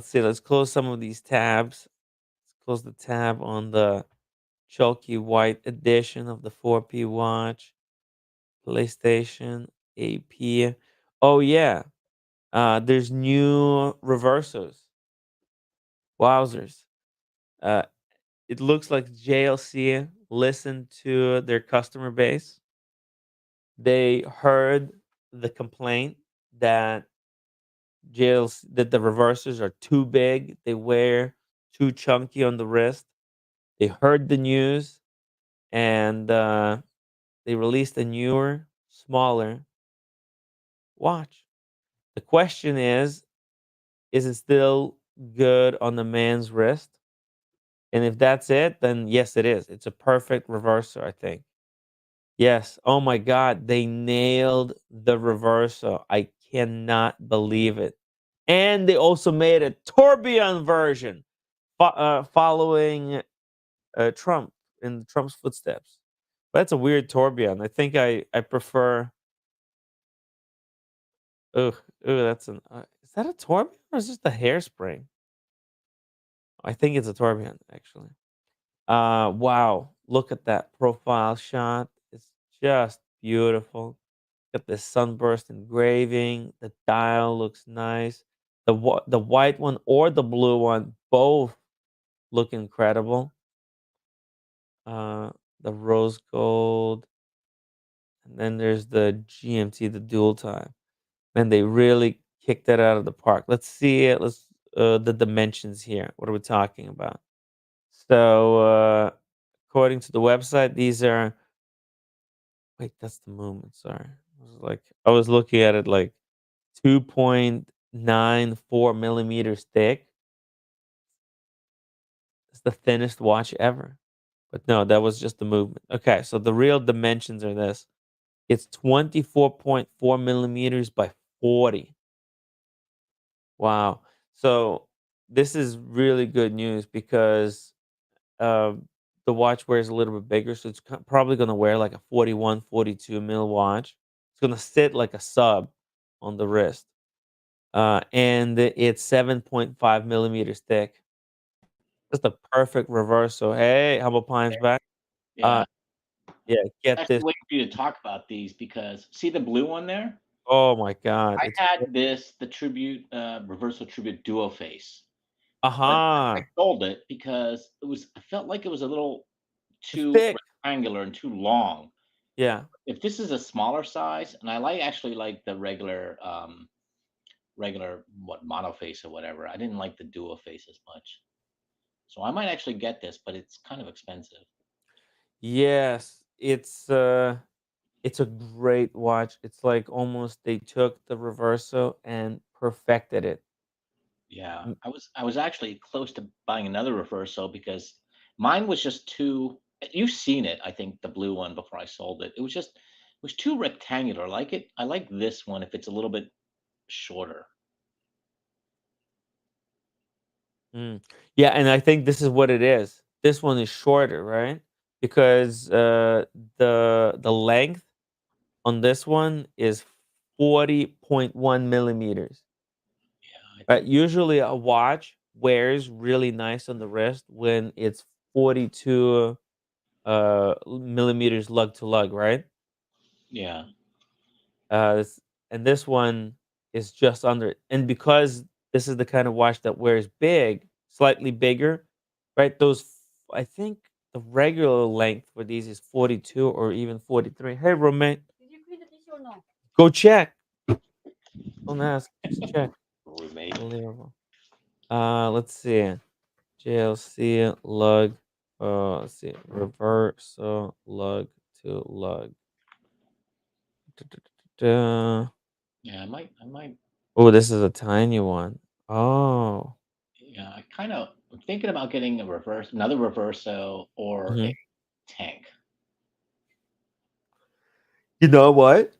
see. Let's close some of these tabs. Let's close the tab on the chalky white edition of the 4P watch. PlayStation AP. Oh yeah. There's new reversers. Wowzers. Uh, it looks like JLC listened to their customer base. They heard the complaint that that the reversers are too big. They wear too chunky on the wrist. They heard the news, and they released a newer, smaller watch. The question is it still good on the man's wrist? And if that's it, then yes, it is. It's a perfect reverser, I think. Yes. Oh my God, they nailed the reversal. I cannot believe it. And they also made a tourbillon version, following Trump in Trump's footsteps. But that's a weird tourbillon. I think I prefer. Ugh, ugh, that's an. Is that a tourbillon or is this the hairspring? I think it's a tourbillon actually. Wow, look at that profile shot. It's just beautiful. Got this sunburst engraving. The dial looks nice. The white one or the blue one both look incredible. Uh, the rose gold, and then there's the GMT, the dual time. And they really kicked that out of the park. Let's see it. Let's the dimensions here. What are we talking about? So, according to the website, these are. Wait, that's the movement. Sorry, I was looking at it like 2.94 millimeters thick. It's the thinnest watch ever. But no, that was just the movement. Okay, so the real dimensions are this. It's 24.4 millimeters by 40. Wow. So this is really good news because um, the watch wears a little bit bigger. So it's probably going to wear like a 41, 42 mil watch. It's going to sit like a sub on the wrist. And it's 7.5 millimeters thick. Just a perfect reversal. Hey, Humble Pine's back. Uh, Yeah. yeah, get Actually this. waiting for you to talk about these because see the blue one there? Oh my God, I it's had this, the tribute, reversal tribute duo face, but I aha, sold it because I felt like it was a little it's too thick. rectangular and too long. Yeah. If this is a smaller size, and I actually like the regular what mono face or whatever. I didn't like the duo face as much, so I might actually get this, but it's kind of expensive. Yes, it's a great watch. It's like almost they took the reverso and perfected it. Yeah, Mm, I was actually close to buying another reverso because mine was just too. You've seen it, I think, the blue one before I sold it. It was too rectangular. I like this one if it's a little bit shorter. mm. Yeah, and I think this is what it is. This one is shorter, right? Because the length on this one is 40.1 millimeters. Yeah, I Right? think. Usually a watch wears really nice on the wrist when it's 42 millimeters lug to lug, right? Yeah, This, and this one is just under it. And because this is the kind of watch that wears big, slightly bigger, right? I think the regular length for these is 42 or even 43. Hey, roommate, go check. Don't ask, just check. roommate. Unbelievable. Let's see. JLC lug. Let's see. Reversal lug to lug. Yeah, I might. Oh, this is a tiny one. Oh. Yeah, I'm thinking about getting another reverso or a Mhm. tank. You know what?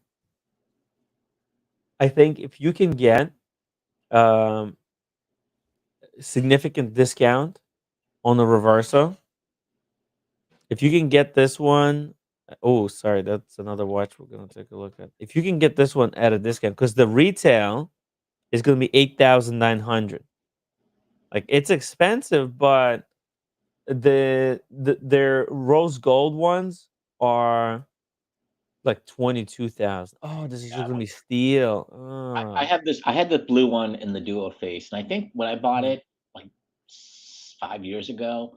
I think if you can get um significant discount on the Reverso, if you can get this one, oh, sorry, that's another watch we're gonna take a look at. If you can get this one at a discount, because the retail is gonna be 8,900. Like it's expensive, but their rose gold ones are like 22,000. Oh, this is just gonna be steel. I have this. I had the blue one in the duo face, and I think when I bought Mhm. it like 5 years ago,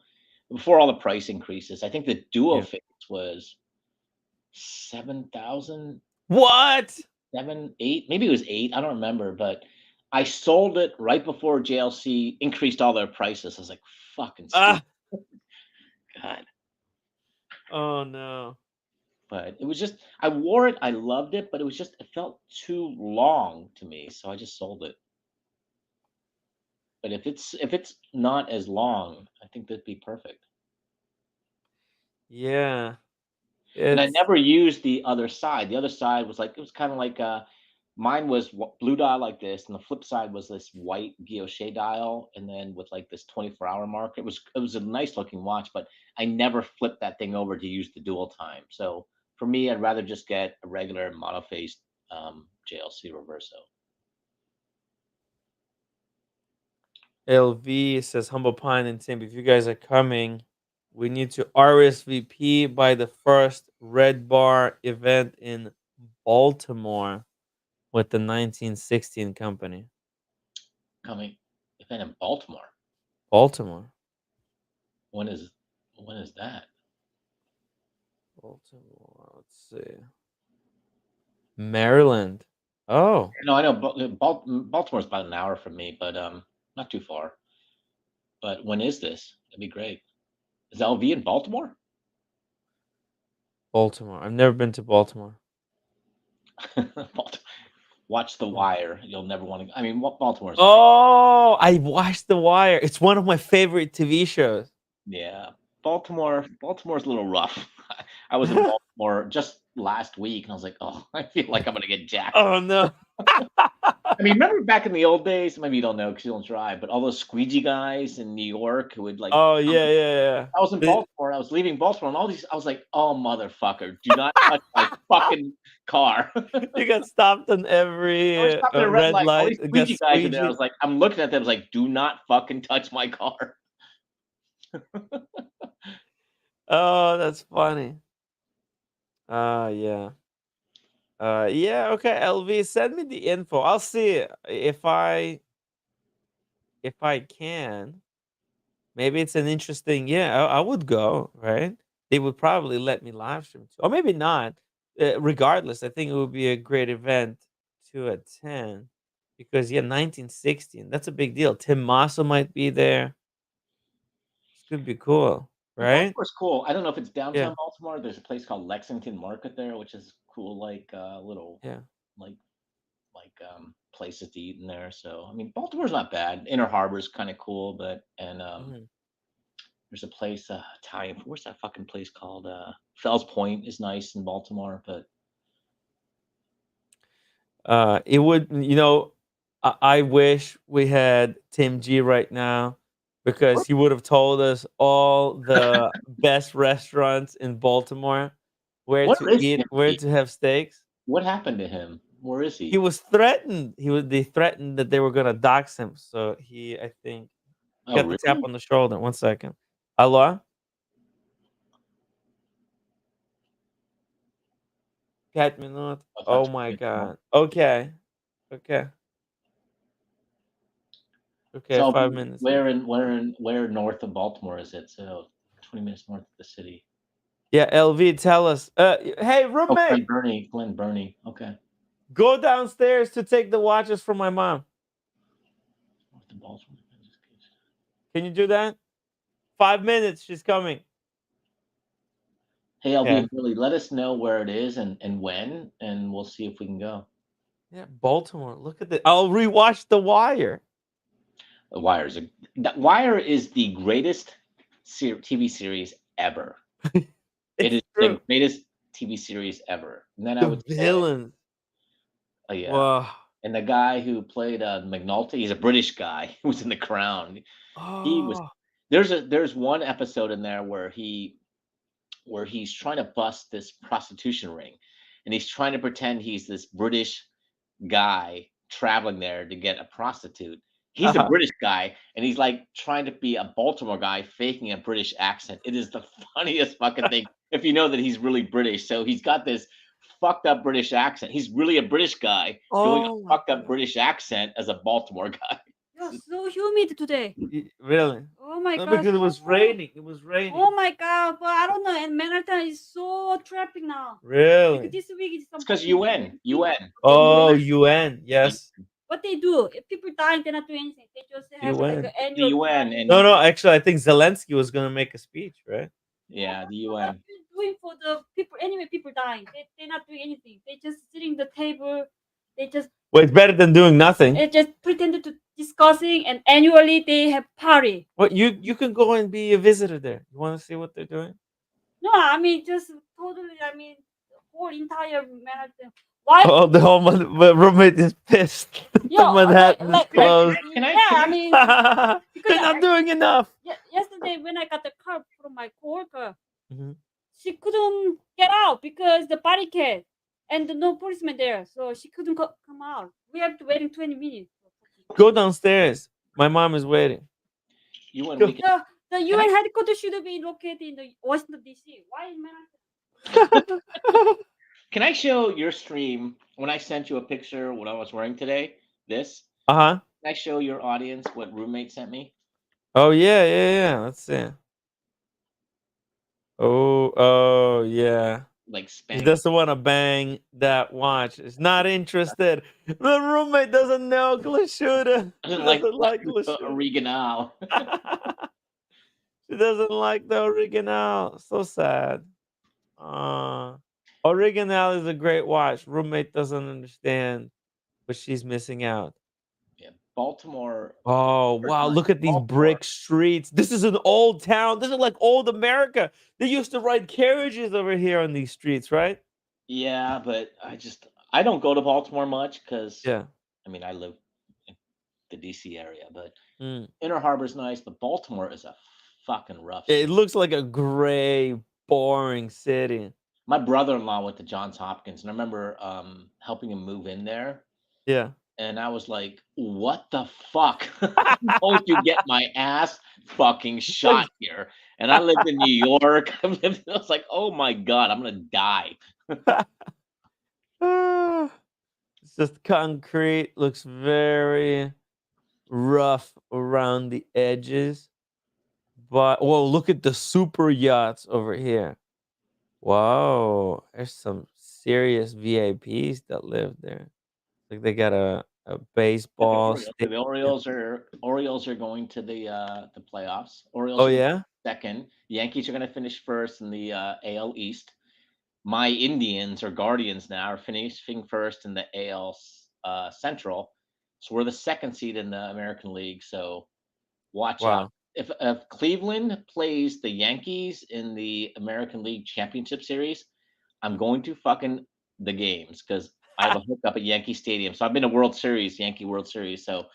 before all the price increases, I think the duo Yeah. face was 7,000, What? 8, maybe it was 8. I don't remember, but I sold it right before JLC increased all their prices. I was like, fucking stupid. Ah. God. Oh no. But it was just, I wore it, I loved it, but it felt too long to me, so I just sold it. But if it's not as long, I think that'd be perfect. Yeah. And I It's never used the other side. The other side was like it was kind of like Mine was blue dial like this, and the flip side was this white guilloche dial, and then with like this 24-hour mark. It was a nice looking watch, but I never flipped that thing over to use the dual time. So for me, I'd rather just get a regular monophased JLC reverso. LV says Humble Pine and Tim, if you guys are coming, we need to RSVP by the first Red Bar event in Baltimore with the 1916 company. Coming event in Baltimore. Baltimore. When is that? Baltimore. Let's see. Maryland. Oh. No, I know Baltimore's about an hour from me, but not too far. But when is this? That'd be great. Is LV in Baltimore? Baltimore. I've never been to Baltimore. Watch The Wire. You'll never want to. I mean, Baltimore's. Oh, I watched The Wire. It's one of my favorite TV shows. Yeah, Baltimore's a little rough. I was in Baltimore just last week, and I was like, oh, I feel like I'm gonna get jacked. Oh no. I mean, remember back in the old days? Maybe you don't know because you don't drive, but all those squeegee guys in New York who would like. Oh yeah. I was in Baltimore. I was leaving Baltimore, and all these. I was like, "Oh, motherfucker! Do not touch my fucking car!" You got stopped on every I was stopping at a red light. All these It got squeegee guys in there. I was like, I'm looking at them. I was like, "Do not fucking touch my car!" Oh, that's funny. Yeah. Yeah. Okay, LV, send me the info. I'll see if I can. Maybe it's an interesting. Yeah, I would go. Right? They would probably let me live stream too, or maybe not. Regardless, I think it would be a great event to attend because yeah, 1916. That's a big deal. Tim Masso might be there. It's gonna be cool, right? Baltimore's cool. I don't know if it's Yeah, downtown Baltimore. There's a place called Lexington Market there, which is cool, like little yeah. like places to eat in there. So I mean, Baltimore's not bad. Inner Harbor's kind of cool, but Mhm. there's a place Italian. Where's that fucking place called? Fells Point is nice in Baltimore, but It would, I wish we had Tim G right now because he would have told us all the best restaurants in Baltimore, where where to is eat, where Timothy? to have steaks. What happened to him? Where is He he? was threatened. They threatened that they were gonna dox him. So I think, Oh, got the tap really? on the shoulder. 1 second. Hello, 5 minutes. I thought Oh you my were gonna- god. Okay. Okay. Okay. So 5 minutes. where north of Baltimore is it? So 20 minutes north of the city. Yeah, LV, tell us. Hey, Oh, roommate, Glen Burnie. Okay. go downstairs to take the watches from my mom. North of Baltimore. Can you do that? 5 minutes. She's coming. Hey, LV, Okay. and Billy, let us know where it is and when, and we'll see if we can go. Yeah, Baltimore. Look at this. I'll rewatch The Wire. The Wire is the greatest TV series ever. It It's is true. the greatest TV series ever. And then I The would say, villains. oh yeah, Wow. and the guy who played McNulty, he's a British guy who was in The Crown. He was. Oh. There's one episode in there where he's trying to bust this prostitution ring, and he's trying to pretend he's this British guy traveling there to get a prostitute. He's a British guy, and he's like trying to be a Baltimore guy, faking a British accent. It is the funniest fucking thing if you know that he's really British. So he's got this fucked up British accent. He's really a British guy doing Oh a my fucked up god. British accent as a Baltimore guy. Yeah, so humid today. Really? Oh my No, god. because it was so- raining. It was raining. Oh my god, but I don't know. And Manhattan is so traffic now. Like Really? this week is It's because UN. Oh, UN. Yes. What they do? If people die, they not do anything. They just have like UN. an The annual UN party. and No, actually, I think Zelensky was going to make a speech, right? yeah, the What UN. you doing for the people? Anyway, people dying. They not doing anything. They just sitting the table. They just Well, it's better than doing nothing. just pretended to discussing, and annually they have party. What you can go and be a visitor there. You want to see what they're doing? No, I mean just totally. I mean, whole entire Manhattan. Why? Oh, the whole roommate is pissed. Yo, The Manhattan is Can I, closed. yeah, I mean, because They're not doing enough. yesterday when I got the car from my coworker, Mhm. she couldn't get out because the barricade and no policeman there, so she couldn't come out. We have to waiting 20 minutes. Go downstairs. My mom is waiting. you and Go. we can, The Can I- UN headquarters should be located in the Washington D.C. Why in Manhattan? can I show your stream when I sent you a picture what I was wearing today? This. Uh-huh. Can I show your audience what roommate sent me? Oh yeah. Let's see. Oh yeah. Like He spank. doesn't want to bang that watch. He's not interested. The roommate doesn't know Glashuda. He Doesn't like doesn't like Glashuda. oregano. She doesn't like the original. So sad. Original is a great watch. Roommate doesn't understand, but she's missing out. Yeah, Baltimore. Oh wow! Look at these Baltimore. brick streets. This is an old town. This is like old America. They used to ride carriages over here on these streets, right? Yeah, but I don't go to Baltimore much because Yeah. I mean I live in the DC area, but Mm. Inner Harbor's nice, but Baltimore is a fucking rough It city. looks like a gray, boring city. My brother-in-law went to Johns Hopkins, and I remember helping him move in there, Yeah. and I was like, "What the fuck? I'm going to get my ass fucking shot Like, here." And I lived in New York. I was like, "Oh my god, I'm gonna die." ah, it's just concrete. Looks very rough around the edges. But well, look at the super yachts over here. Wow, there's some serious VIPs that live there. Like they got a At the baseball Orioles. The stadium. Orioles are going to the playoffs. Oh Orioles are yeah? second. Yankees are going to finish first in the AL East. My Indians or Guardians now are finishing first in the AL Central. So we're the second seed in the American League. So watch out. Wow. If Cleveland plays the Yankees in the American League Championship Series, I'm going to fucking the games because I have a hookup at Yankee Stadium. So I've been to World Series, Yankee World Series. So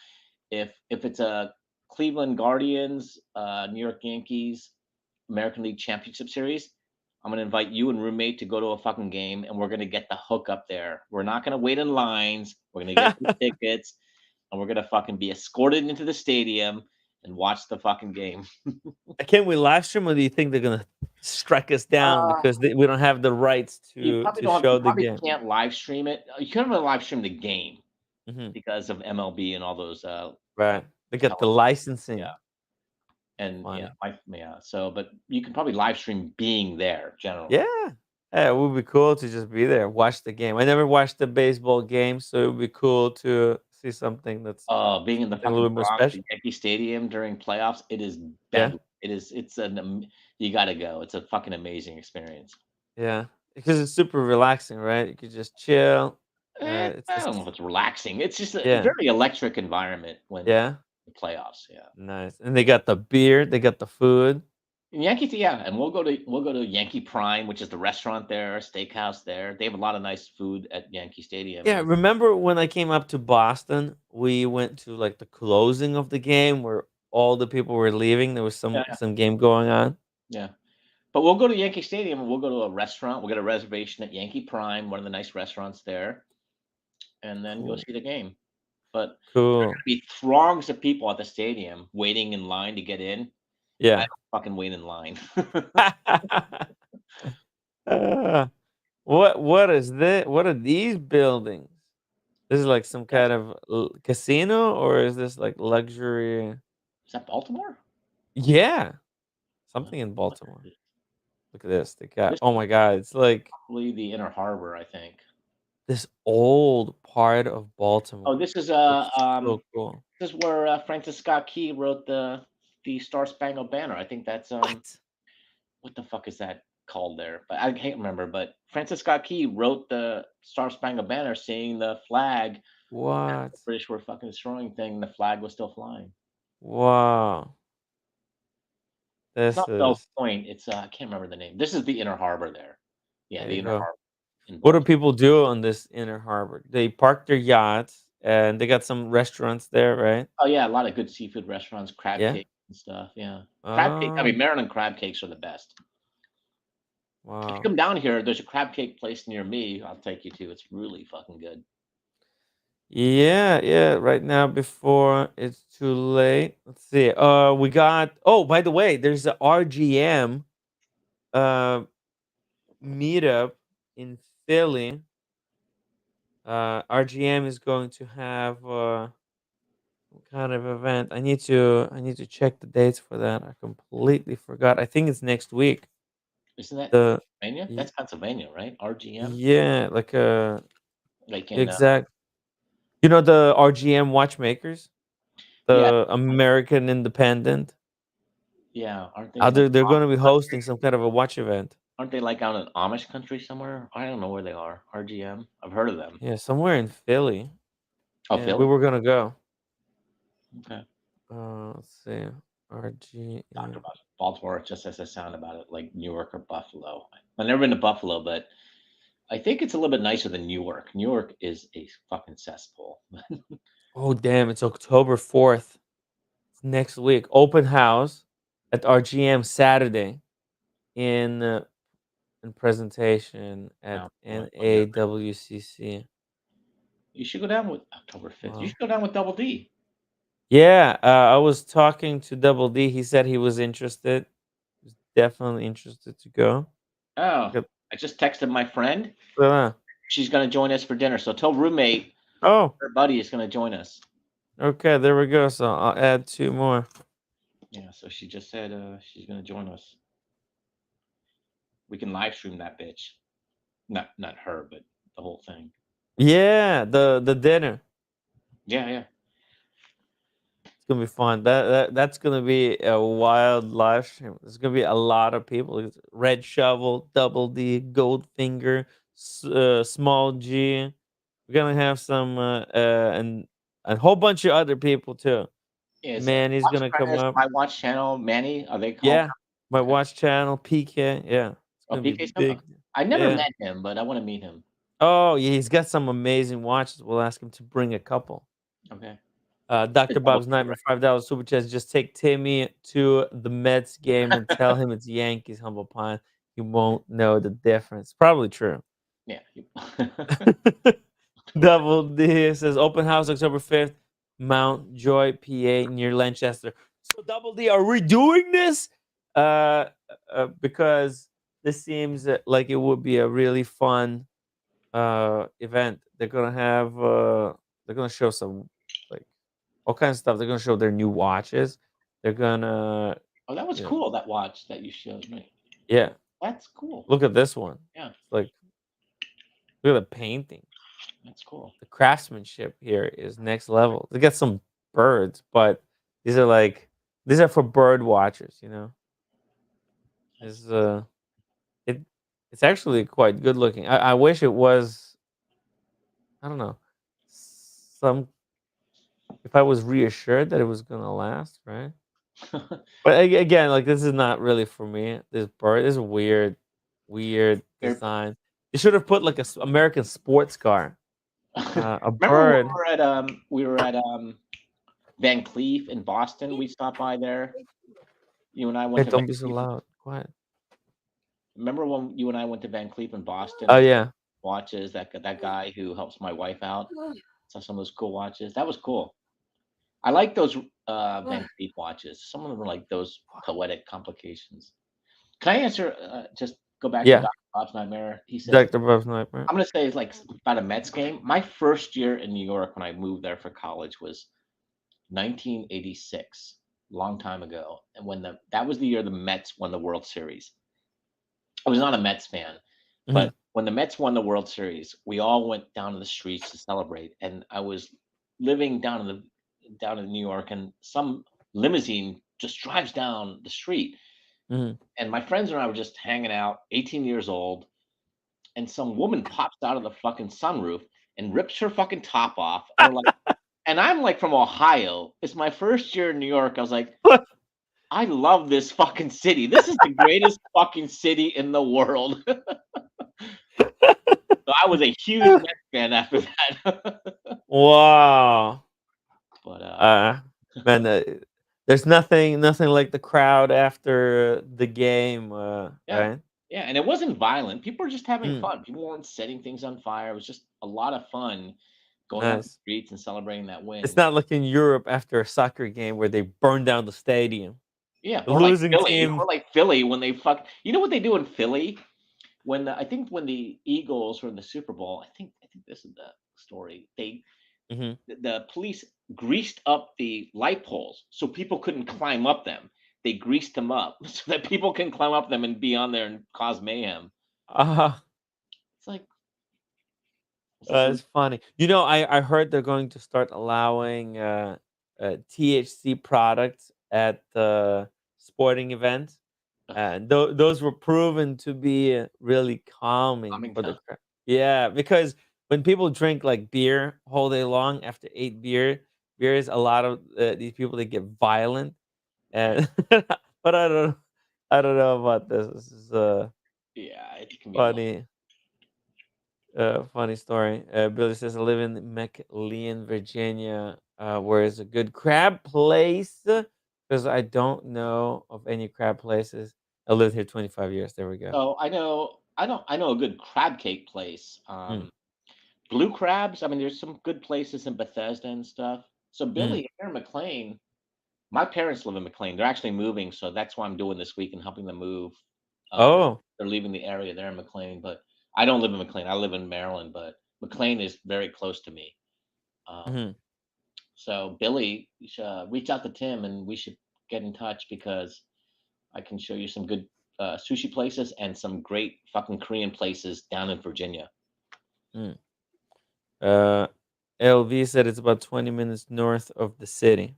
if it's a Cleveland Guardians, New York Yankees, American League Championship Series, I'm gonna invite you and roommate to go to a fucking game, and we're gonna get the hookup there. We're not gonna wait in lines. We're gonna get the tickets, and we're gonna fucking be escorted into the stadium and watch the fucking game. Can we live stream or do you think they're gonna strike us down Uh, because we don't have the rights you to probably to don't. You show the probably game? can't live stream it. You can't really live stream the game Mhm. because of MLB and all those. Right. They got the Tele- licensing. yeah, and Funny. yeah. So, but you can probably live stream being there generally. Yeah. Yeah, it would be cool to just be there, watch the game. I never watched the baseball game, so it would be cool to see something that's Being in the something a fucking little more Bronx, special. the Yankee Stadium during playoffs, it is Yeah. bedlam. It's you gotta go. It's a fucking amazing experience. Yeah. Because it's super relaxing, right? You could just chill. It's I don't know just if it's relaxing. It's just a yeah. very electric environment when Yeah. the playoffs. Yeah. Nice. And they got the beer, they got the food. And Yankees, yeah, and we'll go to Yankee Prime, which is the restaurant there, steakhouse there. They have a lot of nice food at Yankee Stadium. Yeah, And remember when I came up to Boston, we went to like the closing of the game where all the people were leaving. There was yeah, some game going on. yeah. But we'll go to Yankee Stadium and we'll go to a restaurant. We'll get a reservation at Yankee Prime, one of the nice restaurants there, and then go Cool. see the game. But Cool. be throngs of people at the stadium waiting in line to get in. I Yeah. don't fucking wait in line. Uh, what is this? What are these buildings? This is like some That's kind of casino or is this like luxury? is that Baltimore? Yeah, What, something in what Baltimore. is this? Look at this. They got This oh my god, it's like probably the Inner Harbor, I think. this old part of Oh, Baltimore. this is Looks so cool. this is where Francis Scott Key wrote the Star Spangled Banner. I think that's What? what the fuck is that called there? But I can't remember. But Francis Scott Key wrote the Star Spangled Banner, seeing the flag. What? The British were fucking destroying thing. The flag was still flying. Wow. It's This not Bell's is Point. It's I can't remember the name. This is the Inner Harbor there. Yeah, there the you Inner go. Harbor. in What do Baltimore. people do on this inner harbor? They park their yachts and they got some restaurants there, right? Oh yeah, a lot of good seafood restaurants, crab Yeah. cakes and stuff. Yeah, crab cake. I Oh, mean, Maryland crab cakes are the best. If you wow. come down here, there's a crab cake place near me. I'll take you to. It's really fucking good. Yeah, yeah. Right now, before it's too late. Let's see. We got. Oh, by the way, there's a RGM uh meetup in Philly. RGM is going to have what kind of event? I need to check the dates for that. I completely forgot. I think it's next week. Isn't that The Pennsylvania? y- That's Pennsylvania, right? RGM, yeah, like like in exact. You know the RGM watchmakers, yeah, the American Independent. yeah. Aren't they like They're going to Amish be hosting country? some kind of a watch event. Aren't they like out in Amish country somewhere? I don't know where they are. RGM. I've heard of them. Yeah, somewhere in Philly. Oh, Yeah, we Philly. were gonna go. Okay. Let's see. Talked RGM. about Baltimore just as I sound about it, like Newark or Buffalo. I've never been to Buffalo, but I think it's a little bit nicer than Newark. Newark is a fucking cesspool. Oh damn! It's October 4th. It's next week. Open house at RGM Saturday in presentation at Now, I'll get it. NAWCC. You should go down with October 5th. You Wow. should go down with Double D. Yeah, I was talking to Double D. He said he was interested. He's definitely interested to go. Oh, Yep. I just texted my friend. Uh, She's going to join us for dinner. So tell roommate oh, her buddy is going to join us. okay. There we go. So I'll add two more. Yeah, so she just said she's going to join us. We can live stream that bitch. Not her, but the whole thing. Yeah, the dinner. Yeah, yeah. It's gonna be fun. That's gonna be a wild live stream. There's gonna be a lot of people. It's Red Shovel, Double D, Goldfinger, Small G. We're gonna have some and a whole bunch of other people too. Is Man, he's Watch gonna come Printers, up. My Watch Channel, Manny, are they called? Yeah, my Okay. watch channel, PK. Yeah, it's Oh, gonna be PK's coming. big. I never Yeah. met him, but I want to meet him. Oh, yeah, he's got some amazing watches. We'll ask him to bring a couple. Okay. Dr. Double Bob's D, Nightmare, right? $5 super chat. Just take Timmy to the Mets game and tell him it's Yankees, humble pie. He won't know the difference. Probably true. Yeah. Double D says open house October 5th, Mount Joy, PA, near Lancaster. So Double D, are we doing this? Because this seems like it would be a really fun event. They're gonna show some like all kinds of stuff. They're gonna show their new watches. They're gonna, Oh, that was you know, cool. That watch that you showed me. yeah. That's cool. Look at this one. Yeah, It's like look at the painting. that's cool. The craftsmanship here is next level. They got some birds, but these are like these are for bird watchers. You know, That's this it. It's actually quite good looking. I wish it was. I don't know. Some if I was reassured that it was gonna last, right? But again, like this is not really for me. This bird is a weird They're- design. They should have put like a American sports car. A Remember when bird. we were at Van Cleef in Boston? We stopped by there. You and I Hey, went to Van don't be so Cleef. loud. Quiet. Remember when you and I went to Van Cleef in Boston Oh and yeah. watches that guy who helps my wife out? Saw some of those cool watches. That was cool. I like those Van Cleef watches. Some of them are like those poetic complications. Can I answer? Just go back to Yeah. Dr. Bob's Nightmare. He says, Dr. Bob's Nightmare. I'm going to say it's like about a Mets game. My first year in New York when I moved there for college was 1986, long time ago. And when that was the year the Mets won the World Series. I was not a Mets fan, Mhm. but when the Mets won the World Series, we all went down to the streets to celebrate. And I was living down in New York, and some limousine just drives down the street. Mhm. And my friends and I were just hanging out, 18 years old, and some woman pops out of the fucking sunroof and rips her fucking top off. And we're like, and I'm like from Ohio. It's my first year in New York. I was like, I love this fucking city. This is the greatest fucking city in the world. So I was a huge Mets fan after that. Wow. But Uh, man, there's nothing like the crowd after the game, yeah, right? yeah, and it wasn't violent. People were just having Mm, fun. People weren't setting things on fire. It was just a lot of fun going out in the nice. streets and celebrating that It's win. not like in Europe after a soccer game where they burn down the stadium. Yeah, The losing team. Or like Philly when they fuck. You know what they do in Philly? I think when the Eagles were in the Super Bowl, I think this is the story. Mhm. The police greased up the light poles so people couldn't climb up them. They greased them up so that people can climb up them and be on there and cause mayhem. Uh, It's like it's like it's funny. I heard they're going to start allowing THC products at sporting events. And those were proven to be really calming calming for the tough. crowd. Yeah, because when people drink like beer whole day long after 8 beers, a lot of these people they get violent. Yeah, And but I don't know about this. This is yeah, it can be a little. funny. Funny story. Billy says I live in McLean, Virginia. Where is a good crab place? Because I don't know of any crab places. I lived here 25 years. There we go. So I know a good crab cake place. Mm, Blue crabs. I mean, there's some good places in Bethesda and stuff. So mm. Billy, here in McLean, my parents live in McLean. They're actually moving, so that's why I'm doing this week and helping them move. Oh, They're leaving the area there in McLean, but I don't live in McLean. I live in Maryland, but McLean is very close to me. Um, mhm. so Billy, you should reach out to Tim, and we should get in touch because I can show you some good sushi places and some great fucking Korean places down in Virginia. Mm. Uh, LV said it's about 20 minutes north of the city,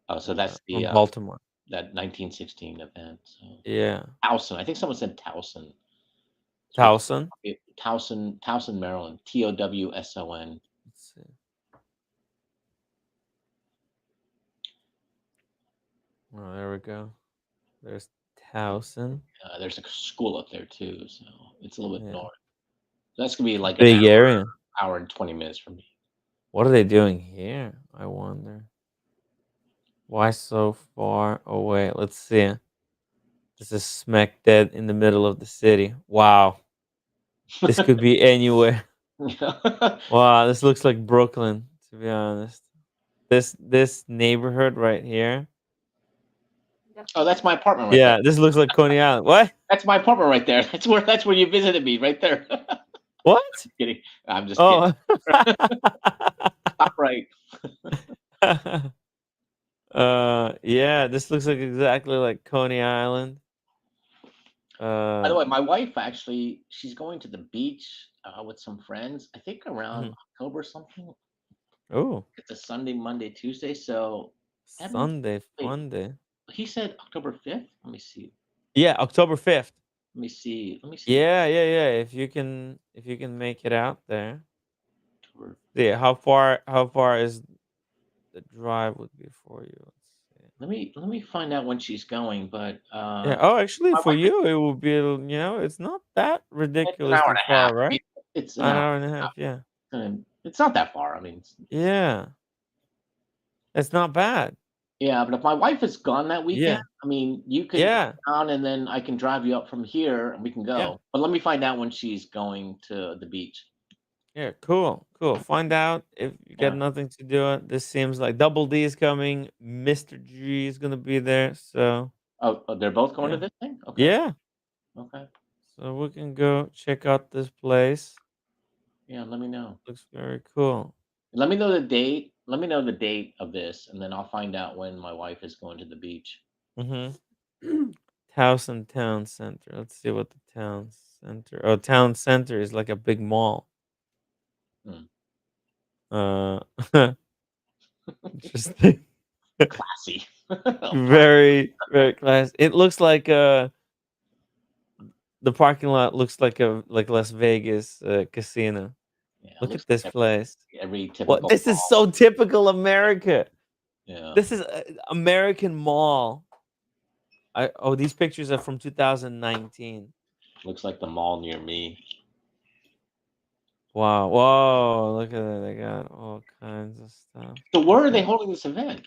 Oh, so that's the from Baltimore. that 1916 event. So Yeah, Towson, I think someone said Towson. So Towson. Towson, Maryland. Towson. Let's see. Oh, there we go. There's Towson. There's a school up there too, so it's a little bit Yeah, north. So that's gonna be like an big area. hour and 20 minutes from me. What are they doing here? I wonder. Why so far away? Let's see. This is smack dead in the middle of the city. Wow. This could be anywhere. Wow, this looks like Brooklyn, to be honest. This neighborhood right here. Oh, that's my apartment right there. Yeah, this looks like Coney Island. What? That's my apartment right there. That's where you visited me, right there. What? Kidding. I'm just kidding. Oh. Top right. Yeah, this looks like exactly like Coney Island. By the Uh, way, my wife actually, she's going to the beach with some friends. I think around mhm. October something. Oh, It's a Sunday, Monday, Tuesday. So that means Sunday wait, fun day. he said October 5th. Let me see. Yeah, October 5th. Let me see. Let me see. Yeah. If you can make it out there. October. Yeah, how far is the drive would be for you? Let's see. Let me find out when she's going. But Yeah. Oh, actually, my for wife is you, it would be. It's not that it's an hour ridiculously and a half. far, I mean, right? it's an An hour hour and a and a half. half. Yeah. And it's not that far. I mean, Yeah. It's not bad. yeah. But if my wife is gone that weekend, Yeah. I mean, you can Yeah. come down and then I can drive you up from here and we can Yeah. go. But let me find out when she's going to the beach. Yeah. Cool. Cool. Find out if you got Yeah. nothing to do. It. This seems like Double D is coming. Mr. G is gonna be there. So Oh, they're both going to yeah. this thing. Okay. Yeah. Okay. So we can go check out this place. Yeah. Let me know. Looks very cool. Let me know the date. Let me know the date of this, and then I'll find out when my wife is going to the beach. Mm-hmm. Towson Town Center. Let's see what the town center. Oh, town center is like a big mall. Hmm. Uh, interesting. Classy. Very, very class. It looks like the parking lot looks like a Las Vegas casino. Yeah, it Look looks at this like place. every What? typical This is mall. so typical America. Yeah, This is American mall. These pictures are from 2019. looks like the mall near me. Wow. Whoa. Look at that. They got all kinds of stuff. So where are they Okay. holding this event?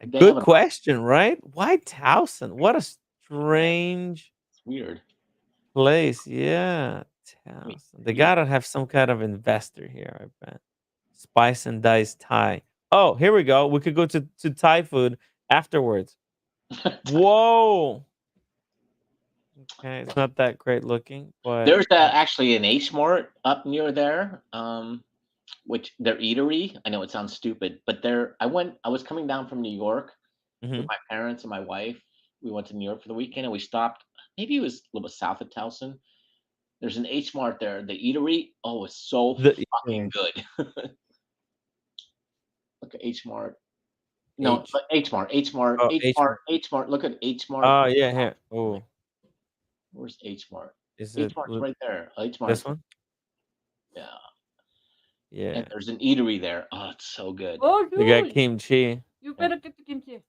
A They have good a question, right? Why Towson? What a yeah, strange it's weird. place. Yeah. I mean, Towson. They gotta have some kind of investor here, I bet. Spice and Dice Thai. Oh, here we go. We could go to Thai food afterwards. Whoa. Okay, it's not that great looking, but There's actually an H Mart up near there, which their eatery. I know it sounds stupid, but there. I was coming down from New York with mhm. my parents and my wife. We went to New York for the weekend, and we stopped. Maybe it was a little bit south of Towson. There's an H Mart there. The eatery. Oh, it's so The fucking good. Look at H Mart. No, H. but H Mart. H Mart. Oh, H H. Mart. H Mart. Look at H Mart. Oh, yeah, here. Oh, Where's H Mart? is H it Mart's right there. H this Mart's one? yeah. Yeah. And there's an eatery there. Oh, it's so good. Oh, They got dude, kimchi. you Yeah. better get the kimchi.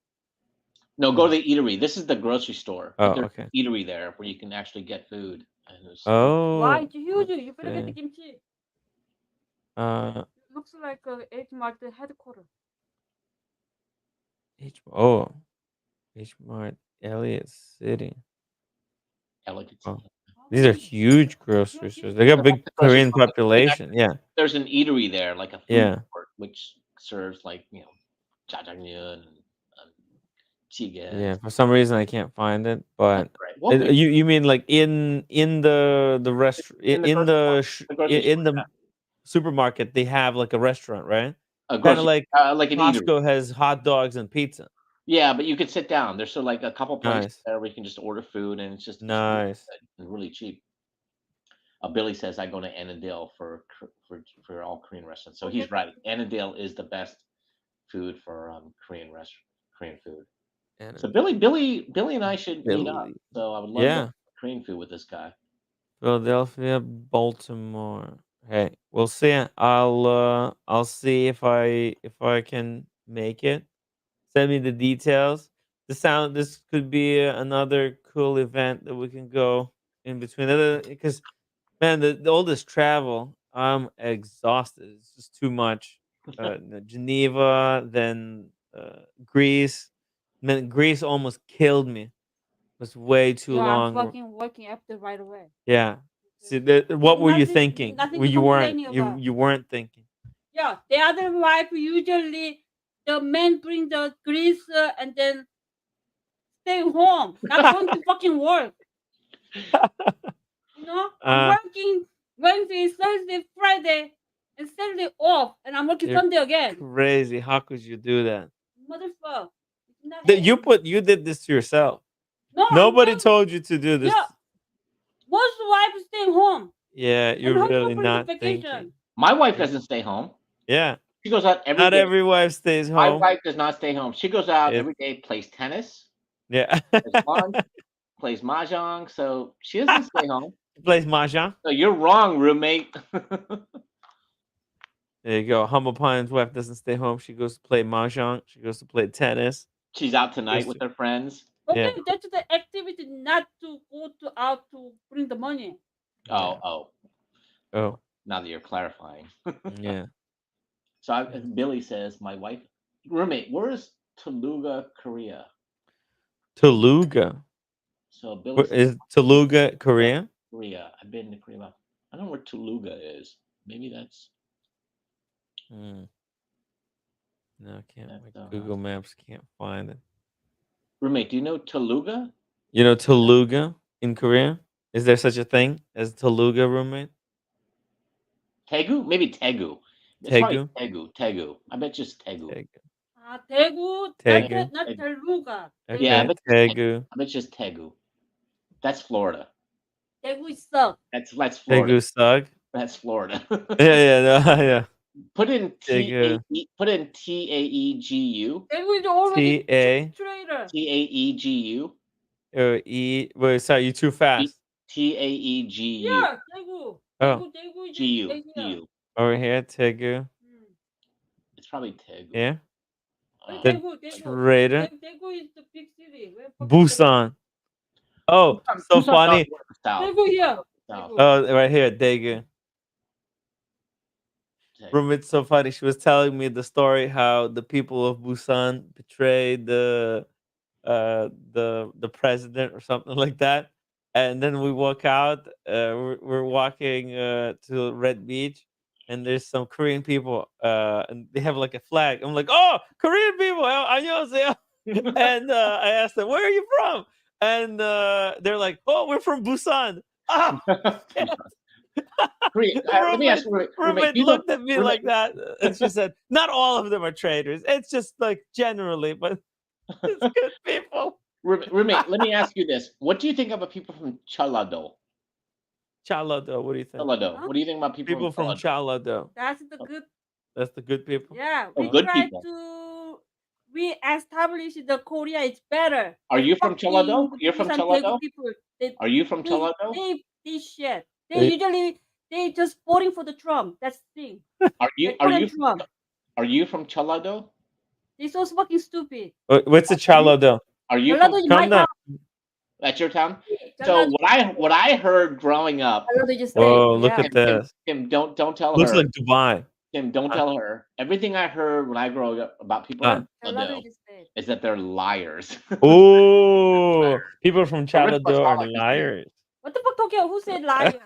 No, go to the eatery. This is the grocery store, Oh, but there's okay. an eatery there where you can actually get food. And it's Why? Oh, It's huge. let's You better get the see. kimchi. Uh, It looks like H Mart the headquarters. Oh, H Mart, Elliott City. elegant. Oh, Oh, these are dude. huge grocery stores. They got a big Grocery Korean store. population. Yeah, There's an eatery there, like a food yeah, court, which serves like jjajangmyeon and yeah. jjigae. For some reason, I can't find it, That's but right. We'll figure you mean like in the restaurant it in the in grocery store. the The grocery store. in the supermarket they have like a restaurant, right? A Kind of grocery, like like an eatery. Costco has hot dogs and pizza. Yeah, but you could sit down. There's sort of like a couple places Nice, there where you can just order food, and it's really nice. good and really cheap. Billy says I go to Annandale for all Korean restaurants, so Okay. he's right. Annandale is the best food for Korean food. So And Billy and I should meet up. Philly, So I would love to go yeah. to Korean food with this guy. Philadelphia, Baltimore. Hey, we'll see. I'll see if I can make it. Send me the details. This could be another cool event that we can go in between. Because man, all this travel, I'm exhausted. It's just too much. Geneva, then Greece. Man, Greece almost killed me. It was way too Yeah, I'm long. fucking working after right away. Yeah. See, Okay. what were you Nothing, thinking? nothing Well, to you weren't. complain about. You weren't thinking. Yeah, the other wife usually the man bring the grease and then stay home, not going to fucking work. You know, I'm uh, working Wednesday, Thursday, Friday, and Saturday off, and I'm working you're Sunday again. crazy. How could you do that? Motherfucker. It's not You did this to yourself. No, Nobody told you to do this. yeah, most wives stay home Yeah, and you're really husband bring the not vacation. thinking. My wife doesn't stay home. Yeah. She goes out every Not day. every wife stays My home. wife does not stay home. She goes out It, every day, plays tennis, yeah. plays lunch, plays mahjong. So she doesn't stay home. Plays mahjong. So you're wrong, roommate. There you go. Humble Pine's wife doesn't stay home. She goes to play mahjong. She goes to play tennis. She's out tonight Goes with to, her friends. Okay, yeah. that's the activity, not to go to out to bring the money. Oh, Yeah. oh. Oh. Now that you're clarifying. Yeah. So Billy says, my wife, roommate, where is Toluga, Korea? Toluga. So Billy says, Is Toluga Korea? Korea. I've been to Korea. I don't know where Toluga is. Maybe that's. No, I can't. That's, My Google Maps can't find it. Roommate, do you know Toluga? You know Toluga in Korea? Is there such a thing as Toluga, roommate? Tegu? Maybe Tegu. It's probably Tegu? Tegu. I bet just Tegu. Tegu. Daegu, Tegu. not Teluga. Yeah, I Okay. bet Tegu. I bet just Tegu. That's Florida. Daegu is suck. That's Florida. Tegu Sug. That's Florida. Yeah, no, yeah. Put in Tegu. Taegu. Daegu is already T-A. trader. Taegu. Wait, sorry, you too fast. Taegu. Yeah, Daegu. Oh, Daegu is Gu. Asia. Gu. over here, Tegu. It's probably Tegu. Yeah. The The trader. Daegu is the big city. Busan. Oh, so Busan's funny. south. Daegu here. South. Oh, right here, Daegu. Roommate's so funny. She was telling me the story how the people of Busan betrayed the president or something like that. And then we walk out. We're walking to Red Beach, and there's some Korean people, and they have like a flag. I'm like, oh, Korean people, 안녕하세요. And I asked them, where are you from? And they're like, oh, we're from Busan. Oh, shit. Let me ask you, Roommate looked at me like that, and she said, "Not all of them are traitors. It's just like generally, but it's good people." Roommate, let me ask you this: what do you think about people from Chalado? Chalado, what do you think? Chalado. Huh? What do you think about People from Chalado. That's the good. That's the good people. Yeah, Oh, we good try people. to reestablish the Korea is better. Are The you from fucking Chalado? You're from Busan Chalado? Daegu people, Are you from they, Chalado? they shit. They They- usually they just voting for the Trump. That's the thing. Are The Korean Trump. from Chalado? They're so fucking stupid. What's a Chalado? Are you Chalado from? is my Calm down. town. That's your town. Chalado, So what I heard growing up. Chalado just Whoa, say, look yeah. at this. Tim, don't tell Looks her. like Dubai. Tim, don't tell her. Everything I heard when I grew up about people from Chalado Chalado just say. is that they're liars. Oh, people from So Rich Chalado are Pasquale is liars. What the fuck talking? Who said liar?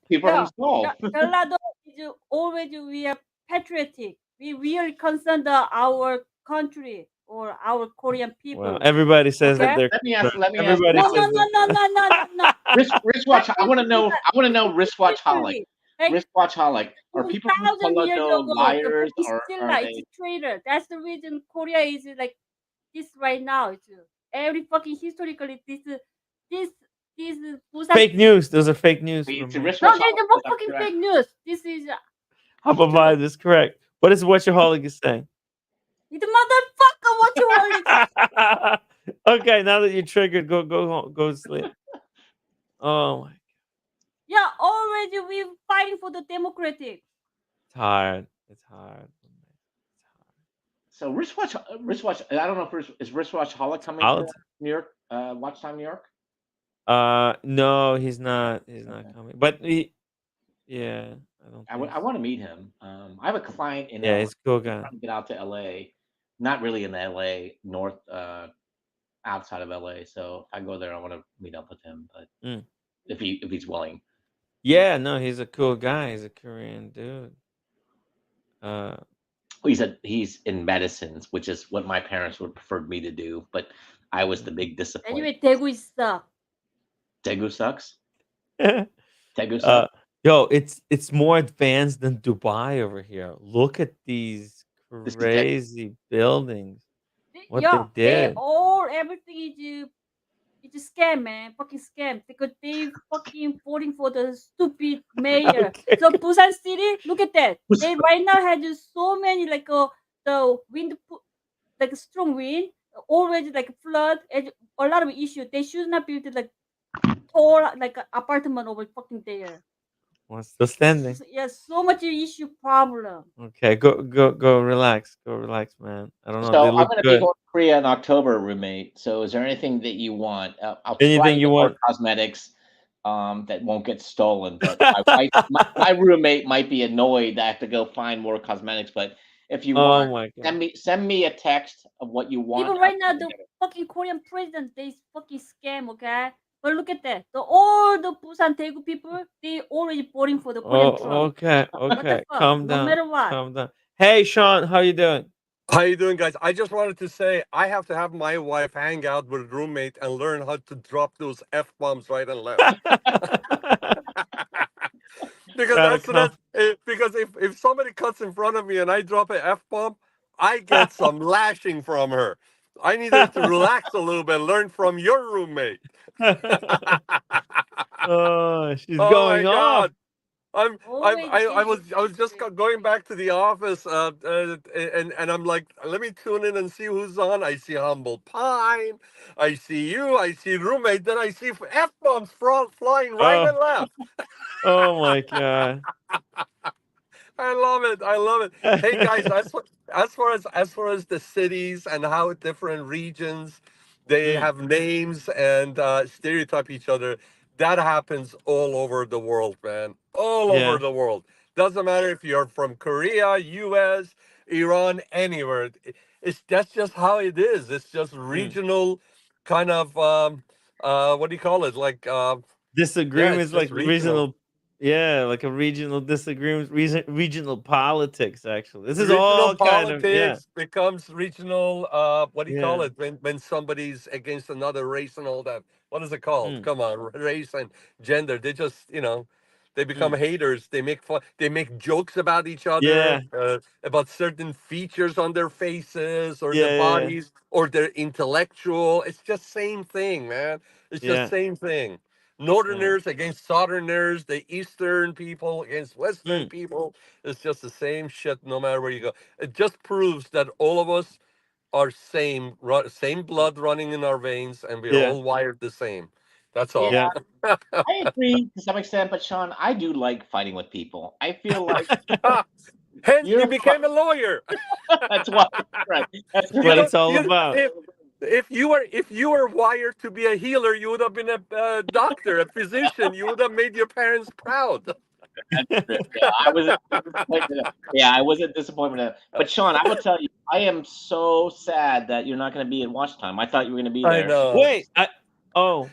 people from Seoul. Chalado is always we are patriotic. We really concerned our country or our Korean people. Well, everybody says Okay? that they're. Let me ask. Everybody No, says no. Wristwatch. I want to know wristwatchholic. Like, Wristwatchholic. Are people from 2,000 years Chalado ago, liars it's or still are like they? it's a traitor. That's the reason Korea is like this right now. It's every fucking historically this Busan. fake news. Those are fake news. The Roommate. No, wristwatchholic there's is a fucking correct. fake news. This is How about this? Correct. What is what your holic is saying? the motherfucker. What you holding? Okay, now that you're triggered, go home, go to sleep. Oh my, Yeah, already we're fighting for the democratic. it's hard. It's hard. So wristwatch. I don't know if is wristwatchholic coming to Politics. New York. Watch Time New York. No, he's not. He's not coming. But yeah, I don't. I want to meet him. I have a client in Yeah, LA. he's a cool guy. Trying to get out to LA. Not really in LA, north, outside of LA. So if I go there, I want to meet up with him. But if he's willing. Yeah, no, he's a cool guy. He's a Korean dude. He said he's in medicines, which is what my parents would prefer me to do. But I was the big disappointment. Anyway, 대구 있어. Daegu sucks. Daegu sucks. Yo, it's more advanced than Dubai over here. Look at these crazy buildings. What Yo, they did. Everything it's a scam, man. Fucking scam. Because they fucking voting for the stupid mayor. Okay. So Busan City, look at that. They right now had so many like the wind, like strong wind, already like flood, and a lot of issues. They should not build like tall like apartment over fucking there. Well, still standing. Yeah, so much issue problem. Okay, go relax. Go relax, man. I don't know. So They I'm look going to be good. going to Korea in October, roommate. So is there anything that you want? I'll Anything try to you get more want? cosmetics that won't get stolen. But my roommate might be annoyed that I have to go find more cosmetics. But if you Oh want, my god. send me a text of what you want. Even right now, the fucking Korean president, they fucking scam, okay? But look at that. All the Busan Daegu people, they already voting for the Korean Trump. Okay, What the okay. fuck? Calm No down. matter what. Calm down. Hey, Sean, how you doing? How you doing, guys? I just wanted to say I have to have my wife hang out with a roommate and learn how to drop those F-bombs right and left. Because if somebody cuts in front of me and I drop an F-bomb, I get some lashing from her. I need her to relax a little bit, learn from your roommate. Oh, she's Oh going my off. God. I was just going back to the office, and I'm like, let me tune in and see who's on. I see Humble Pine, I see you, I see roommate, then I see F-bombs flying right and left. Oh my god. I love it. I love it. Hey guys, as far as the cities and how different regions they have names and stereotype each other, that happens all over the world, man. All over Yeah. the world. Doesn't matter if you're from Korea, U.S., Iran, anywhere. That's just how it is. It's just Mm. regional kind of what do you call it? Like yeah, it's Disagreements just like regional. regional, yeah, like a regional disagreements, regional politics. Actually, this is Regional all kind of yeah, politics becomes regional what do you call yeah. it when somebody's against another race and all that. What is it called? Mm, Come on, race and gender. They just they become mm. haters. They make fun, they make jokes about each other, Yeah, about certain features on their faces or yeah, their yeah, yeah, bodies or their intellectual. It's just same thing, man. It's just yeah. same thing. Yeah. Northerners against Southerners, the Eastern people against Western Mm, people. It's just the same shit no matter where you go. It just proves that all of us are same blood running in our veins, and we're yeah, all wired the same. That's Yeah, all. yeah. I agree to some extent, but Sean, I do like fighting with people. I feel like Hence, you you're became a lawyer. that's why, right. That's That's You what right. know, it's all you about. if you were wired to be a healer, you would have been a doctor, a physician. You would have made your parents proud. That's true. Yeah, I was disappointed. Yeah, I was a disappointment. But Sean, I will tell you, I am so sad that you're not going to be at watch time. I thought you were going to be I there. know. Wait, oh,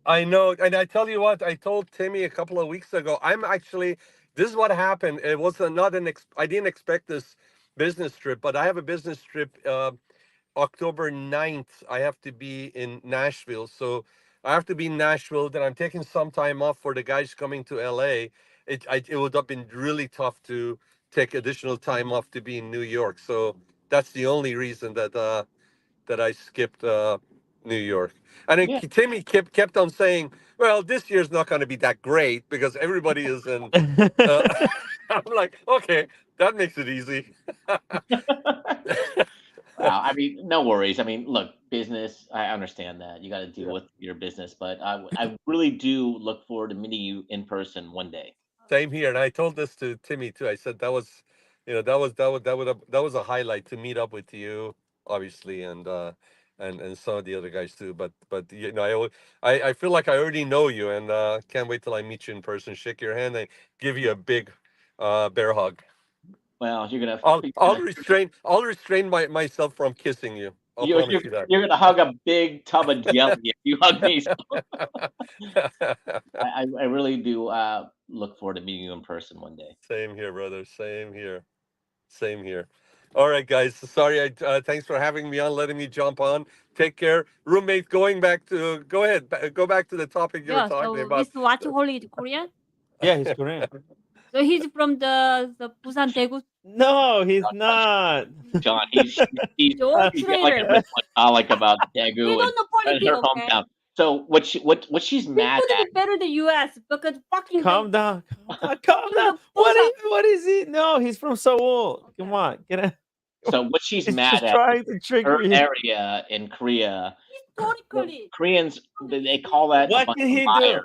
I know, and I tell you what, I told Timmy a couple of weeks ago. I'm actually. This is what happened. It was not an. I didn't expect this business trip, but I have a business trip. October 9th, I have to be in Nashville. So I have to be in Nashville. Then I'm taking some time off for the guys coming to LA. It would have been really tough to take additional time off to be in New York. So that's the only reason that I skipped New York. And then Yeah. Timmy kept on saying, "Well, this year's not going to be that great because everybody is in." Uh, I'm like, okay, that makes it easy. Wow. I mean, no worries. I mean, look, business. I understand that you got to deal Yeah. with your business, but I really do look forward to meeting you in person one day. Same here, and I told this to Timmy too. I said that was, that was a highlight to meet up with you, obviously, and some of the other guys too. But I feel like I already know you, and can't wait till I meet you in person, shake your hand, and give you a big, bear hug. Well, I'll restrain myself from kissing you. I'll you're promise you're you that. you're gonna hug a big tub of jelly if you hug me. So I really do look forward to meeting you in person one day. Same here, brother. Same here. Same here. All right, guys. Sorry. Thanks for having me on, letting me jump on. Take care, roommate. Go ahead. Go back to the topic you were Yeah, talking so about. Mr. Watchaholic is Korean. yeah, he's Korean. So he's from the Busan Daegu. No, he's not. John, Joe he's yelling at Trader. Miss Alec about He Daegu don't know and politics, her okay? hometown. So what she's He mad could at? be better than US because fucking Calm down. Calm down. Calm down. the What are Busan you? What is he? No, he's from Seoul. Come okay. on, get out. So what she's He's mad just at is trying to trigger her you. area in Korea. The Historically. Koreans they call that a What bunch can of he liars. do?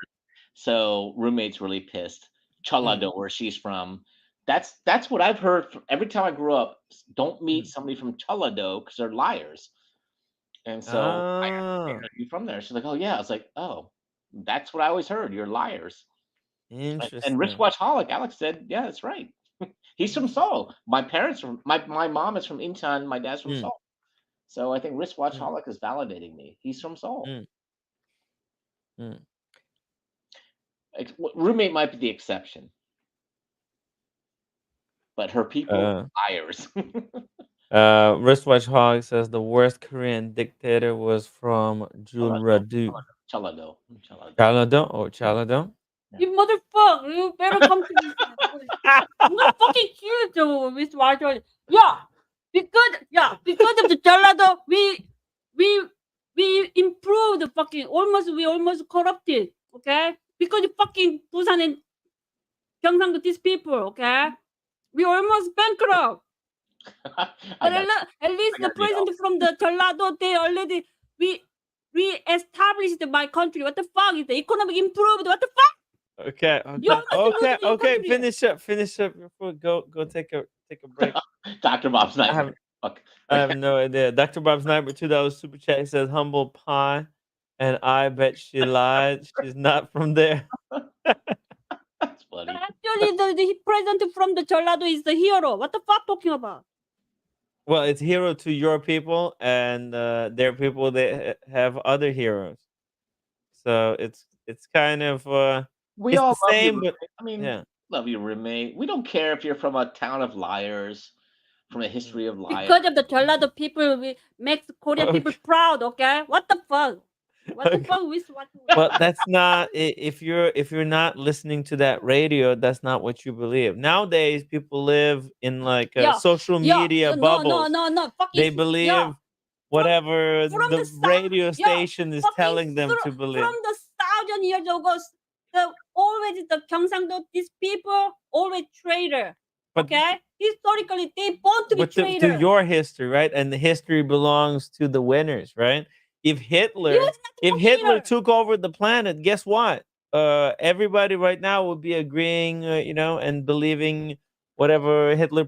So roommate's really pissed. Mm, Cholado, where she's from. That's what I've heard every time I grew up. Don't meet mm. somebody from Cholado because they're liars. And so I asked her, Ah, "Are you from there?" She's like, "Oh yeah." I was like, "Oh, that's what I always heard. You're liars." And interesting. wristwatchaholic, Alex said, "Yeah, that's right. He's from Seoul. My parents from my mom is from Incheon. My dad's from Mm, Seoul. So I think mm, wristwatchaholic is validating me. He's from Seoul. mm, mm. Roommate might be the exception, but her people Uh, liars. Wristwatch Hog says the worst Korean dictator was from Cholado, Julradu. Cholado, Cholado. Chaladon or Chaladon? Yeah. You motherfucker, you better come to this house. I'm gonna fucking kill you, Mr. Watchaholic. Because of the Jalado, we we improved the fucking we almost corrupted, okay? Because the fucking Busan and Gyeongsang, these people, okay? We almost bankrupt. I But got at least I the got read off. president from the Jalado, they already we established my country. What the fuck is the economic improved? What the fuck? Okay, You okay, almost okay, losing your okay. country. Finish up your food. Go take a break. Dr. Bob's I nightmare. have Fuck. I have no idea. Dr. Bob Sniper $2 super chat says humble pie, and I bet she lied. She's not from there. That's funny. That's Actually, the president from the Cholado is the hero. What the fuck talking about? Well, it's hero to your people, and there are people that have other heroes. So it's kind of We it's all the love you, same, but roommate. I mean, yeah. love you, roommate. We don't care if you're from a town of liars, from a history of liars. Because of the Cholado people, we makes Korean people Okay. proud. Okay, what the fuck? What the Okay. fuck with what? Well, that's not if you're not listening to that radio, that's not what you believe. Nowadays, people live in like Yeah, social yeah, media no, no, bubbles. no, no, They fucking yeah. believe whatever From the the south, radio yeah, station is fucking telling them to believe. from the 1,000 years ago, the always the Gyeongsangdo, these people always traitor. But Okay, historically they born to be to traitor. your history, right? And the history belongs to the winners, right? If He Hitler was not if a Hitler hater. took over the planet, guess what? Everybody right now would be agreeing, and believing whatever Hitler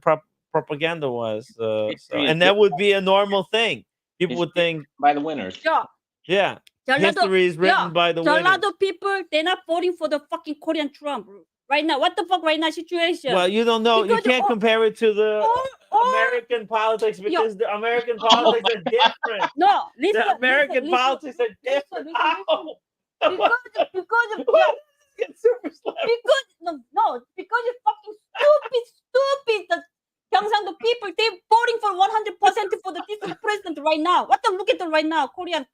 propaganda was. So, History is and that written would be a normal thing. People would history is think, written by the winners. Yeah, yeah, Cholado, history is written yeah, by the winners. Cholado people, they're not voting for the fucking Korean Trump right now. What the fuck right now situation? Well, you don't know. You Because can't compare it to the all American politics yeah. because the American politics are different. No, listen, The American listen, politics are different. listen, listen. Ow! Because of Why yeah, does this get super slow? because no, because you're fucking stupid. The Gyeongsangdo people, they're voting for 100% for the this president right now. What the look at them right now, Korean.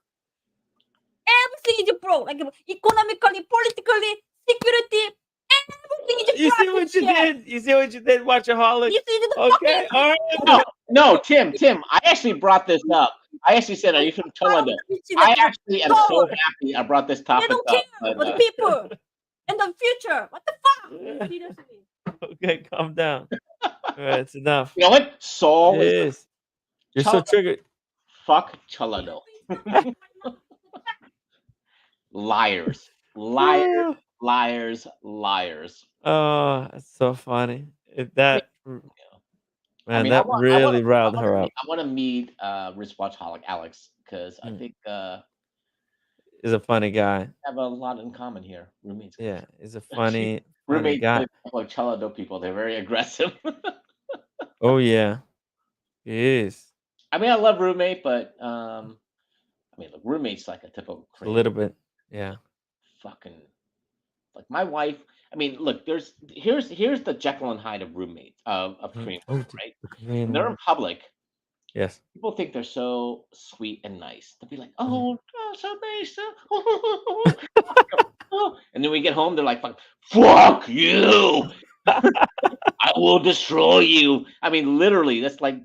Everything is broke, like economically, politically, security, everything is You see broke. what you did? You see what you did, Watchaholic? You see the Okay, fucking. all No, right. no, Tim, I actually brought this up. I actually said, "Are you from Toledo?" I actually am so happy I brought this They topic don't up. care But, about the people and the future. What the fuck? Seriously. Okay, calm down. All right, it's enough. you know what? Saul is Yes, you're so triggered. fuck Toledo. Liars, liars, liars, liars. Oh, that's so funny. If I that mean, man, that really riled her up. I want to meet wristwatchholic Alex because I think He's a funny guy. we have a lot in common here. Roommates. Yeah, he's a funny Roommates guy. like Toledo people. They're very aggressive. Oh yeah, he is. I mean, I love roommate, but I mean, look, roommate's like a typical A crazy little bit. Yeah. fucking like my wife. I mean, look, here's the Jekyll and Hyde of roommates of Korean women, right? When they're in public, Yes. people think they're so sweet and nice. They'll be like, "Oh, so nice," and then we get home, they're like, "Fuck you! I will destroy you." I mean, literally, that's like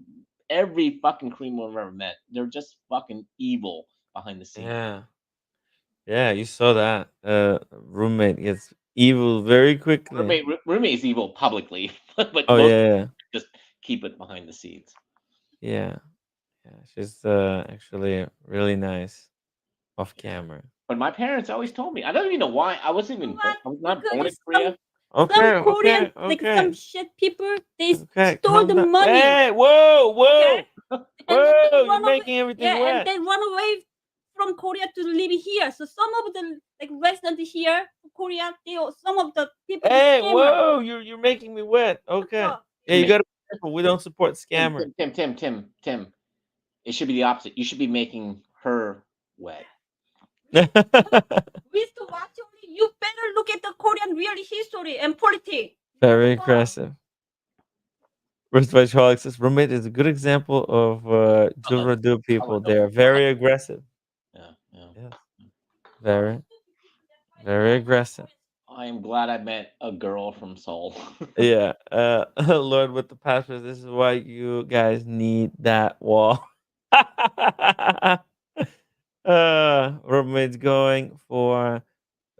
every fucking Korean woman I've ever met. They're just fucking evil behind the scenes. Yeah. Yeah, you saw that. Roommate gets evil very quickly. Roommate is evil publicly, but Oh most yeah, just keep it behind the scenes. yeah. Yeah, she's actually really nice off camera. But my parents always told me. I don't even know why. I wasn't even. I was not Because born in it's Korea. Okay, some Korean, okay, like okay. some shit people, they Okay, stole calm the down. money. Hey, whoa, whoa, Okay? And then whoa! they You're run away. making everything Yeah, wet. and they run away from Korea to live here. So some of the like residents here, Korea, some of the people. Hey, scammer. whoa! You're making me wet. Okay. fuck? Yeah, you gotta be careful. We don't support scammers. Tim. It should be the opposite. You should be making her wet. We used to watch only. You better look at the Korean real history and politics. Very aggressive. Wristwatchaholic says roommate is a good example of do people. They are very aggressive. Yeah. Yes. Very, very aggressive. I am glad I met a girl from Seoul. Yeah. Lord with the passwords. This is why you guys need that wall. Roommate's going for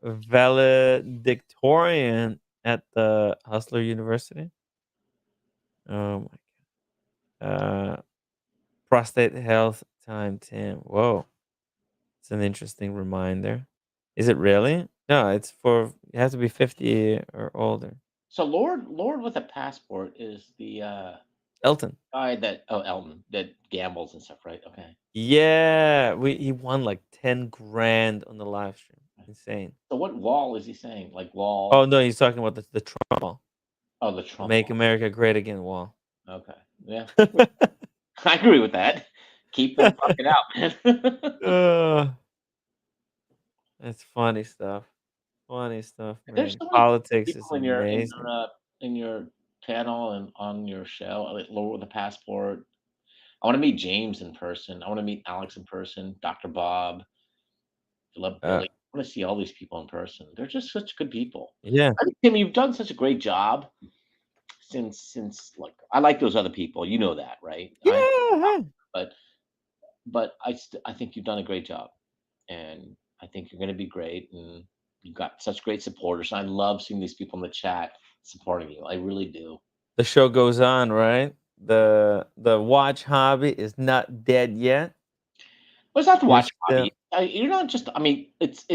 valedictorian at the Hustler University. Oh my god. Prostate health time 10. Whoa. It's an interesting reminder. Is it really? No, it's for it has to be 50 or older. So Lord with a passport is the Elton. guy that Elton that gambles and stuff, right? Okay. Yeah, he won like 10 grand on the live stream. Insane. So what wall is he saying? Like wall? Oh no, he's talking about the Trump wall. Oh, the Trump Make wall. America Great Again wall. Okay. Yeah. I agree with that. Keep them fucking out, man. That's funny stuff. Funny stuff, There's man. so many Politics is people amazing. in your panel and on your show, like Lower the Passport. I want to meet James in person. I want to meet Alex in person, Dr. Bob, Philip Uh, Billy. I want to see all these people in person. They're just such good people. yeah. I think, Tim, you've done such a great job since like I like those other people. You know that, right? Yeah. But I think you've done a great job, and I think you're going to be great, and you've got such great supporters. And I love seeing these people in the chat supporting you. I really do. The show goes on, right? The watch hobby is not dead yet. Well, it's not to You're watch still hobby. You're not just. I mean, it's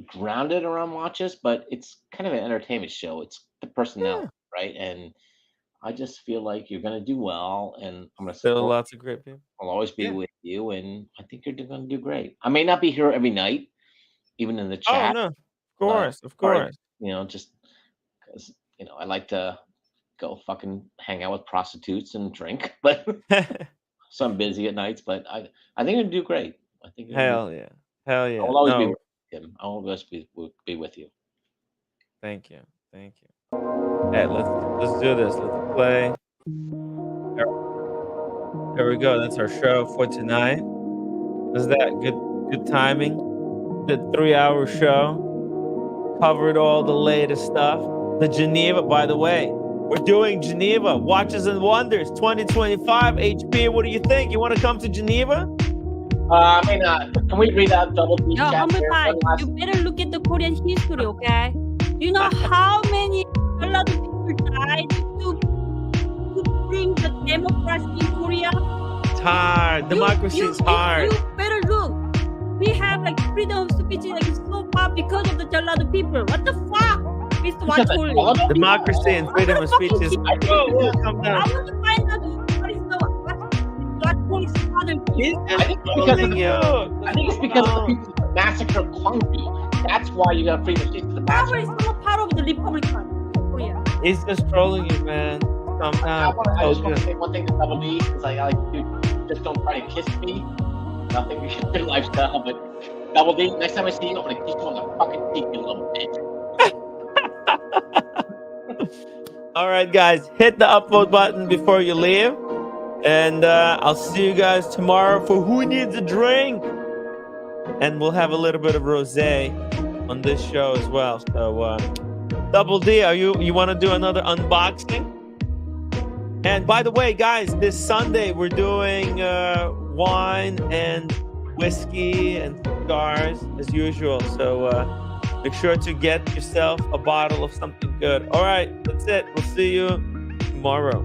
grounded around watches, but it's kind of an entertainment show. It's the personality, yeah. right? And I just feel like you're going to do well, and I'm going to Still support. lots of great people. I'll always be Yeah. with you, and I think you're going to do great. I may not be here every night, even in the Oh chat, no. Of uh, course, of or course. just because I like to go fucking hang out with prostitutes and drink, but so I'm busy at nights. But I think you're gonna do great. I think you're gonna do. Hell yeah. Hell I yeah. will always be No, with him. I will always be with you. thank you. Thank you. Hey, let's do this. Let's play. There we go. That's our show for tonight. Was that good timing? The 3-hour show. Covered all the latest stuff. The Geneva, by the way. We're doing Geneva. Watches and Wonders 2025. HP, what do you think? You want to come to Geneva? Can we read out Double D Yo, chat humble here? pie, One last- you better look at the Korean history, okay? You know how many a lot of people died to bring the democracy in Korea? It's hard. Democracy is hard. You better look. We have like freedom of speech like so far because of the Jalado people. What the fuck, Mr. You said that Wacholi? all the Democracy and freedom of speech is. Whoa, calm I down. want to find out what is the Wacholi's father. He's I just think it's because trolling of- you. I think it's because of the people that massacred Gwangju. That's why you got freedom of speech. The Father is massacre. not part of the Republican Korea. He's just trolling you, man. Calm down. I just want to Okay. say one thing to Double D because I like, dude, just don't try to kiss me. Nothing we should do lifestyle, but Double D, next time I see you, I'm gonna kiss you on the fucking cheek, you little bitch. All right, guys, hit the upvote button before you leave. And I'll see you guys tomorrow for Who Needs a Drink? And we'll have a little bit of rosé on this show as well. So, Double D, you want to do another unboxing? And by the way, guys, this Sunday we're doing wine and whiskey and cigars as usual. So make sure to get yourself a bottle of something good. All right, that's it. We'll see you tomorrow.